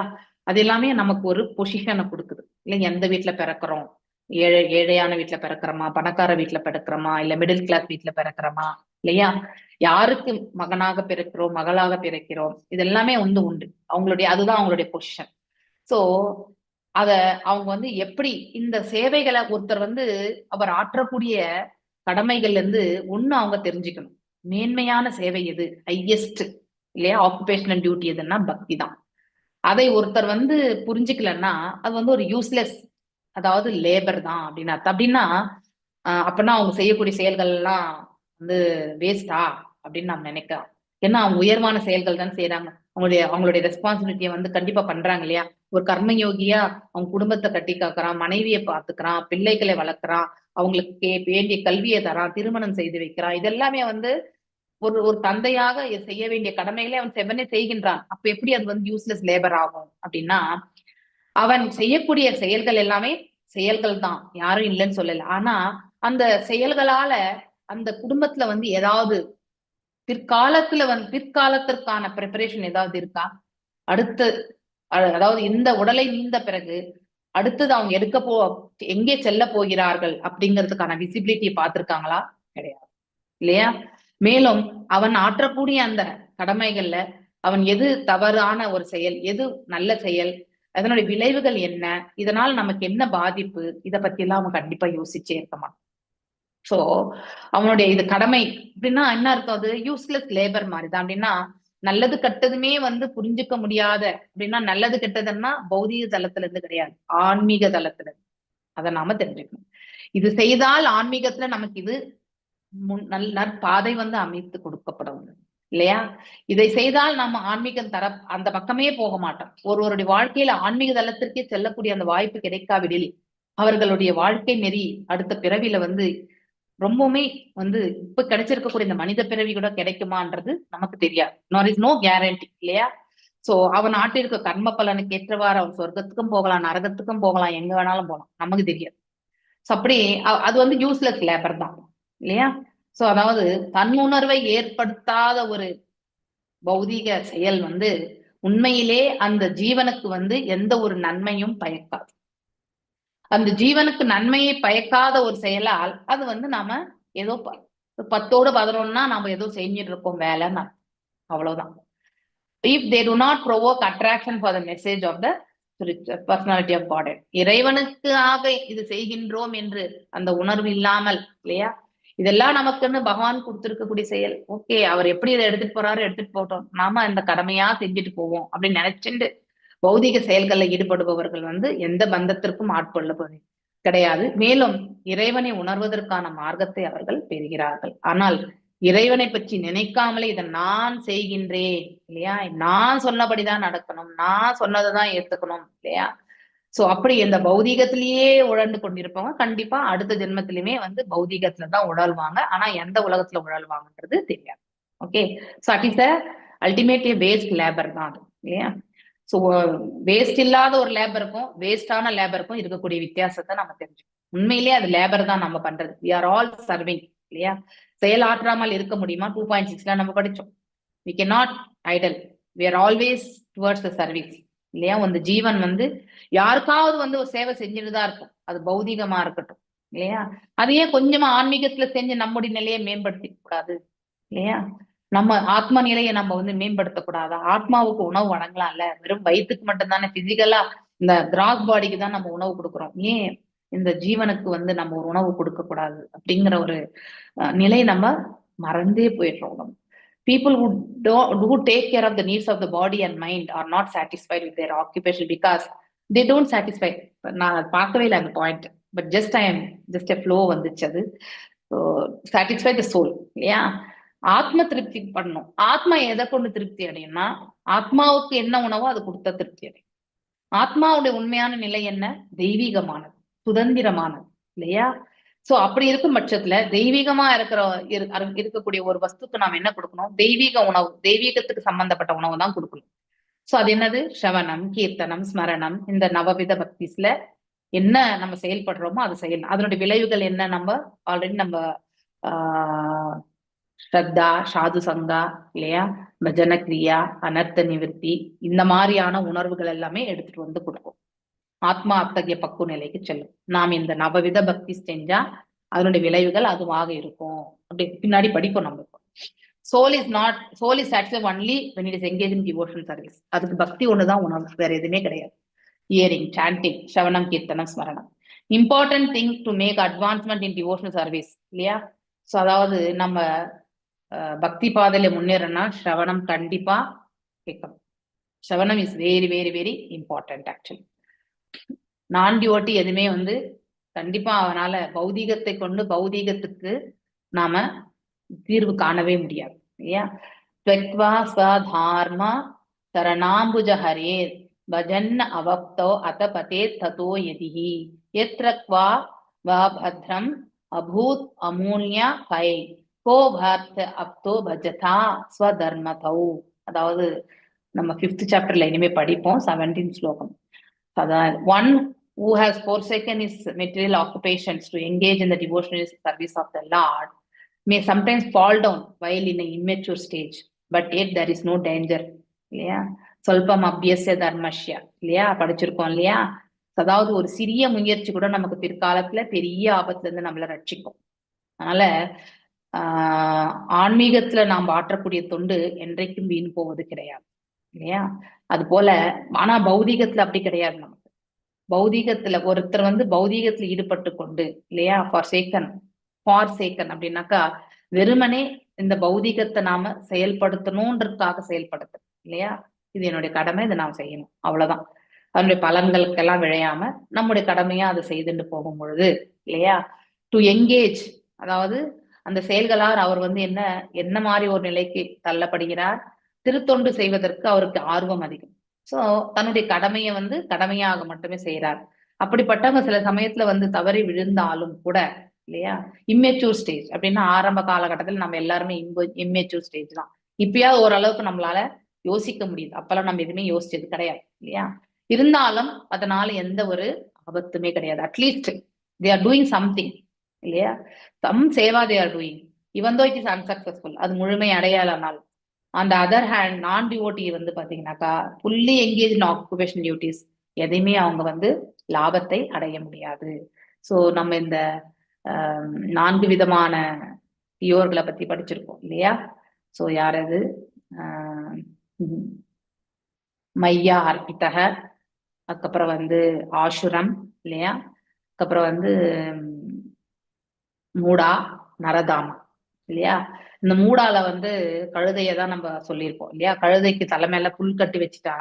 அது எல்லாமே நமக்கு ஒரு பொசிஷனை கொடுக்குது இல்லைங்க. எந்த வீட்டுல பிறக்கிறோம், ஏழையான வீட்டுல பிறக்கிறோமா, பணக்கார வீட்டுல பிறக்கிறோமா, இல்ல மிடில் கிளாஸ் வீட்டுல பிறக்கிறோமா இல்லையா, யாருக்கு மகனாக பிறக்கிறோம், மகளாக பிறக்கிறோம், இது எல்லாமே வந்து உண்டு அவங்களுடைய, அதுதான் அவங்களுடைய பொசிஷன். சோ அத அவங்க வந்து எப்படி இந்த சேவைகளை ஒருத்தர் வந்து அவர் ஆற்றக்கூடிய கடமைகள்ல இருந்து ஒண்ணு அவங்க தெரிஞ்சுக்கணும். மேன்மையான சேவை எது, ஹையஸ்ட் இல்லையா ஆக்குபேஷனல் டியூட்டி எதுன்னா பக்தி தான். அதை ஒருத்தர் வந்து புரிஞ்சுக்கலன்னா அது வந்து ஒரு யூஸ்லெஸ், அதாவது லேபர் தான் அப்படின்னு அர்த்தம். அப்படின்னா அப்படின்னா அவங்க செய்யக்கூடிய செயல்கள் எல்லாம் வந்து வேஸ்டா அப்படின்னு நம்ம நினைக்கலாம். ஏன்னா அவங்க உயர்வான செயல்கள் தான் செய்யறாங்க, அவங்களுடைய ரெஸ்பான்சிபிலிட்டியை வந்து கண்டிப்பா பண்றாங்க இல்லையா. ஒரு கர்மயோகியா அவங்க குடும்பத்தை கட்டி காக்குறான், மனைவியை பார்த்துக்கிறான், பிள்ளைகளை வளர்க்குறான், அவங்களுக்கு வேண்டிய கல்வியை தரான், திருமணம் செய்து வைக்கிறான். இதெல்லாமே வந்து ஒரு தந்தையாக செய்ய வேண்டிய கடமைகளை அவன் செவ்வனே செய்கின்றான். அப்ப எப்படி அது வந்து யூஸ்லெஸ் லேபர் ஆகும் அப்படின்னா, அவன் செய்யக்கூடிய செயல்கள் எல்லாமே செயல்கள் தான், யாரும் இல்லைன்னு சொல்லல. ஆனா அந்த செயல்களால அந்த குடும்பத்துல வந்து ஏதாவது பிற்காலத்திற்கான ப்ரிப்பரேஷன் ஏதாவது இருக்கா, அடுத்து அதாவது இந்த உடலை நீந்த பிறகு அடுத்தது அவங்க எங்கே செல்ல போகிறார்கள் அப்படிங்கிறதுக்கான விசிபிலிட்டி பார்த்திருக்காங்களா, கிடையாது இல்லையா. மேலும் அவன் ஆற்றக்கூடிய அந்த கடமைகள்ல அவன் எது தவறான ஒரு செயல், எது நல்ல செயல், அதனுடைய விளைவுகள் என்ன, இதனால் நமக்கு என்ன பாதிப்பு, இதை பத்தி எல்லாம் அவன் கண்டிப்பா யோசிச்சே இருக்கமான். சோ அவனுடைய இது கடமை அப்படின்னா என்ன அர்த்தம், அது யூஸ்லெஸ் லேபர் மாதிரிதான். அப்படின்னா நல்லது கெட்டதுமே வந்து புரிஞ்சுக்க முடியாத, அப்படின்னா நல்லது கெட்டதுன்னா பௌதிக தளத்துல இருந்து கிடையாது, ஆன்மீக தளத்துல இருந்து. அதை நாம தெரிஞ்சுக்கணும். இது செய்தால் ஆன்மீகத்துல நமக்கு இது நற்பாதை வந்து அமைத்து கொடுக்கப்படும் இல்லையா. இதை செய்தால் நம்ம ஆன்மீகம் அந்த பக்கமே போக மாட்டோம். ஒருவருடைய வாழ்க்கையில ஆன்மீக தளத்திற்கே செல்லக்கூடிய அந்த வாய்ப்பு கிடைக்காவிடில் அவர்களுடைய வாழ்க்கை நெறி அடுத்த பிறவில வந்து ரொம்பவுமே வந்து இப்ப கிடைச்சிருக்கக்கூடிய இந்த மனித பிறவி கூட கிடைக்குமான்றது நமக்கு தெரியாது. நோ கேரண்டி இல்லையா. சோ அவன் நாட்டிற்கு கர்ம பலனுக்கு ஏற்றவாறு அவன் சொர்க்கத்துக்கும் போகலாம், நரகத்துக்கும் போகலாம், எங்க வேணாலும் போகலாம், நமக்கு தெரியாது. சோ அப்படி அது வந்து யூஸ்லெஸ் லேபர் தான் இல்லையா. சோ அதாவது தன்னுணர்வை ஏற்படுத்தாத ஒரு பௌதீக செயல் வந்து உண்மையிலே அந்த ஜீவனுக்கு வந்து எந்த ஒரு நன்மையும் பயக்காது. அந்த ஜீவனுக்கு நன்மையை பயக்காத ஒரு செயலால் அது வந்து நாம ஏதோ 10ஓடு 11 நாம ஏதோ செஞ்சுட்டு இருக்கோம் வேலைன்னு, அவ்வளவுதான். If they do not provoke attraction for the message of the personality of God, இறைவனுக்காக இது செய்கின்றோம் என்று அந்த உணர்வு இல்லாமல் இல்லையா. இதெல்லாம் நமக்குன்னு பகவான் கொடுத்திருக்கக்கூடிய செயல், ஓகே அவர் எப்படி இதை எடுத்துட்டு போறாரு எடுத்துட்டு போட்டோம், நாம அந்த கடமையா செஞ்சுட்டு போவோம் அப்படின்னு நினைச்சுட்டு பௌதிக செயல்களில் ஈடுபடுபவர்கள் வந்து எந்த பந்தத்திற்கும் ஆட்கொள்ளப்படுவது கிடையாது. மேலும் இறைவனை உணர்வதற்கான மார்க்கத்தை அவர்கள் பெறுகிறார்கள். ஆனால் இறைவனை பற்றி நினைக்காமலே இதை நான் செய்கின்றேன் இல்லையா, நான் சொன்னபடிதான் நடக்கணும், நான் சொன்னதைதான் ஏத்துக்கணும் இல்லையா. சோ அப்படி இந்த பௌதீகத்திலேயே உழண்டு கொண்டிருப்பவங்க கண்டிப்பா அடுத்த ஜென்மத்திலுமே வந்து பௌதீகத்துலதான் உழல்வாங்க. ஆனா எந்த உலகத்துல உழல்வாங்கன்றது தெரியாது. Okay, so at is ultimately waste labour தான் அது இல்லையா. ஸோ வேஸ்ட் இல்லாத ஒரு லேபருக்கும் வேஸ்டான லேபருக்கும் இருக்கக்கூடிய வித்தியாசத்தை நம்ம தெரிஞ்சுக்கணும். உண்மையிலேயே அது லேபர் தான் நம்ம பண்றது. வி ஆர் ஆல் சர்விங் இல்லையா. செயலாற்றாமல் இருக்க முடியுமா? 2.6ல நம்ம படிச்சோம். We can not idle, we are always towards the service இல்லையா. அந்த ஜீவன் வந்து யாருக்காவது வந்து ஒரு சேவை செஞ்சுட்டு தான் இருக்கும், அது பௌதிகமா இருக்கட்டும் இல்லையா. அதையே கொஞ்சமா ஆன்மீகத்துல செஞ்சு நம்முடைய நிலையை மேம்படுத்திக்க கூடாது இல்லையா. நம்ம ஆத்ம நிலையை நம்ம வந்து மேம்படுத்தக்கூடாதா? ஆத்மாவுக்கு உணவு வழங்கலாம்ல, வெறும் வயிற்றுக்கு மட்டும்தானே, பிசிக்கலா இந்த கிராஸ் பாடிக்கு தான் நம்ம உணவு கொடுக்குறோம். ஏன் இந்த ஜீவனுக்கு வந்து நம்ம ஒரு உணவு கொடுக்க கூடாது அப்படிங்கிற ஒரு நிலை நம்ம மறந்தே போயிடுறோம். நம்ம people who take care of the needs of the body and mind are not satisfied with their occupation because they don't satisfy. நான் அது பார்க்கவே இல்லை அந்த point, but just a flow வந்துச்சு அது. satisfy the soul இல்லையா. ஆத்ம திருப்தி பண்ணணும். ஆத்மா எதை கொண்டு திருப்தி அடையும்னா, ஆத்மாவுக்கு என்ன உணவோ அது கொடுத்த திருப்தி அடையும். ஆத்மாவுடைய உண்மையான நிலை என்ன? தெய்வீகமானது, சுதந்திரமானது இல்லையா. சோ அப்படி இருக்கும் பட்சத்துல தெய்வீகமா இருக்கக்கூடிய ஒரு வஸ்துக்கு நாம் என்ன கொடுக்கணும்? தெய்வீக உணவு, தெய்வீகத்துக்கு சம்பந்தப்பட்ட உணவு தான் கொடுக்கணும். சோ அது என்னது? ஸ்ரவணம், கீர்த்தனம், ஸ்மரணம். இந்த நவவித பக்திஸ்ல என்ன நம்ம செயல்படுறோமோ அது செய்யணும். அதனுடைய விளைவுகள் என்ன? நம்ம ஆல்ரெடி நம்ம ஸ்ரத்தா, சாது சங்கா இல்லையா, பஜன கிரியா, அனர்த்த நிவர்த்தி, இந்த மாதிரியான உணர்வுகள் எல்லாமே எடுத்துட்டு வந்து கொடுக்கும். ஆத்மா அத்தகைய பக்குவ நிலைக்கு செல்லும். நாம் இந்த நவவித பக்தி செஞ்சா அதனுடைய விளைவுகள் அதுவாக இருக்கும். அப்படி பின்னாடி படிப்போம் நம்ம. Soul is satisfied only when it is engaged in devotional service. அதுக்கு பக்தி ஒண்ணுதான் உணவு, வேற எதுவுமே கிடையாது. ஹியரிங், சாண்டிங், ஸ்ரவணம், கீர்த்தனம், ஸ்மரணம். Important thing to make advancement in devotional service இல்லையா. ஸோ அதாவது நம்ம பக்தி பாதையில முன்னேறனா ஸ்ரவணம் கண்டிப்பா கேட்கணும். ஸ்ரவணம் is very very very important. Actually நான் டிவோட்டி எதுவுமே வந்து கண்டிப்பா அவனால பௌதீகத்தை கொண்டு பௌதீகத்துக்கு நாம தீர்வு காணவே முடியாது இல்லையா. த்வக்வா ஸ்வதார்மா சரணாம்புஜ ஹரே பஜன் அவப்தோ அத பதே ததோ யதிஹி யத்ரக்வா வா பத்ரம் அபூத் அமூல்யா கை கோ பர்த் அப்தோ பஜதா ஸ்வதர்மதௌ. அதாவது நம்ம 5th சாப்டர்ல இனிமே படிப்போம் 17 ஸ்லோகம். அதான் one who has forsaken his material occupations to engage in the devotional service of the Lord may sometimes fall down while in an immature stage, but yet there is no danger இல்லையா. சொல்பம் அபியஸ்ய தர்மஷ்ய இல்லையா, படிச்சிருக்கோம் இல்லையா. அதாவது ஒரு சிறிய முயற்சி கூட நமக்கு பிற்காலத்துல பெரிய ஆபத்துல இருந்து நம்மள ரட்சிக்கும். அதனால ஆன்மீகத்துல நாம் ஆற்றக்கூடிய தொண்டு என்றைக்கும் வீண் போவது கிடையாது இல்லையா. அது போல ஆனா பௌதீகத்துல அப்படி கிடையாது. நமக்கு பௌதீகத்துல ஒருத்தர் வந்து பௌதீகத்துல ஈடுபட்டு கொண்டு இல்லையா, ஃபார் சேக்கன் அப்படின்னாக்கா வெறுமனே இந்த பௌதீகத்தை நாம செயல்படுத்தணும்ன்றதுக்காக செயல்படுத்த இல்லையா. இது என்னுடைய கடமை, இதை நாம் செய்யணும், அவ்வளவுதான். அதனுடைய பலன்களுக்கெல்லாம் விழையாம நம்முடைய கடமையா அதை செய்துட்டு போகும் பொழுது இல்லையா, டு எங்கேஜ், அதாவது அந்த செயல்களால் அவர் வந்து என்ன மாதிரி ஒரு நிலைக்கு தள்ளப்படுகிறார்? திருத்தொண்டு செய்வதற்கு அவருக்கு ஆர்வம் அதிகம். சோ தன்னுடைய கடமையை வந்து கடமையாக மட்டுமே செய்யறார். அப்படிப்பட்டவங்க சில சமயத்துல வந்து தவறி விழுந்தாலும் கூட இல்லையா, இம்மெச்சூர் ஸ்டேஜ் அப்படின்னா ஆரம்ப காலகட்டத்தில் நம்ம எல்லாருமே இம்மெச்சூர் ஸ்டேஜ் தான். இப்பயாவது ஓரளவுக்கு நம்மளால யோசிக்க முடியுது. அப்பெல்லாம் நம்ம எதுவுமே யோசிச்சது கிடையாது இல்லையா. இருந்தாலும் அதனால எந்த ஒரு ஆபத்துமே கிடையாது. Atleast they are doing something இல்லையா. Some seva they are doing even though it is unsuccessful. அது முழுமை அடையாளனால். அந்த அதர் ஹேண்ட் நான் டிவோட்டி வந்து பாத்தீங்கன்னாக்கா ஃபுல்லி எங்கேஜ் இன் ஆக்குபேஷன் டியூட்டிஸ், எதையுமே அவங்க வந்து லாபத்தை அடைய முடியாது. ஸோ நம்ம இந்த 4 விதமான தியோர்களை பத்தி படிச்சிருக்கோம் இல்லையா. ஸோ யாரது? மையா அர்ப்பித்தக, அதுக்கப்புறம் வந்து ஆசுரம் இல்லையா, அதுக்கப்புறம் வந்து மூடா, நரதாமா இல்லையா. இந்த மூடால வந்து கழுதையை தான் நம்ம சொல்லியிருப்போம் இல்லையா. கழுதைக்கு தலைமையில புல்கட்டு வச்சுட்டா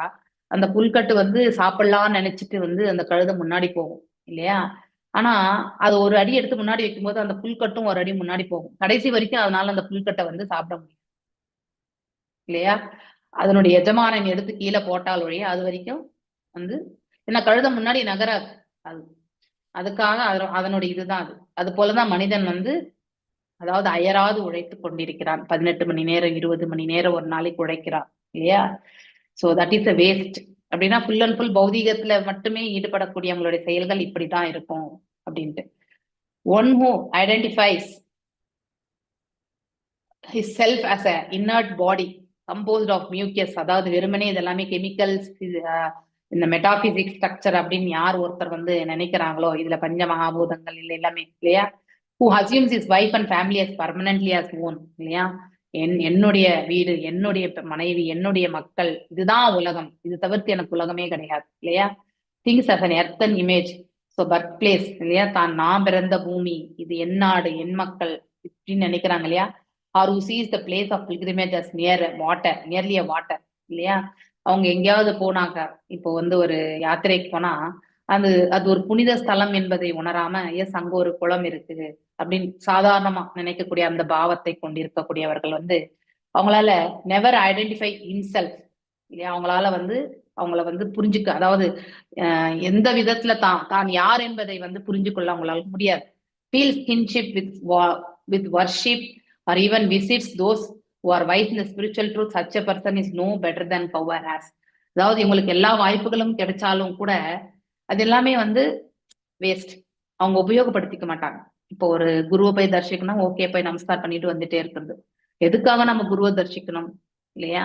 அந்த புல்கட்டு வந்து சாப்பிடலாம்னு நினைச்சிட்டு வந்து அந்த கழுதை முன்னாடி போகும் இல்லையா. ஆனா அது ஒரு அடி எடுத்து முன்னாடி வைக்கும்போது அந்த புல்கட்டும் ஒரு அடி முன்னாடி போகும். கடைசி வரைக்கும் அதனால அந்த புல்கட்டை வந்து சாப்பிட முடியும் இல்லையா? அதனுடைய எஜமானன் எடுத்து கீழே போட்டால் ஒழிய அது வரைக்கும் வந்து என்ன கழுத முன்னாடி நகராது. அது அதுக்காக அதனுடைய இதுதான் அது. அது போலதான் மனிதன் வந்து அதாவது அயராது உழைத்து கொண்டிருக்கிறான். 18 மணி நேரம் 20 மணி நேரம் ஒரு நாளைக்கு உழைக்கிறான் இல்லையா? So that is a waste. அப்படின்னா ஃபுல் அண்ட் ஃபுல் பௌதீகத்துல மட்டுமே ஈடுபடக்கூடியவங்களுடைய செயல்கள் இப்படித்தான் இருக்கும் அப்படின்ட்டு. One who identifies his self as a inert body composed of mucus, அதாவது வெறுமனே இதெல்லாமே கெமிக்கல்ஸ், இந்த மெட்டாபிசிக்ஸ் ஸ்ட்ரக்சர் அப்படின்னு யார் ஒருத்தர் வந்து நினைக்கிறாங்களோ இதுல பஞ்ச மகாபூதங்கள் இல்லை எல்லாமே இல்லையா, who assumes his wife and family as permanently as own இல்லையா, என்னுடைய வீடு, என்னுடைய மனைவி, என்னுடைய மக்கள், இதுதான் உலகம், இது தவிர்த்து எனக்கு உலகமே கிடையாது இல்லையா, things as an earthen image, so birth place இல்லையா, நான் பிறந்த பூமி, இது என் நாடு, என் மக்கள் இப்படின்னு நினைக்கிறாங்க இல்லையா, or who sees the place of pilgrimage as nearly a water இல்லையா, அவங்க எங்கேயாவது போனாங்க, இப்போ வந்து ஒரு யாத்திரைக்கு போனா அது ஒரு புனித ஸ்தலம் என்பதை உணராம எஸ் அங்க ஒரு குளம் இருக்குது அப்படின்னு சாதாரணமா நினைக்கக்கூடிய அந்த பாவத்தை கொண்டிருக்கக்கூடியவர்கள் வந்து அவங்களால நெவர் ஐடென்டிஃபை இன்செல்ஃப் இல்லையா, அவங்கள வந்து புரிஞ்சுக்க, அதாவது எந்த விதத்துல தான் யார் என்பதை வந்து புரிஞ்சு கொள்ள அவங்களால முடியாது. Feel kinship with worship or even visits those who are wise in the spiritual truth, such a person is no better than power has. அதாவது இவங்களுக்கு எல்லா வாய்ப்புகளும் கிடைச்சாலும் கூட அது எல்லாமே வந்து வேஸ்ட், அவங்க உபயோகப்படுத்திக்க மாட்டாங்க. இப்போ ஒரு குருவை போய் தரிசிக்கணும், ஓகே போய் நமஸ்கார் பண்ணிட்டு வந்துட்டே இருக்கிறது, எதுக்காக நம்ம குருவை தரிசிக்கணும் இல்லையா,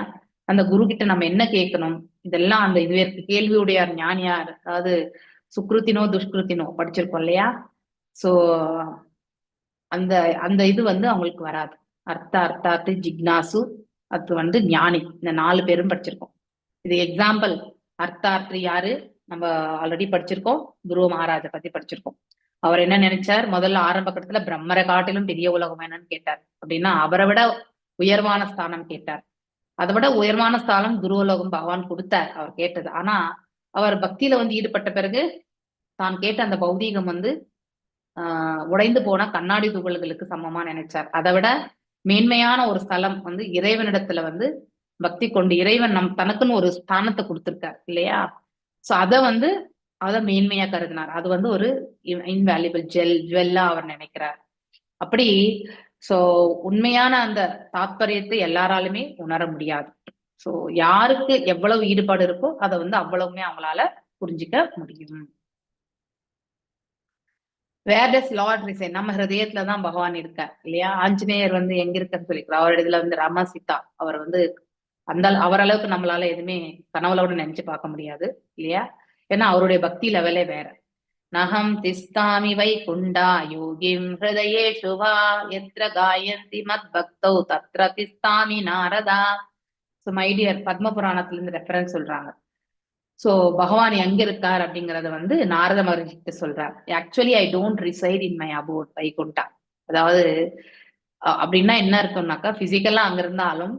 அந்த குரு கிட்ட நம்ம என்ன கேட்கணும், இதெல்லாம் அந்த இதுவே இருக்கு. கேள்வியுடையார் ஞானியார், அதாவது சுக்ருத்தினோ துஷ்கிருத்தினோ படிச்சிருக்கோம் இல்லையா, சோ அந்த இது வந்து அவங்களுக்கு வராது. அர்த்தார்த்தி ஜிக்னாசு, அது வந்து ஞானி, இந்த 4 பேரும் படிச்சிருக்கோம். இது எக்ஸாம்பிள். அர்த்தார்த்தி யாரு, நம்ம ஆல்ரெடி படிச்சிருக்கோம், துருவ மகாராஜை பத்தி படிச்சிருக்கோம். அவர் என்ன நினைச்சார், முதல்ல ஆரம்ப கட்டத்துல பிரம்மரை காட்டிலும் பெரிய உலகம் என்னன்னு கேட்டார். அப்படின்னா அவரை விட உயர்வான ஸ்தானம் கேட்டார். அதை விட உயர்வான ஸ்தானம் துருவலோகம் பகவான் கொடுத்தார் அவர் கேட்டது. ஆனா அவர் பக்தியில வந்து ஈடுபட்ட பிறகு தான் கேட்ட அந்த பௌதீகம் வந்து உடைந்து போன கண்ணாடி துகள்களுக்கு சமமா நினைச்சார். அதை விட மேன்மையான ஒரு ஸ்தலம் வந்து இறைவனிடத்துல வந்து பக்தி கொண்டு இறைவன் தனக்குன்னு ஒரு ஸ்தானத்தை கொடுத்திருக்கார் இல்லையா, சோ அதை மேன்மையா கருதினார். அது வந்து ஒரு இன்வேல்யூபிள் ஜுவல்லா அவர் நினைக்கிறார். அப்படி சோ உண்மையான அந்த தாத்பரியத்தை எல்லாராலுமே உணர முடியாது. சோ யாருக்கு எவ்வளவு ஈடுபாடு இருக்கோ அதை வந்து அவ்வளவுமே அவங்களால புரிஞ்சுக்க முடியும். வேர் டஸ் லார்ட் ரிசைன், நம்ம ஹிருதயத்துலதான் பகவான் இருக்கார் இல்லையா. ஆஞ்சநேயர் வந்து எங்க இருக்குன்னு சொல்லிக்கிறார், அவர் இதுல வந்து ராமா சீதா, அவர் வந்து அவர் அளவுக்கு நம்மளால எதுவுமே கனவுளோட நினைச்சு பார்க்க முடியாது இல்லையா, ஏன்னா அவருடைய பக்தி லெவலே வேற. நகம் திஸ்தாமி வை குண்டா யோகிம் ஹிருதயே சுபா எத்ர காயந்தி மத் பக்தௌ தத்ர திஸ்தாமி Narada. So my dear, Padma புராணத்துல இருந்து ரெஃபரன்ஸ் சொல்றாங்க. சோ பகவான் எங்க இருக்கார் அப்படிங்கறத வந்து நாரத மகரிஷிட்ட சொல்றார். Actually I don't reside in my abode Vaikuntha. அதாவது அப்படின்னா என்ன இருக்கும்னாக்கா, பிசிக்கலா அங்க இருந்தாலும்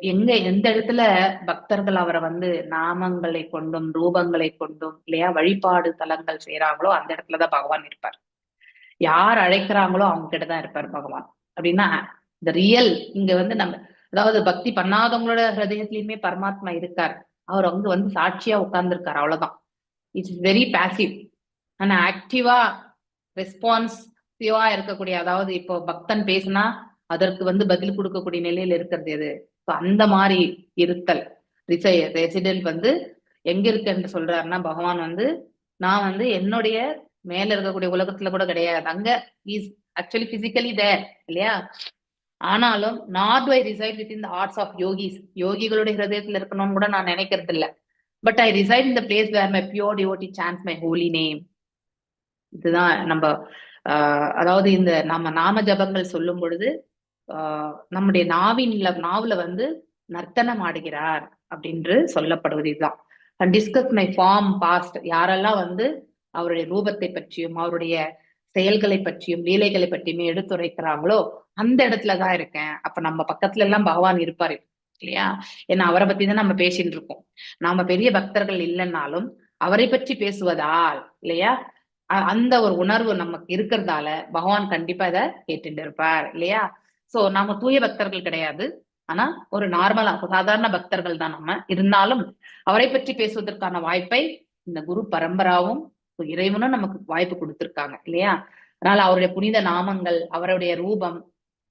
எந்த இடத்துல பக்தர்கள் அவரை வந்து நாமங்களை கொண்டும் ரூபங்களை கொண்டும் இல்லையா வழிபாடு தலங்கள் செய்யறாங்களோ அந்த இடத்துலதான் பகவான் இருப்பார். யார் அழைக்கிறாங்களோ அவங்க கிட்டதான் இருப்பார் பகவான். அப்படின்னா இந்த ரியல் இங்க வந்து நம்ம, அதாவது பக்தி பண்ணாதவங்களோட ஹிருதயத்திலயுமே பரமாத்மா இருக்கார். அவர் வந்து சாட்சியா உட்கார்ந்துருக்காரு, அவ்வளவுதான். It's very passive. ஆனா ஆக்டிவா ரெஸ்பான்சிவா இருக்கக்கூடிய, அதாவது இப்போ பக்தன் பேசினா அதற்கு வந்து பதில் கொடுக்கக்கூடிய நிலையில இருக்கிறது எது, அந்த மாதிரி இருத்தல். ரெசிடென்ட் வந்து எங்க இருக்கு என்று சொல்றாருன்னா, பகவான் வந்து நான் வந்து என்னுடைய மேல இருக்கக்கூடிய உலகத்துல கூட கிடையாது, அங்க இஸ் ஆக்சுவலி பிசிக்கலி தேர் இல்லையா. ஆனாலும் not I reside within the hearts of yogis, யோகிகளுடைய ஹிருதயத்துல இருக்கணும்னு கூட நான் நினைக்கிறது இல்லை. But I reside in the place where my pure devotee chants my holy name. இதுதான் நம்ம அதாவது இந்த நம்ம நாம ஜபங்கள் சொல்லும் பொழுது நம்முடைய நாவுல வந்து நர்த்தனம் ஆடுகிறார் அப்படின்னு சொல்லப்படுவது இதுதான். And discuss my form past, யாரெல்லாம் வந்து அவருடைய ரூபத்தை பற்றியும் அவருடைய செயல்களை பற்றியும் லீலைகளை பற்றியுமே எடுத்துரைக்கிறாங்களோ அந்த இடத்துலதான் இருக்கேன். அப்ப நம்ம பக்கத்துல எல்லாம் பகவான் இருப்பாரு இல்லையா. ஏன்னா அவரை பத்தி தான் நம்ம பேசிட்டு இருக்கோம். நாம பெரிய பக்தர்கள் இல்லைன்னாலும் அவரை பற்றி பேசுவதால் இல்லையா அந்த ஒரு உணர்வு நமக்கு இருக்கிறதால பகவான் கண்டிப்பா இதை கேட்டுட்டு இருப்பார் இல்லையா? சோ நாம தூய பக்தர்கள் கிடையாது, ஆனா ஒரு நார்மலா சாதாரண பக்தர்கள் தான் நம்ம. இருந்தாலும் அவரை பற்றி பேசுவதற்கான வாய்ப்பை இந்த குரு பரம்பராவும் இறைவனும் நமக்கு வாய்ப்பு கொடுத்திருக்காங்க இல்லையா? அதனால அவருடைய புனித நாமங்கள், அவருடைய ரூபம்,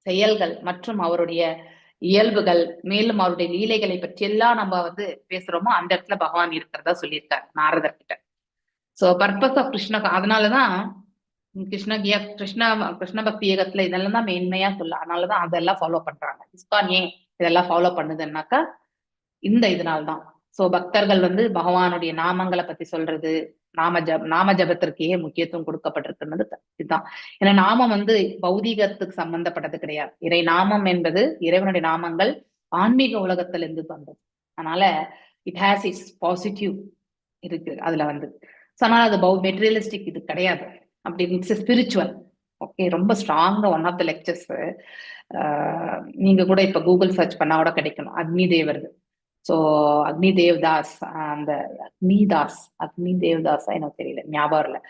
செயல்கள் மற்றும் அவருடைய இயல்புகள், மேலும் அவருடைய லீலைகளை பற்றி எல்லாம் நம்ம பேசுறோமோ அந்த இடத்துல பகவான் இருக்கிறதா சொல்லியிருக்காரு நாரதர் கிட்ட. சோ பர்பஸ் ஆஃப் கிருஷ்ண, அதனாலதான் கிருஷ்ண பக்தி இயக்கத்துல இதெல்லாம் தான் மேன்மையா சொல்ல. அதனாலதான் அதெல்லாம் ஃபாலோ பண்றாங்க. இஸ்கான் ஏன் இதெல்லாம் ஃபாலோ பண்ணுதுன்னாக்கா இந்த இதனால்தான். சோ பக்தர்கள் பகவானுடைய நாமங்களை பத்தி சொல்றது, நாம ஜபத்திற்கே முக்கியத்துவம் கொடுக்கப்பட்டிருக்கிறது இதுதான். ஏன்னா நாமம் பௌதீகத்துக்கு சம்பந்தப்பட்டது கிடையாது. இறை நாமம் என்பது இறைவனுடைய நாமங்கள் ஆன்மீக உலகத்துல இருந்து வந்தது. அதனால இட் ஹேஸ் இட்ஸ் பாசிட்டிவ் இருக்கு அதுல அதனால அது மெட்டீரியலிஸ்டிக் இது கிடையாது. அப்படி இட்ஸ் ஸ்பிரிச்சுவல். ஓகே, ரொம்ப ஸ்ட்ராங்கா ஒன் ஆஃப் த லெக்சர்ஸ் நீங்க கூட இப்ப கூகுள் சர்ச் பண்ணா கூட கிடைக்கணும், அக்னி தேவர்து. சோ அக்னி தேவ்தாஸ், அந்த அக்னி தேவ்தாஸ் எனக்கு தெரியல, ஞாபகம் இல்லை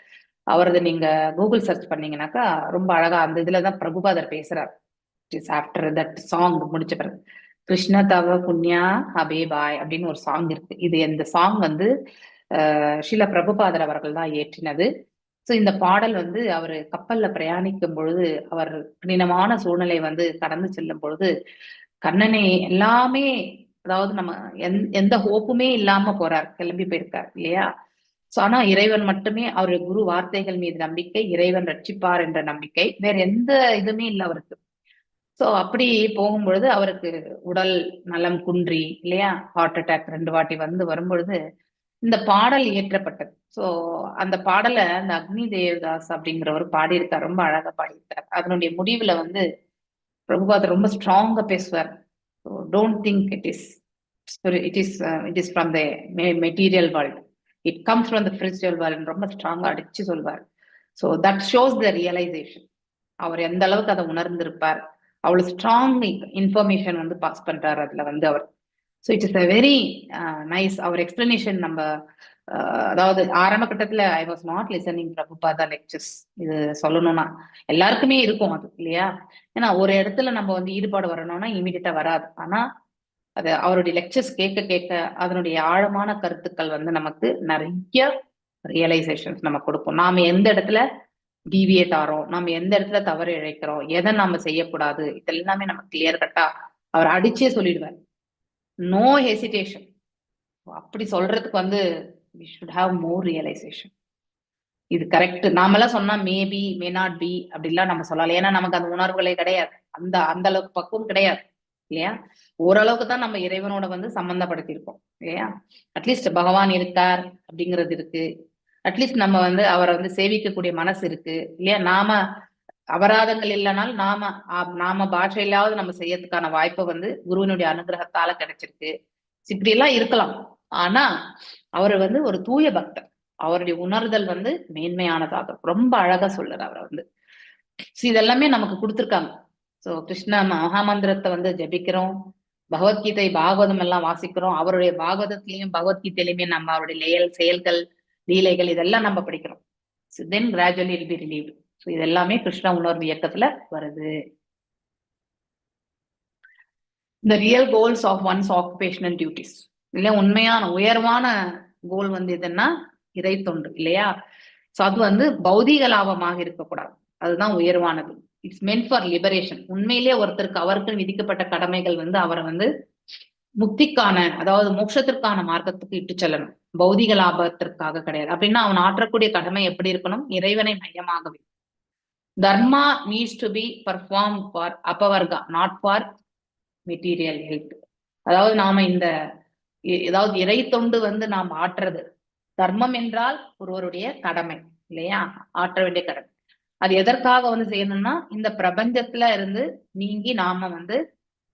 அவரது. நீங்க கூகுள் சர்ச் பண்ணீங்கன்னாக்கா ரொம்ப அழகா அந்த இதுலதான் பிரபுபாதர் பேசுறார். ஆஃப்டர் தட் சாங் முடிச்ச பிறகு கிருஷ்ண தவ புண்ணியா ஹபே பாய் அப்படின்னு ஒரு சாங் இருக்கு. இது இந்த சாங் ஸ்ரீல பிரபுபாதர் அவர்கள் தான் இயற்றினது. சோ இந்த பாடல் அவர் கப்பல்ல பிரயாணிக்கும் பொழுது, அவர் கடினமான சூழ்நிலை கடந்து செல்லும் பொழுது கண்ணனை எல்லாமே, அதாவது நம்ம எந்த ஹோப்புமே இல்லாம போறார், கிளம்பி போயிருக்கார் இல்லையா? சோ ஆனா இறைவன் மட்டுமே, அவருடைய குரு வார்த்தைகள் மீது நம்பிக்கை, இறைவன் ரட்சிப்பார் என்ற நம்பிக்கை, வேற எந்த இதுவுமே இல்லை அவருக்கு. சோ அப்படி போகும்பொழுது அவருக்கு உடல் நலம் குன்றி இல்லையா, ஹார்ட் அட்டாக் 2 வாட்டி வரும்பொழுது இந்த பாடல் இயற்றப்பட்டது. சோ அந்த பாடலை அந்த அக்னி தேவதாஸ் அப்படிங்கிறவர் பாடியிருக்கார், ரொம்ப அழகா பாடியிருக்கார். அதனுடைய முடிவுல பிரபுபாதர் ரொம்ப ஸ்ட்ராங்கா பேசுவார். Don't think it is from the material world, it comes from the spiritual world, ரொம்ப ஸ்ட்ராங்கா அடிச்சு சொல்வார். So that shows the realisation. அவர் எந்த அளவுக்கு அதை உணர்ந்திருப்பார், அவ்வளவு ஸ்ட்ராங் இன்ஃபர்மேஷன் பாஸ் பண்றாரு அதுல அவர். So it is a very nice அவர் எக்ஸ்பிளனேஷன். நம்ம அதாவது ஆரம்ப கட்டத்துல I was not listening Prabhupada lectures. இது சொல்லணும்னா எல்லாருக்குமே இருக்கும் அது இல்லையா? ஏன்னா ஒரு இடத்துல நம்ம ஈடுபாடு வரணும்னா இமீடியட்டா வராது. ஆனா அது அவருடைய லெக்சர்ஸ் கேட்க கேட்க அதனுடைய ஆழமான கருத்துக்கள் நமக்கு நிறைய ரியலைசேஷன்ஸ் நம்ம கொடுக்கும். நாம எந்த இடத்துல டீவியேட் ஆறோம், நம்ம எந்த இடத்துல தவறு இழைக்கிறோம், எதை நாம செய்யக்கூடாது, இதெல்லாமே நம்ம கிளியர் கட்டா அவர் அடிச்சே சொல்லிடுவார். No hesitation. அப்படி சொல்றதுக்கு we should have more realization. இது கரெக்ட். நாமெல்லாம் சொன்னா மேபி மே நாட் பி அப்படிலாம் நம்ம சொல்லலாம். ஏன்னா நமக்கு அந்த உணர்வுகளே கிடையாது, அந்த அளவுக்கு பக்குவம் கிடையாது இல்லையா? ஓரளவுக்கு தான் நம்ம இறைவனோட சம்பந்தப்படுத்தியிருக்கோம் இல்லையா? அட்லீஸ்ட் பகவான் இருக்கார் அப்படிங்கிறது இருக்கு. அட்லீஸ்ட் நம்ம அவரை சேவிக்கக்கூடிய மனசு இருக்கு இல்லையா? நாம அபராதங்கள் இல்லைனாலும் நாம பாஷையிலாவது நம்ம செய்யறதுக்கான வாய்ப்பை குருவினுடைய அனுகிரகத்தால கிடைச்சிருக்கு. இப்படி எல்லாம் இருக்கலாம். ஆனா அவர் ஒரு தூய பக்தர், அவருடைய உணர்தல் மேன்மையானதாக ரொம்ப அழகா சொல்றாரு அவரை. இதெல்லாமே நமக்கு கொடுத்துருக்காங்க. சோ கிருஷ்ண மகாமந்திரத்தை ஜபிக்கிறோம், பகவத்கீதை பாகவதம் எல்லாம் வாசிக்கிறோம். அவருடைய பாகவதத்திலையும் பகவத்கீதையிலுமே நம்ம அவருடைய செயல்கள் லீலைகள் இதெல்லாம் நம்ம படிக்கிறோம். Then gradually it be relieved. So இது எல்லாமே கிருஷ்ண உணர்வு இயக்கத்துல வருது. இந்த real goals of one's occupational duties இல்லையா? உண்மையான உயர்வான கோல் எதுன்னா இறை தொண்டு இல்லையா? ஸோ அது பௌதீக லாபமாக இருக்கக்கூடாது, அதுதான் உயர்வானது. It's meant for liberation. உண்மையிலேயே ஒருத்தருக்கு அவருக்கு விதிக்கப்பட்ட கடமைகள் அவரை முக்திக்கான, அதாவது மோட்சத்திற்கான மார்க்கத்துக்கு இட்டு செல்லணும், பௌதிக லாபத்திற்காக கிடையாது. அப்படின்னா அவன் ஆற்றக்கூடிய கடமை எப்படி இருக்கணும்? இறைவனை மையமாகவே. Dharma needs to be perform for அபவர்கா, நாட் ஃபார் மெட்டீரியல் ஹெல்த். அதாவது நாம ஏதாவது இறை தொண்டு நாம் ஆற்றுறது, தர்மம் என்றால் ஒருவருடைய கடமை இல்லையா? ஆற்ற வேண்டிய கடமை. அது எதற்காக செய்யணும்னா இந்த பிரபஞ்சத்துல இருந்து நீங்கி நாம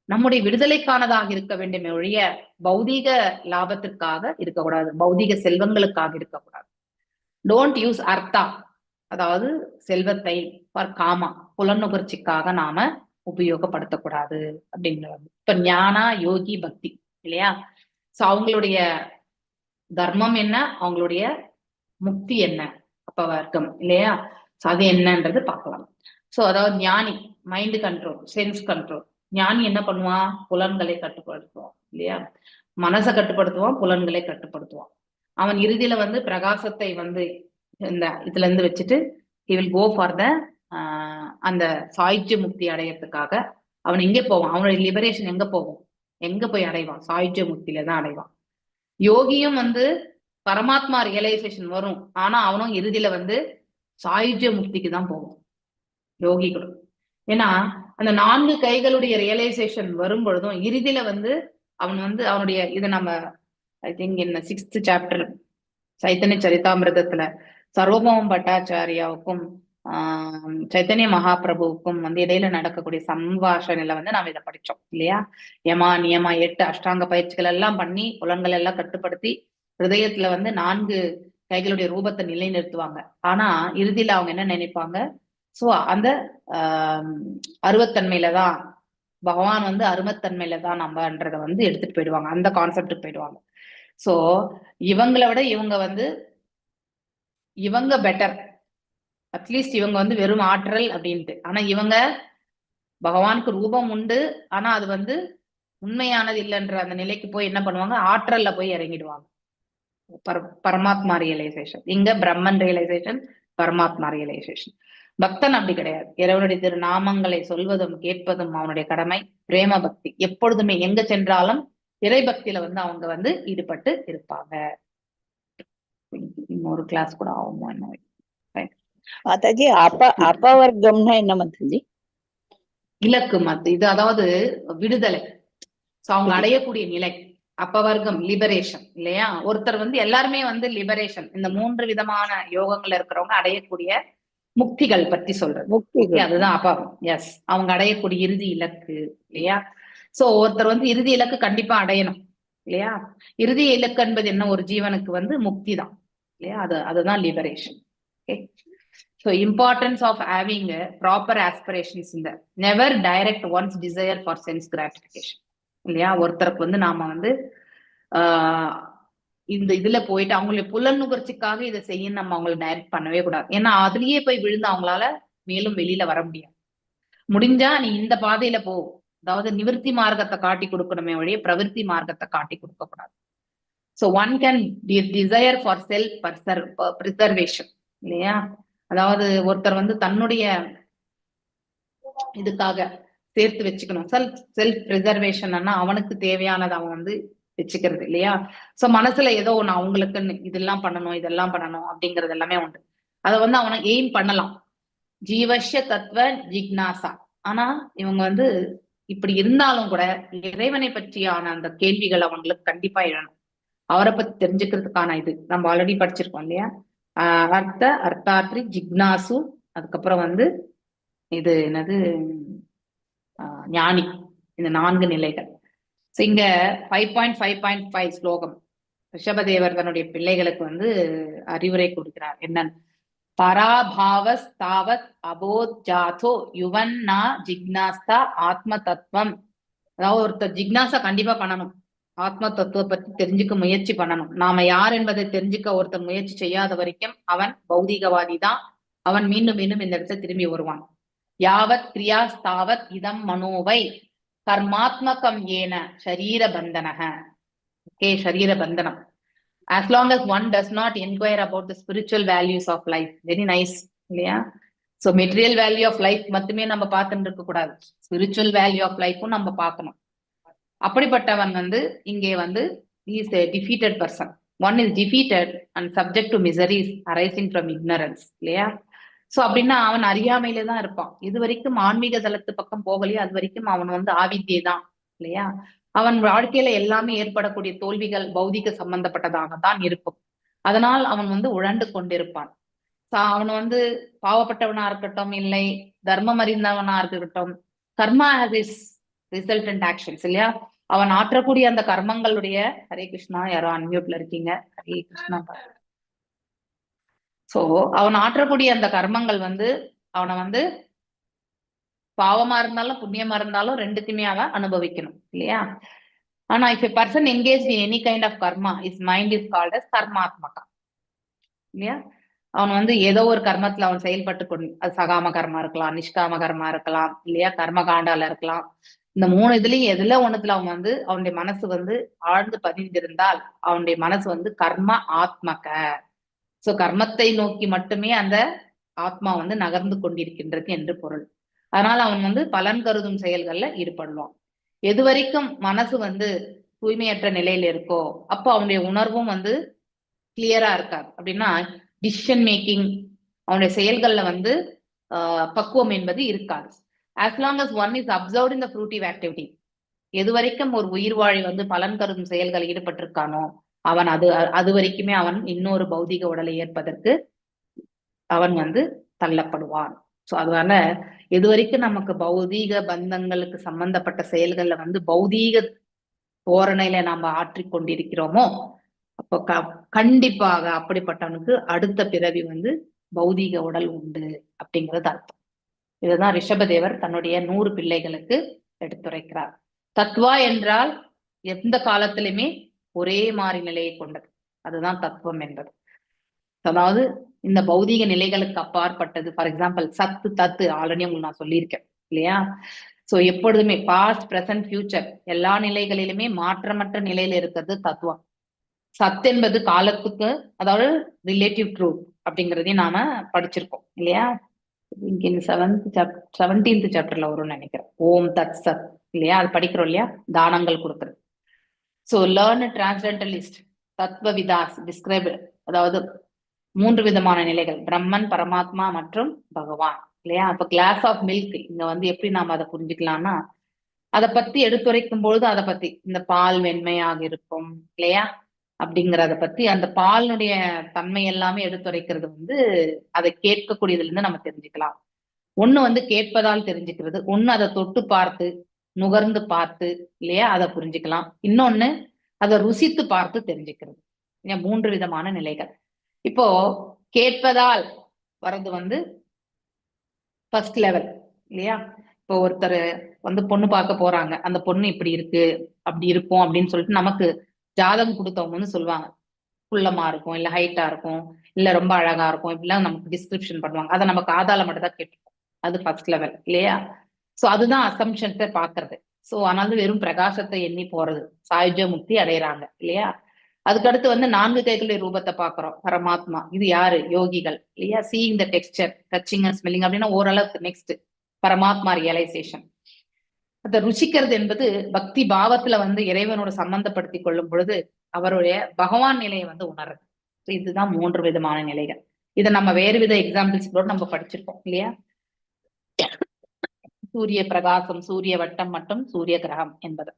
நம்முடைய விடுதலைக்கானதாக இருக்க வேண்டிய ஒழிய பௌதீக லாபத்திற்காக இருக்கக்கூடாது, பௌதீக செல்வங்களுக்காக இருக்கக்கூடாது. டோன்ட் யூஸ் அர்த்தா, அதாவது செல்வத்தை ஃபார் காமா, புலநுகர்ச்சிக்காக நாம உபயோகப்படுத்தக்கூடாது அப்படிங்கிறது. இப்ப ஞானா யோகி பக்தி இல்லையா? சோ அவங்களுடைய தர்மம் என்ன, அவங்களுடைய முக்தி என்ன அப்பவர்க்கம் இல்லையா? சோ அது என்னன்றது பார்க்கலாம். சோ அதாவது ஞானி மைண்ட் கண்ட்ரோல், சென்ஸ் கண்ட்ரோல். ஞானி என்ன பண்ணுவான்? புலன்களை கட்டுப்படுத்துவான் இல்லையா? மனசை கட்டுப்படுத்துவான், புலன்களை கட்டுப்படுத்துவான். அவன் இறுதியில வந்து பிரகாசத்தை வந்து இந்த இதுல இருந்து வச்சுட்டு he will go for the அந்த சாயுஜ்ய முக்தி அடையறதுக்காக அவன் எங்கே போவான்? அவனுடைய லிபரேஷன் எங்க போகும்? எங்க போய் அடைவான்? சாயுஜ்ய முக்தியில தான் அடைவான். யோகியும் வந்து பரமாத்மா ரியலைசேஷன் வரும், ஆனா அவனும் இறுதியில வந்து சாயுஜ்ய முக்திக்கு தான் போவான் யோகிகளும். ஏன்னா அந்த 4 கைகளுடைய ரியலைசேஷன் வரும் பொழுதும் இறுதியில வந்து அவன் வந்து அவனுடைய இதை நம்ம ஐ திங்க் என்ன 6th சாப்டர் சைத்தன்ய சரிதாமிரதத்துல சர்வபௌம பட்டாச்சாரியாவுக்கும் சைத்தன்ய மகாபிரபுவுக்கும் வந்து இடையில நடக்கக்கூடிய சம்பாஷணையில வந்து நாம இதை படிச்சோம் இல்லையா? யமா நியமா 8 அஷ்டாங்க பயிற்சிகள் எல்லாம் பண்ணி புலன்கள் எல்லாம் கட்டுப்படுத்தி ஹிருதயத்துல வந்து 4 கைகளுடைய ரூபத்தை நிலைநிறுத்துவாங்க. ஆனா இறுதியில அவங்க என்ன நினைப்பாங்க? சோ அந்த அருவத்தன்மையில தான் பகவான் வந்து அருமத்தன்மையில தான் நம்மன்றத வந்து எடுத்துட்டு போயிடுவாங்க, அந்த கான்செப்டுக்கு போயிடுவாங்க. சோ இவங்களை விட இவங்க வந்து இவங்க பெட்டர், அட்லீஸ்ட் இவங்க வந்து வெறும் ஆற்றல் அப்படின்ட்டு. ஆனா இவங்க பகவானுக்கு ரூபம் உண்டு, ஆனா அது வந்து உண்மையானது இல்லைன்ற அந்த நிலைக்கு போய் என்ன பண்ணுவாங்க? ஆற்றல்ல போய் இறங்கிடுவாங்க. பரமாத்மா ரியலைசேஷன், இங்க பிரம்மன் ரியலைசேஷன், பரமாத்மா ரியலைசேஷன். பக்தன் அப்படி கிடையாது. இறைவனுடைய திரு நாமங்களை சொல்வதும் கேட்பதும் அவனுடைய கடமை. பிரேம பக்தி எப்பொழுதுமே எங்க சென்றாலும் இறை பக்தியில வந்து அவங்க வந்து ஈடுபட்டு இருப்பாங்க. இன்னொரு கிளாஸ் கூட ஆகுமோ என்ன? மாதாஜி அப்பவர்க்கம்னா என்ன மாதாஜி? இலக்கு மத்து இது, அதாவது விடுதலை. சோ அவங்க அடையக்கூடிய நிலை அப்பவர்க்கம், லிபரேஷன் இல்லையா? ஒருத்தர் வந்து எல்லாருமே வந்து லிபரேஷன், இந்த 3 விதமான யோகங்கள் இருக்கிறவங்க அடையக்கூடிய முக்திகள் பத்தி சொல்றது. அதுதான் அப்பவம். எஸ், அவங்க அடையக்கூடிய இறுதி இலக்கு இல்லையா? சோ ஒருத்தர் வந்து இறுதி இலக்கு கண்டிப்பா அடையணும் இல்லையா? இறுதி இலக்கு என்பது என்ன? ஒரு ஜீவனுக்கு வந்து முக்தி தான் இல்லையா? அதுதான் liberation. Okay. So importance of having a proper aspirations in the never direct one's desire for sense gratification இல்லையா? ஒருத்தருக்கு வந்து நாம வந்து இந்த இதுல போயிட்டு அவங்களுடைய புலன் நுகர்ச்சிக்காக இதை செய்ய நம்ம அவங்களை டைரக்ட் பண்ணவே கூடாது. ஏன்னா அதுலயே போய் விழுந்து அவங்களால மேலும் வெளியில வர முடியாது. முடிஞ்சா நீ இந்த பாதையில போ, அதாவது நிவர்த்தி மார்க்கத்தை காட்டி கொடுக்கணுமே வழிய பிரவிற்த்தி மார்க்கத்தை காட்டி கொடுக்க கூடாது. So one can desire for self preservation இல்லையா? அதாவது ஒருத்தர் வந்து தன்னுடைய இதுக்காக சேர்த்து வச்சுக்கணும். செல்ஃப் ப்ரிசர்வேஷன்னா அவனுக்கு தேவையானது அவன் வந்து வச்சுக்கிறது இல்லையா? சோ மனசுல ஏதோ ஒண்ணு அவங்களுக்குன்னு இதெல்லாம் பண்ணணும் இதெல்லாம் பண்ணணும் அப்படிங்கிறது எல்லாமே உண்டு. அதை வந்து அவனை எய்ம் பண்ணலாம். ஜீவஷ்ய தத்துவ ஜிக்னாசா. ஆனா இவங்க வந்து இப்படி இருந்தாலும் கூட இறைவனை பற்றியான அந்த கேள்விகள் அவங்களுக்கு கண்டிப்பா எழணும். அவரை பத்தி தெரிஞ்சுக்கிறதுக்கான இது நம்ம ஆல்ரெடி படிச்சிருக்கோம் இல்லையா? அர்த்தாத்ரி ஜிக்னாசு, அதுக்கப்புறம் வந்து இது என்னது ஞானி. இந்த 4 நிலைகள். இங்க 5.5.5 ஸ்லோகம் ரிஷபதேவர் தன்னுடைய பிள்ளைகளுக்கு வந்து அறிவுரை கொடுக்கிறார். என்னன்னு? பராபாவஸ்தாவத் அபோஜாதோ யுவன்னா ஜிக்னாஸ்தா ஆத்ம தத்துவம். அதாவது ஒருத்தர் ஜிக்னாசா கண்டிப்பா பண்ணணும், ஆத்ம தத்துவ பத்தி தெரிஞ்சுக்க முயற்சி பண்ணணும். நாம யார் என்பதை தெரிஞ்சுக்க ஒருத்தர் முயற்சி செய்யாத வரைக்கும் அவன் பௌதிகவாதி தான். அவன் மீண்டும் மீண்டும் இந்த இடத்துல திரும்பி வருவான். யாவத் கிரியாஸ்தாவத் இதம் மனோவை கர்மாத்மகம் ஏன ஷரீர பந்தனக. ஓகே, ஷரீர பந்தனம். As long as one does not inquire about the spiritual values of life. Very nice இல்லையா? So material value of life மட்டுமே நம்ம பார்த்துட்டு இருக்க கூடாது, ஸ்பிரிச்சுவல் வேல்யூ ஆஃப் லைஃபும் நம்ம பார்க்கணும். அப்படிப்பட்டவன் வந்து இங்கே வந்து is a defeated person. One is defeated and subject to miseries arising from ignorance இல்லையா? சோ அப்படின்னா அவன் அறியாமையில தான் இருப்பான். இது வரைக்கும் ஆன்மீக தளத்து பக்கம் போகலையே, அது வரைக்கும் அவன் வந்து ஆவித்யை தான் இல்லையா? அவன் வாழ்க்கையில எல்லாமே ஏற்படக்கூடிய தோல்விகள் பௌதிக சம்பந்தப்பட்டதாக தான் இருக்கும். அதனால் அவன் வந்து உழண்டு கொண்டிருப்பான். அவன் வந்து பாவப்பட்டவனா இருக்கட்டும், இல்லை தர்மம் அறிந்தவனா இருக்கட்டும், கர்மா ஹஸ் இஸ் ரிசல்டன்ட் ஆக்ஷன்ஸ் இல்லையா? அவன் ஆற்றக்கூடிய அந்த கர்மங்களுடைய, ஹரே கிருஷ்ணா, யாரோ அன்மியூட்ல இருக்கீங்க, ஹரே கிருஷ்ணா. சோ அவன் ஆற்றக்கூடிய அந்த கர்மங்கள் வந்து அவனை வந்து பாவமா இருந்தாலும் புண்ணியமா இருந்தாலும் ரெண்டுத்தையுமே அவன் அனுபவிக்கணும் இல்லையா? ஆனா if a person engaged in any kind of karma, his mind is called as karmatmaka இல்லையா? அவன் வந்து ஏதோ ஒரு கர்மத்துல அவன் செயல்பட்டு கொண்டு, அது சகாம கர்மா இருக்கலாம், நிஷ்காம கர்மா இருக்கலாம், இல்லையா கர்ம காண்டால இருக்கலாம். இந்த 3 இதுலயும் எதுல ஒண்ணுத்துல அவன் வந்து அவனுடைய மனசு வந்து ஆழ்ந்து பதிந்திருந்தால் அவனுடைய மனசு வந்து கர்ம ஆத்மக. சோ கர்மத்தை நோக்கி மட்டுமே அந்த ஆத்மா வந்து நகர்ந்து கொண்டிருக்கின்றது என்று பொருள். அதனால அவன் வந்து பலன் கருதும் செயல்கள்ல ஈடுபடுவான். எது வரைக்கும் மனசு வந்து தூய்மையற்ற நிலையில இருக்கோ அப்போ அவனுடைய உணர்வும் வந்து கிளியரா இருக்காது. அப்படின்னா டிசிஷன் மேக்கிங், அவனுடைய செயல்கள்ல வந்து பக்குவம் என்பது இருக்காது. as long as one is observed in the fruitive activity, எது வரைக்கும் ஒரு உயிர் வாழி வந்து பலன் கருதும் செயல்கள் ஈடுபட்டிருக்கானோ அவன் அது வரைக்குமே அவன் இன்னொரு பௌதிக உடலை ஏற்பதற்கு அவன் வந்து தள்ளப்படுவான். சோ அதனால எது வரைக்கும் நமக்கு பௌதீக பந்தங்களுக்கு சம்பந்தப்பட்ட செயல்கள்ல வந்து பௌதீக தோரணையில நாம ஆற்றிக் கொண்டிருக்கிறோமோ அப்போ கண்டிப்பாக அப்படிப்பட்டவனுக்கு அடுத்த பிறவி வந்து பௌதீக உடல் உண்டு அப்படிங்கிறது அர்த்தம். இதுதான் ரிஷபதேவர் தன்னுடைய 100 பிள்ளைகளுக்கு எடுத்துரைக்கிறார். தத்வா என்றால் எந்த காலத்திலுமே ஒரே மாதிரி நிலையை கொண்டது, அதுதான் தத்துவம் என்பது. அதாவது இந்த பௌதீக நிலைகளுக்கு அப்பாற்பட்டது. ஃபார் எக்ஸாம்பிள் சத்து தத்து ஆல்ரெடி உங்களுக்கு நான் சொல்லியிருக்கேன் இல்லையா. சோ எப்பொழுதுமே பாஸ்ட் பிரசன்ட் ஃபியூச்சர் எல்லா நிலைகளிலுமே மாற்றமற்ற நிலையில இருக்கிறது தத்துவம். சத் என்பது காலத்துக்கு, அதாவது ரிலேட்டிவ் ட்ரூத் அப்படிங்கிறதையும் நாம படிச்சிருக்கோம் இல்லையா. இங்க 17th சாப்டர்ல வரும்னு நினைக்கிறேன். ஓம் தத் சத் இல்லையா, அது படிக்கிறோம் இல்லையா, தானங்கள் கொடுக்குறது. சோ லேர்ன் டிரான்ஸ்டென்டலிஸ்ட் தத்துவ விதாஸ் டிஸ்கிரைப், அதாவது 3 விதமான நிலைகள், பிரம்மன், பரமாத்மா மற்றும் பகவான் இல்லையா. அப்ப கிளாஸ் ஆஃப் மில்க் இங்க வந்து எப்படி நாம அதை புரிஞ்சுக்கலாம்னா, அதை பத்தி எடுத்துரைக்கும் பொழுது அதை பத்தி இந்த பால் வெண்மையாக இருக்கும் இல்லையா அப்படிங்கிறத பத்தி, அந்த பாலினுடைய தன்மை எல்லாமே எடுத்துரைக்கிறது வந்து அதை கேட்கக்கூடியதுல இருந்து நம்ம தெரிஞ்சுக்கலாம். ஒண்ணு வந்து கேட்பதால் தெரிஞ்சுக்கிறது, ஒண்ணு அதை தொட்டு பார்த்து நுகர்ந்து பார்த்து இல்லையா அதை புரிஞ்சுக்கலாம், இன்னொன்னு அதை ருசித்து பார்த்து தெரிஞ்சுக்கிறது. 3 விதமான நிலைகள். இப்போ கேட்பதால் வர்றது வந்து ஃபர்ஸ்ட் லெவல் இல்லையா. இப்போ ஒருத்தர் வந்து பொண்ணு பார்க்க போறாங்க, அந்த பொண்ணு இப்படி இருக்கு அப்படி இருக்கும் அப்படின்னு சொல்லிட்டு நமக்கு ஜாதகம் கொடுத்தவங்க வந்து சொல்லுவாங்க, குள்ளமா இருக்கும், இல்ல ஹைட்டா இருக்கும், இல்ல ரொம்ப அழகா இருக்கும், இப்படிலாம் நமக்கு டிஸ்கிரிப்ஷன் பண்ணுவாங்க. அதை நம்ம காதால மட்டும் தான் கேட்டுருக்கோம், அது ஃபர்ஸ்ட் லெவல் இல்லையா. சோ அதுதான் அசம்ஷன்ஸை பாக்குறது. சோ ஆனாலும் வெறும் பிரகாசத்தை எண்ணி போறது, சாயுஜ முக்தி அடையறாங்க இல்லையா. அதுக்கடுத்து வந்து 4 கைகளுடைய ரூபத்தை பாக்குறோம், பரமாத்மா. இது யாரு, யோகிகள் இல்லையா. Seeing the texture, touching and smelling அப்படின்னா ஓரளவுக்கு. நெக்ஸ்ட் பரமாத்மா ரியலைசேஷன். அதை ருசிக்கிறது என்பது பக்தி பாவத்துல வந்து இறைவனோட சம்பந்தப்படுத்தி கொள்ளும் பொழுது அவருடைய பகவான் நிலையை வந்து உணர்றது. இதுதான் 3 விதமான நிலைகள். இதை நம்ம வேறு வித எக்ஸாம்பிள்ஸ் கூட நம்ம படிச்சிருக்கோம் இல்லையா. சூரிய பிரகாசம், சூரிய வட்டம் மற்றும் சூரிய கிரகம் என்பது.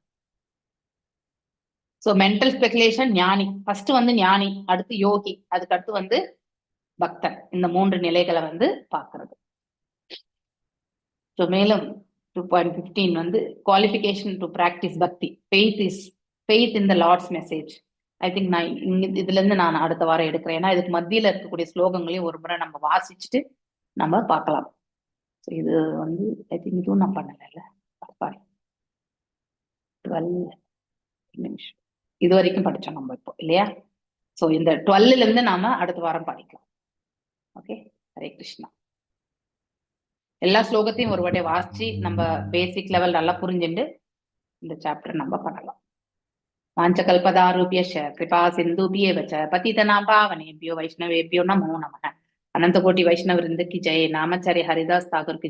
சோ மென்டல் ஸ்பெகுலேஷன் ஞானி, ஃபர்ஸ்ட் வந்து ஞானி, அடுத்து யோகி, அதுக்கு அடுத்து வந்து பக்தன். இந்த 3 நிலைகளை வந்து பாக்குறது. ஸோ மேலும் 2.15 வந்து qualification to practise bhakti. Faith in the lord's message. I think நான் இதுல இருந்து நான் அடுத்த வாரம் எடுக்கிறேன். ஏன்னா இதுக்கு மத்தியில இருக்கக்கூடிய ஸ்லோகங்களையும் ஒரு முறை நம்ம வாசிச்சுட்டு நம்ம பார்க்கலாம். ஸோ இது வந்து ஐ திங்க் இதுவும் நான் பண்ணல, 12 நிமிஷம் இது வரைக்கும் படிச்சோம் நம்ம இப்போ இல்லையா. ஸோ இந்த 12ல இருந்து நாம அடுத்த வாரம் படிக்கலாம். ஓகே, ஹரே கிருஷ்ணா. எல்லா ஸ்லோகத்தையும் ஒரு வாட்டி வாசிச்சு நம்ம பேசிக் லெவல் நல்லா புரிஞ்சுட்டு இந்த சாப்டர் நம்ம பண்ணலாம். வாஞ்சகல்பதாரூபியஷ கிருபா சிந்துபியேவச்ச பதிதனாம் பாவனேபியோ வைஷ்ணவேபியோ நமோ நமः. अनंत कोटि वैष्णव वृंद की जय. नामाचार्य हरिदास ठाकुर की